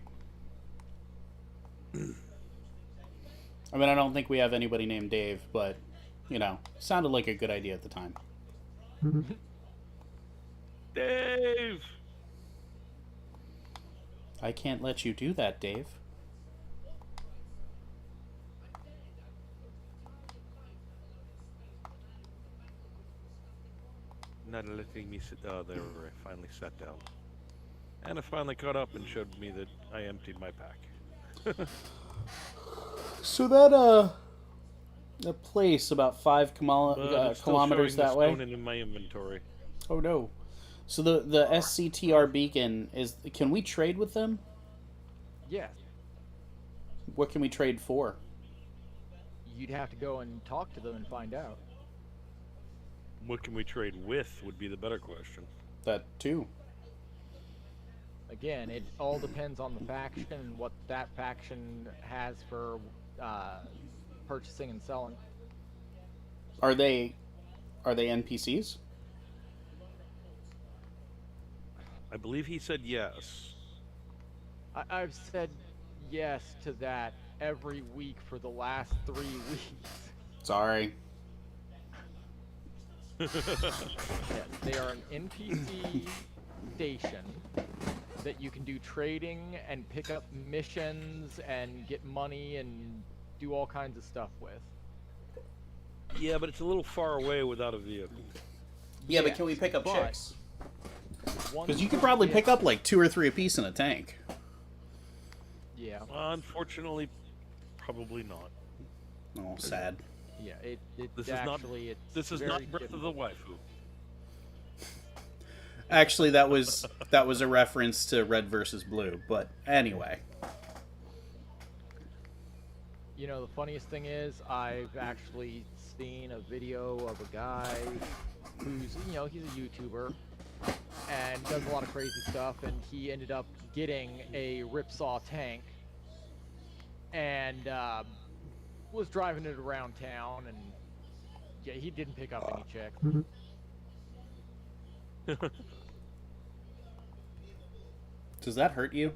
I mean, I don't think we have anybody named Dave, but, sounded like a good idea at the time. Dave! I can't let you do that, Dave. Not letting me sit. Oh, there I finally sat down. And it finally caught up and showed me that I emptied my pack. So that place about 5 But it's still kilometers showing the that way. stone in my inventory. Oh no! So the SCTR beacon is. Can we trade with them? Yeah. What can we trade for? You'd have to go and talk to them and find out. What can we trade with would be the better question. That too. Again, it all depends on the faction and what that faction has for purchasing and selling. Are they NPCs? I believe he said yes. I've said yes to that every week for the last 3 weeks. Sorry. Yes, they are an NPC station that you can do trading and pick up missions and get money and do all kinds of stuff with. Yeah, but it's a little far away without a vehicle. Yeah, but Yes, can we pick up but chicks? once Because you could you probably get- pick up like 2 or 3 apiece in a tank. Yeah. Unfortunately, probably not. Oh, sad. Yeah, This actually is this is very not Breath of the difficult. Waifu. Actually, that was a reference to Red versus Blue. But anyway, You know, the funniest thing is I've actually seen a video of a guy who's, you know, he's a YouTuber and does a lot of crazy stuff, and he ended up getting a ripsaw tank and was driving it around town, and yeah, he didn't pick up any chicks. does that hurt you?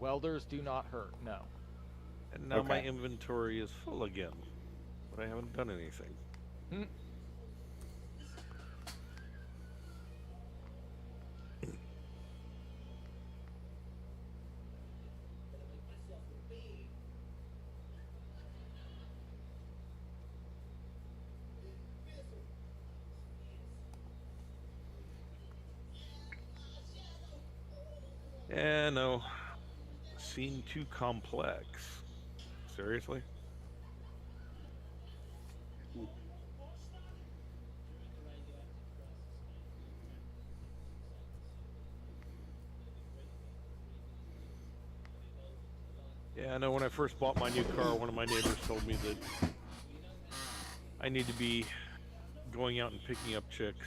Welders do not hurt, no. And now my Okay. inventory is full again, but I haven't done anything. Hmm. Yeah, no. Scene too complex. Seriously? Yeah, I know when I first bought my new car, one of my neighbors told me that I need to be going out and picking up chicks.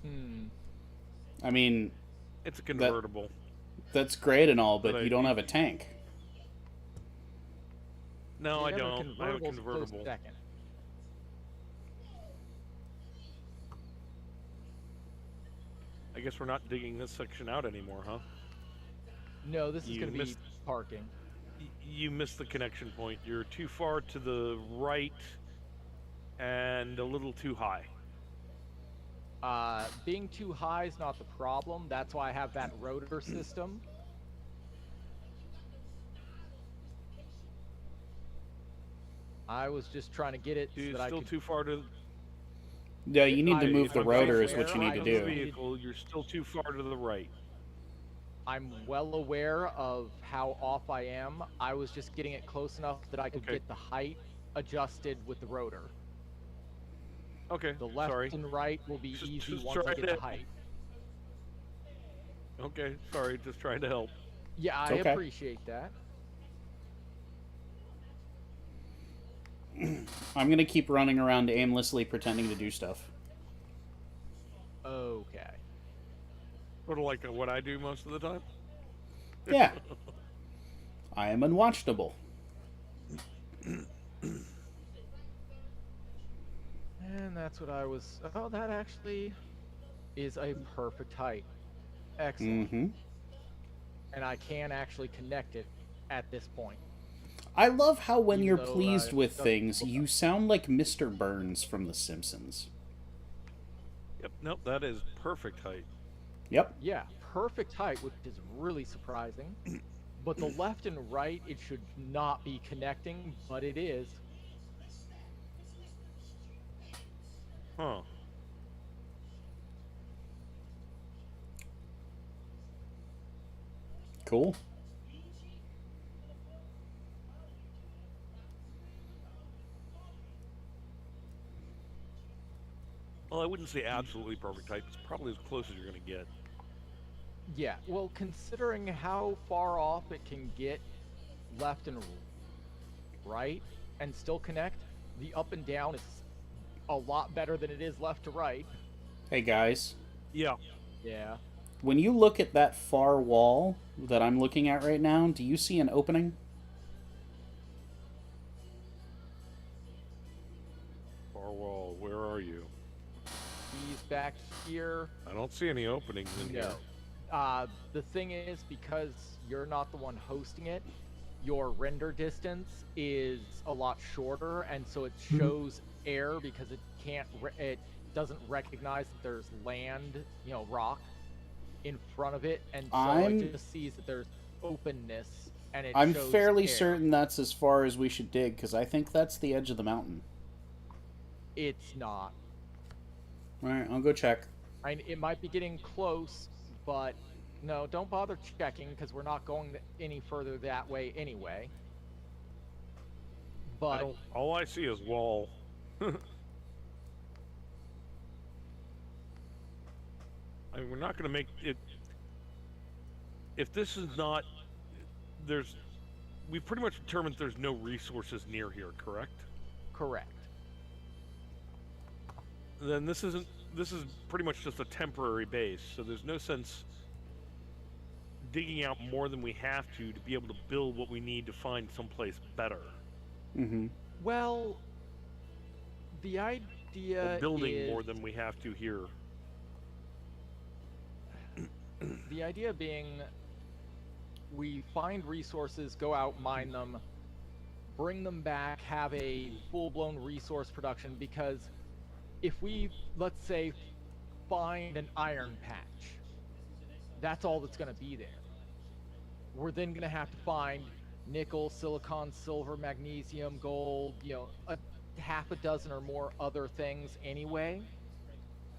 Hmm. I mean, It's a convertible. that's great and all, But but you don't have a tank. No, I Yeah, but don't. I have a convertible's a close convertible. second. I guess we're not digging this section out anymore, huh? No, this is You going to be missed- parking. You missed the connection point. You're too far to the right and a little too high. Being too high is not the problem. That's why I have that rotor system. I was just trying to get it so You're that I still could. too far to Yeah, you need to I- move the I'm rotor is aware what you need to I do. the vehicle. You're still too far to the right. I'm well aware of how off I am. I was just getting it close enough that I could Okay. get the height adjusted with the rotor. Okay. The left Sorry. and right will be Just- easy just once I try get to- the height. Okay. Sorry. Just trying to help. Yeah, I It's okay. appreciate that. I'm gonna keep running around aimlessly pretending to do stuff. Okay. Sort of like what I do most of the time. Yeah. I am unwatchable. And that's what I was. Oh, that actually is a perfect height. Excellent. Mm-hmm. And I can actually connect it at this point. I love how when Even you're though, pleased it with doesn't things, look you up. sound like Mr. Burns from The Simpsons. Yep. Nope. That is perfect height. Yep. Yeah, perfect height, which is really surprising. But the left and right, it should not be connecting, but it is. Huh. Cool. Well, I wouldn't say absolutely perfect height. It's probably as close as you're going to get. Yeah, well, considering how far off it can get left and right and still connect, the up and down is a lot better than it is left to right. Hey guys, Yeah. Yeah. when you look at that far wall that I'm looking at right now, do you see an opening? Far wall. Where are you? He's back here. I don't see any openings in here. No. The thing is, because you're not the one hosting it, your render distance is a lot shorter, and so it shows air because it can't. It doesn't recognize that there's land, rock, in front of it, and so it just sees that there's openness, and it. I'm shows fairly air. certain that's as far as we should dig, because I think that's the edge of the mountain. It's not. Alright, I'll go check. It might be getting close, but no, don't bother checking because we're not going any further that way anyway. But all I see is wall. I mean, we're not going to make it. If this is not, we've pretty much determined there's no resources near here, correct? correct. Then this is pretty much just a temporary base, so there's no sense digging out more than we have to be able to build what we need to find someplace better. Mm-hmm. Well, the idea Or building is, more than we have to here. the idea being, we find resources, go out, mine them, bring them back, have a full-blown resource production, because if we, let's say, find an iron patch, that's all that's going to be there. We're then going to have to find nickel, silicon, silver, magnesium, gold, you know, half a dozen or more other things anyway.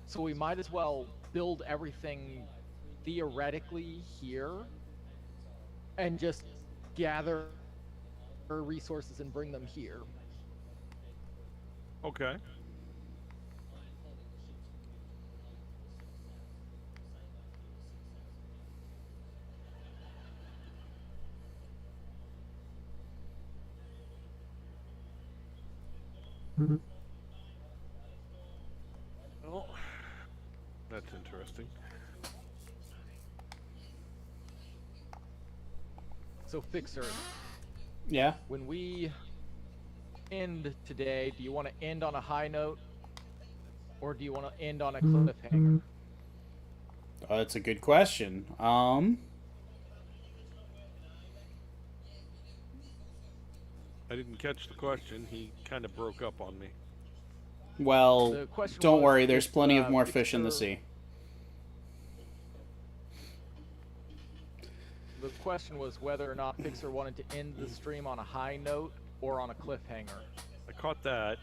So we might as well build everything theoretically here and just gather resources and bring them here. Okay. Well, that's interesting. So Fixer, Yeah. when we end today, do you want to end on a high note or do you want to end on a cliffhanger? That's a good question. I didn't catch the question. He kind of broke up on me. Well, The question don't was worry. There's if, plenty of more fish in the Fixer- sea. The question was whether or not Fixer wanted to end the stream on a high note or on a cliffhanger. I caught that.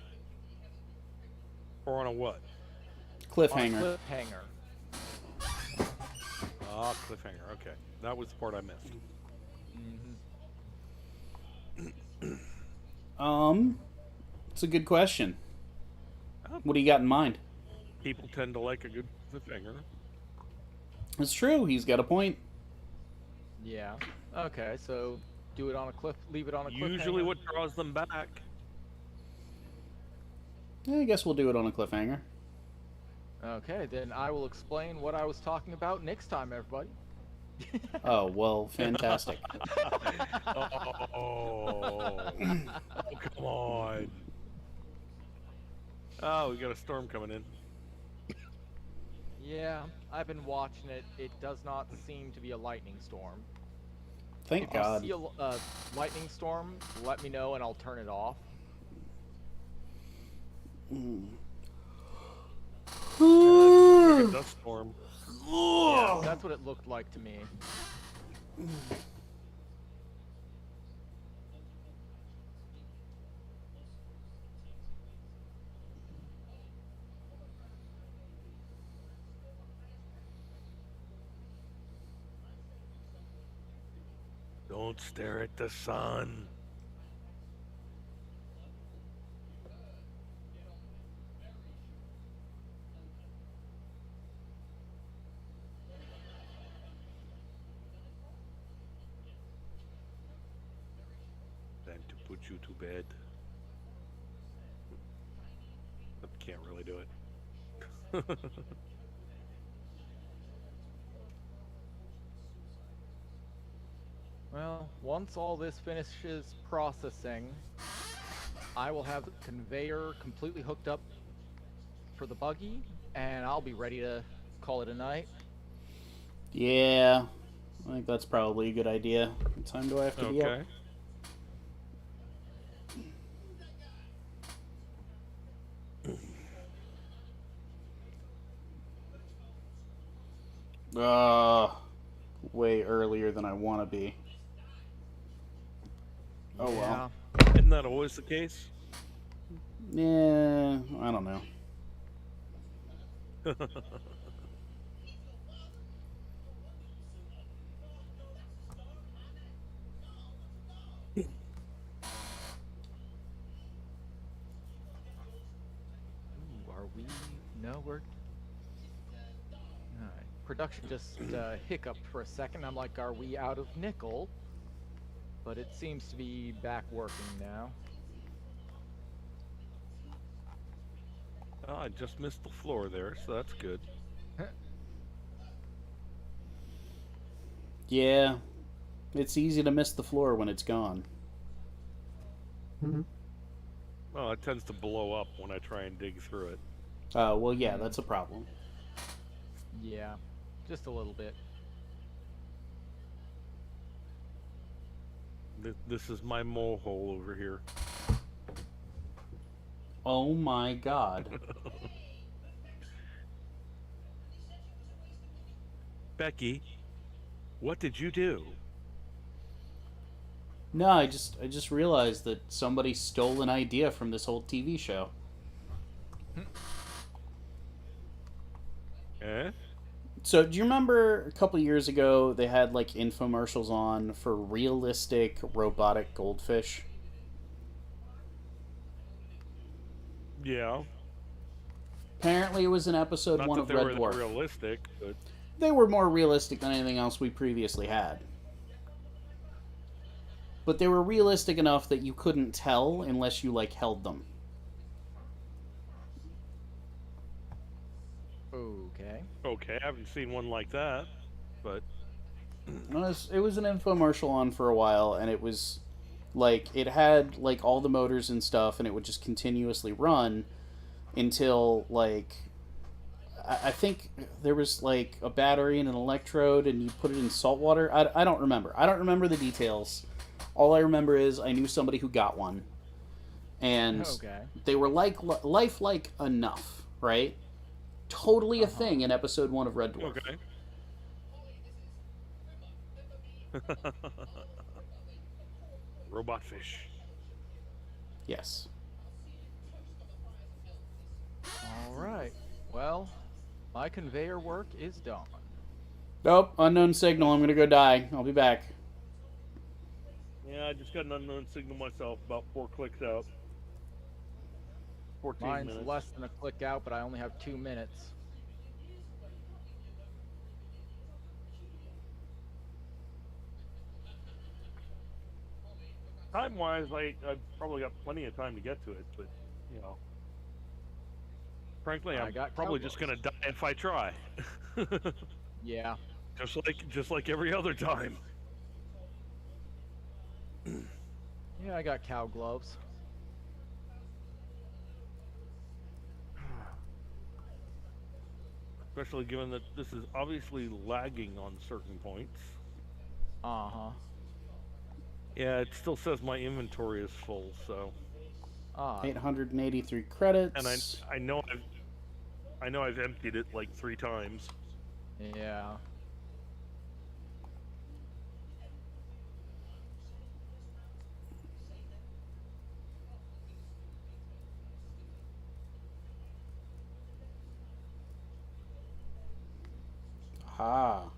Or on a what? Cliffhanger. On a cliffhanger. Ah, cliffhanger. Okay. That was the part I missed. It's a good question. Oh. What do you got in mind? People tend to like a good cliffhanger. It's true. He's got a point. Yeah. Okay, so do it on a cliff. Leave it on a cliffhanger. Usually what draws them back. Yeah, I guess we'll do it on a cliffhanger. Okay, then I will explain what I was talking about next time, everybody. Oh, well, fantastic. Oh, come on. Oh, we got a storm coming in. Yeah, I've been watching it. It does not seem to be a lightning storm. Thank If God. you see a lightning storm, let me know and I'll turn it off. Like a dust storm. Yeah, that's what it looked like to me. Don't stare at the sun. Time to put you to bed. I can't really do it. Well, once all this finishes processing, I will have the conveyor completely hooked up for the buggy, and I'll be ready to call it a night. Yeah, I think that's probably a good idea. What time do I have to be up? Okay. Way earlier than I want to be. Oh well. Isn't that always the case? Yeah, I don't know. production just hiccuped for a second. I'm like, are we out of nickel? But it seems to be back working now. Oh, I just missed the floor there, so that's good. Yeah, it's easy to miss the floor when it's gone. Well, it tends to blow up when I try and dig through it. Well, yeah, that's a problem. Yeah, just a little bit. This is my mole hole over here. Oh my god. Becky, what did you do? No, I just realized that somebody stole an idea from this old TV show. Eh? So, do you remember a couple years ago they had like infomercials on for realistic robotic goldfish? Yeah. Apparently, it was in episode Not 1 that of they Red were Dwarf. realistic, but They were more realistic than anything else we previously had. But they were realistic enough that you couldn't tell unless you like held them. Okay. okay, I haven't seen one like that. But It was an infomercial on for a while, and it was like it had like all the motors and stuff, and it would just continuously run until like I think there was like a battery and an electrode, and you put it in salt water. I don't remember. I don't remember the details. All I remember is I knew somebody who got one, and Okay. they were like lifelike enough, right? Totally a thing in episode 1 of Red Dwarf. okay. Robot fish. Yes. All right. Well, my conveyor work is done. Nope, unknown signal. I'm gonna go die. I'll be back. Yeah, I just got an unknown signal myself, about 4 clicks out. 14 Mine's minutes. less than a click out, but I only have 2 minutes. Time-wise, I've probably got plenty of time to get to it, but, you know. Frankly, I I'm got probably just cowboys. gonna die if I try. Yeah. just like every other time. Yeah, I got cow gloves. Especially given that this is obviously lagging on certain points. Uh-huh. Yeah, it still says my inventory is full, so. Ah. 883 credits. And I know I've emptied it like 3 times. Yeah. Ha.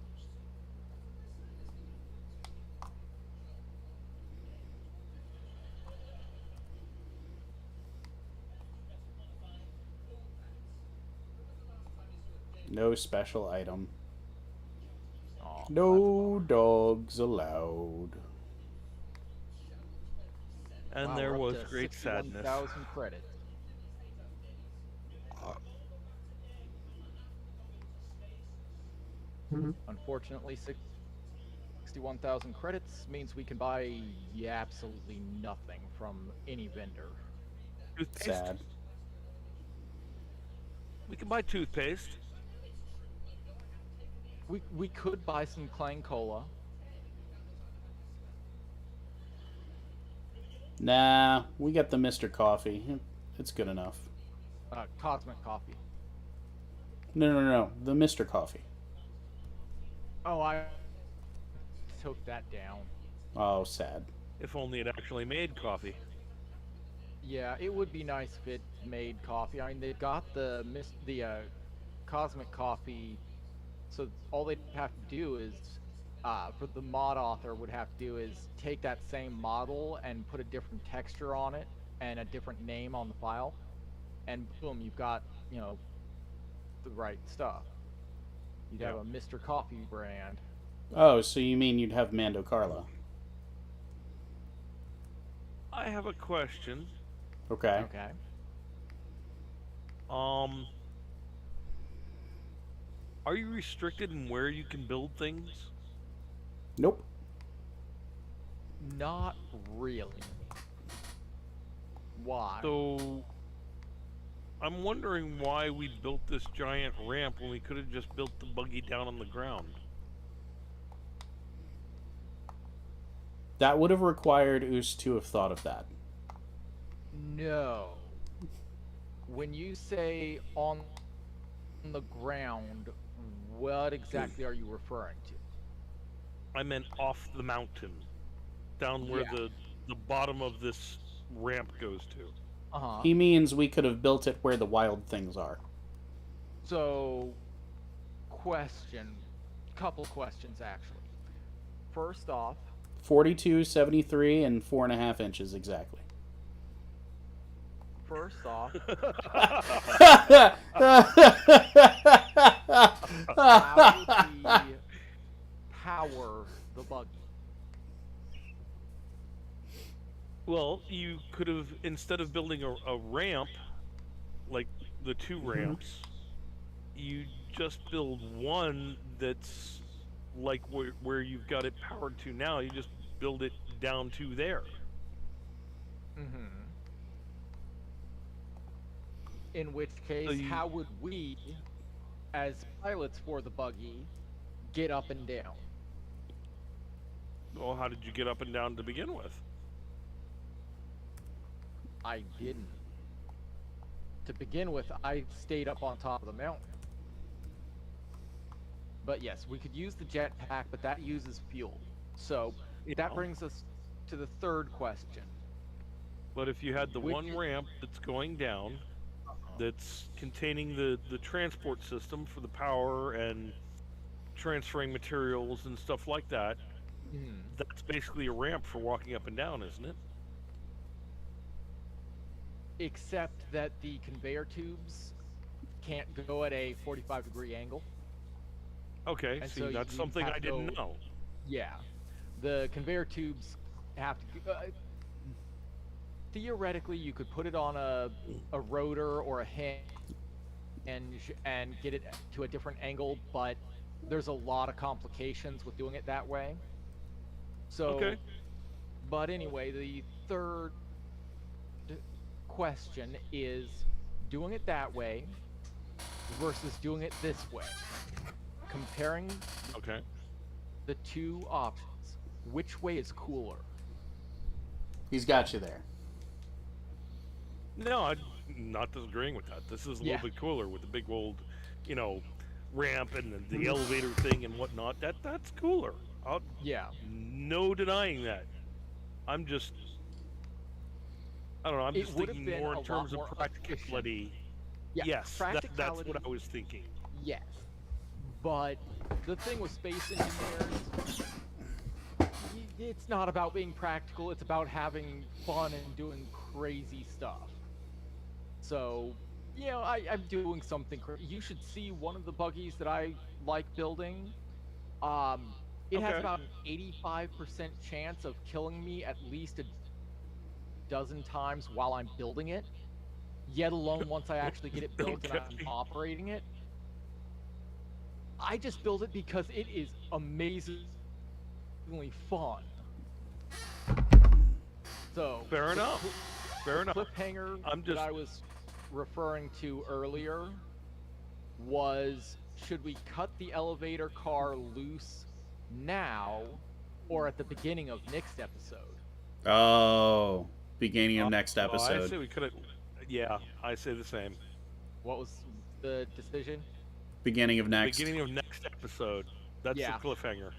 No special item. Oh, No dogs allowed. And wow, there we're up was to great sadness. 61,000 credits. Unfortunately, 61,000 credits means we can buy absolutely nothing from any vendor. Toothpaste? Sad. We can buy toothpaste. We could buy some Clang Cola. Nah, we got the Mr. Coffee. It's good enough. Cosmic Coffee. No. The Mr. Coffee. Oh, I took that down. Oh, sad. If only it actually made coffee. Yeah, it would be nice if it made coffee. I mean, they've got the Cosmic Coffee, so all they'd have to do is, for the mod author would have to do is take that same model and put a different texture on it and a different name on the file, and boom, you've got, you know, the right stuff. You'd have a Mr. Coffee brand. Oh, so you mean you'd have Mando Carlo? I have a question. Okay. Okay. Are you restricted in where you can build things? Nope. Not really. Why? So, I'm wondering why we built this giant ramp when we could have just built the buggy down on the ground. That would have required Oos to have thought of that. No. When you say on the ground, what exactly are you referring to? I meant off the mountain, down where Yeah. the bottom of this ramp goes to. Uh-huh. He means we could have built it where the wild things are. So, couple questions actually. First off, 42, 73, and 4.5 inches exactly. first off, how would we power the buggy? Well, you could have, instead of building a ramp, like the two ramps, you just build one that's like where you've got it powered to now. You just build it down to there. Mm-hmm. In which case, So how would we, as pilots for the buggy, get up and down? Well, how did you get up and down to begin with? I didn't. To begin with, I stayed up on top of the mountain. But yes, we could use the jetpack, but that uses fuel. So that brings us to the third question. But if you had the Which- one ramp that's going down, that's containing the transport system for the power and transferring materials and stuff like that, that's basically a ramp for walking up and down, isn't it? Except that the conveyor tubes can't go at a 45-degree angle. Okay, And see, so that's you something have I didn't to- know. Yeah. The conveyor tubes have to... theoretically, you could put it on a rotor or a hinge and get it to a different angle, but there's a lot of complications with doing it that way. So, Okay. But anyway, the third question is doing it that way versus doing it this way. Comparing Okay. the two options, which way is cooler? He's got you there. No, I'm not disagreeing with that. This is a Yeah. little bit cooler with the big old, ramp and the elevator thing and whatnot. That's cooler. Yeah. No denying that. I don't know. I'm It just would have thinking been more a in terms lot of more practicality. Yeah, Yes, that's practicality. what I was thinking. Yes. But the thing with space engineers, it's not about being practical, it's about having fun and doing crazy stuff. So, I'm doing something crazy. You should see one of the buggies that I like building. It has Okay. about an 85% chance of killing me at least a dozen times while I'm building it, yet alone once I actually get it built and Okay. I'm operating it. I just build it because it is amazingly fun. So Fair enough. Fair enough. cliffhanger I'm that just- I was referring to earlier was, should we cut the elevator car loose now or at the beginning of next episode? Oh, beginning of next Well, I episode. say we could have. Yeah, I say the same. What was the decision? Beginning of next. Beginning of next episode. That's Yeah. the cliffhanger.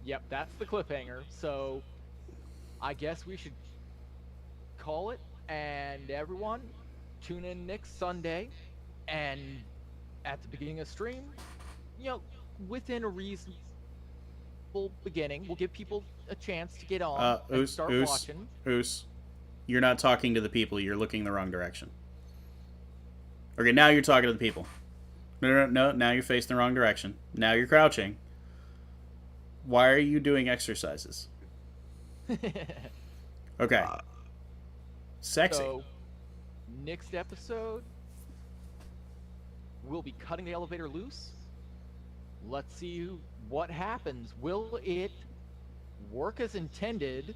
Yep, that's the cliffhanger. So I guess we should call it, and everyone tune in next Sunday, and at the beginning of stream, within a reasonable beginning, we'll give people a chance to get on and start watching. Oos, you're not talking to the people. You're looking the wrong direction. Okay, now you're talking to the people. No. Now you're facing the wrong direction. Now you're crouching. Why are you doing exercises? Okay. Sexy. So, next episode, we'll be cutting the elevator loose. Let's see what happens. Will it work as intended?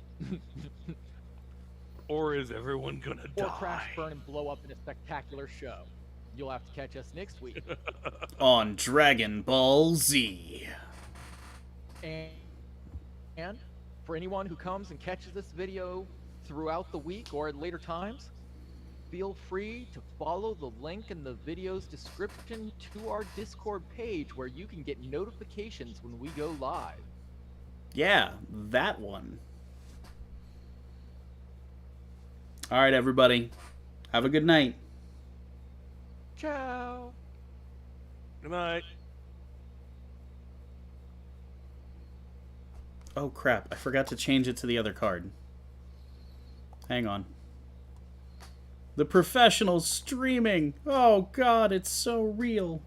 Or is everyone gonna die? Or crash, burn, and blow up in a spectacular show? You'll have to catch us next week. On Dragon Ball Z. And for anyone who comes and catches this video throughout the week or at later times, feel free to follow the link in the video's description to our Discord page where you can get notifications when we go live. Yeah, that one. All right, everybody. Have a good night. Ciao. Good night. Oh, crap. I forgot to change it to the other card. Hang on. The professional streaming. Oh, God, it's so real.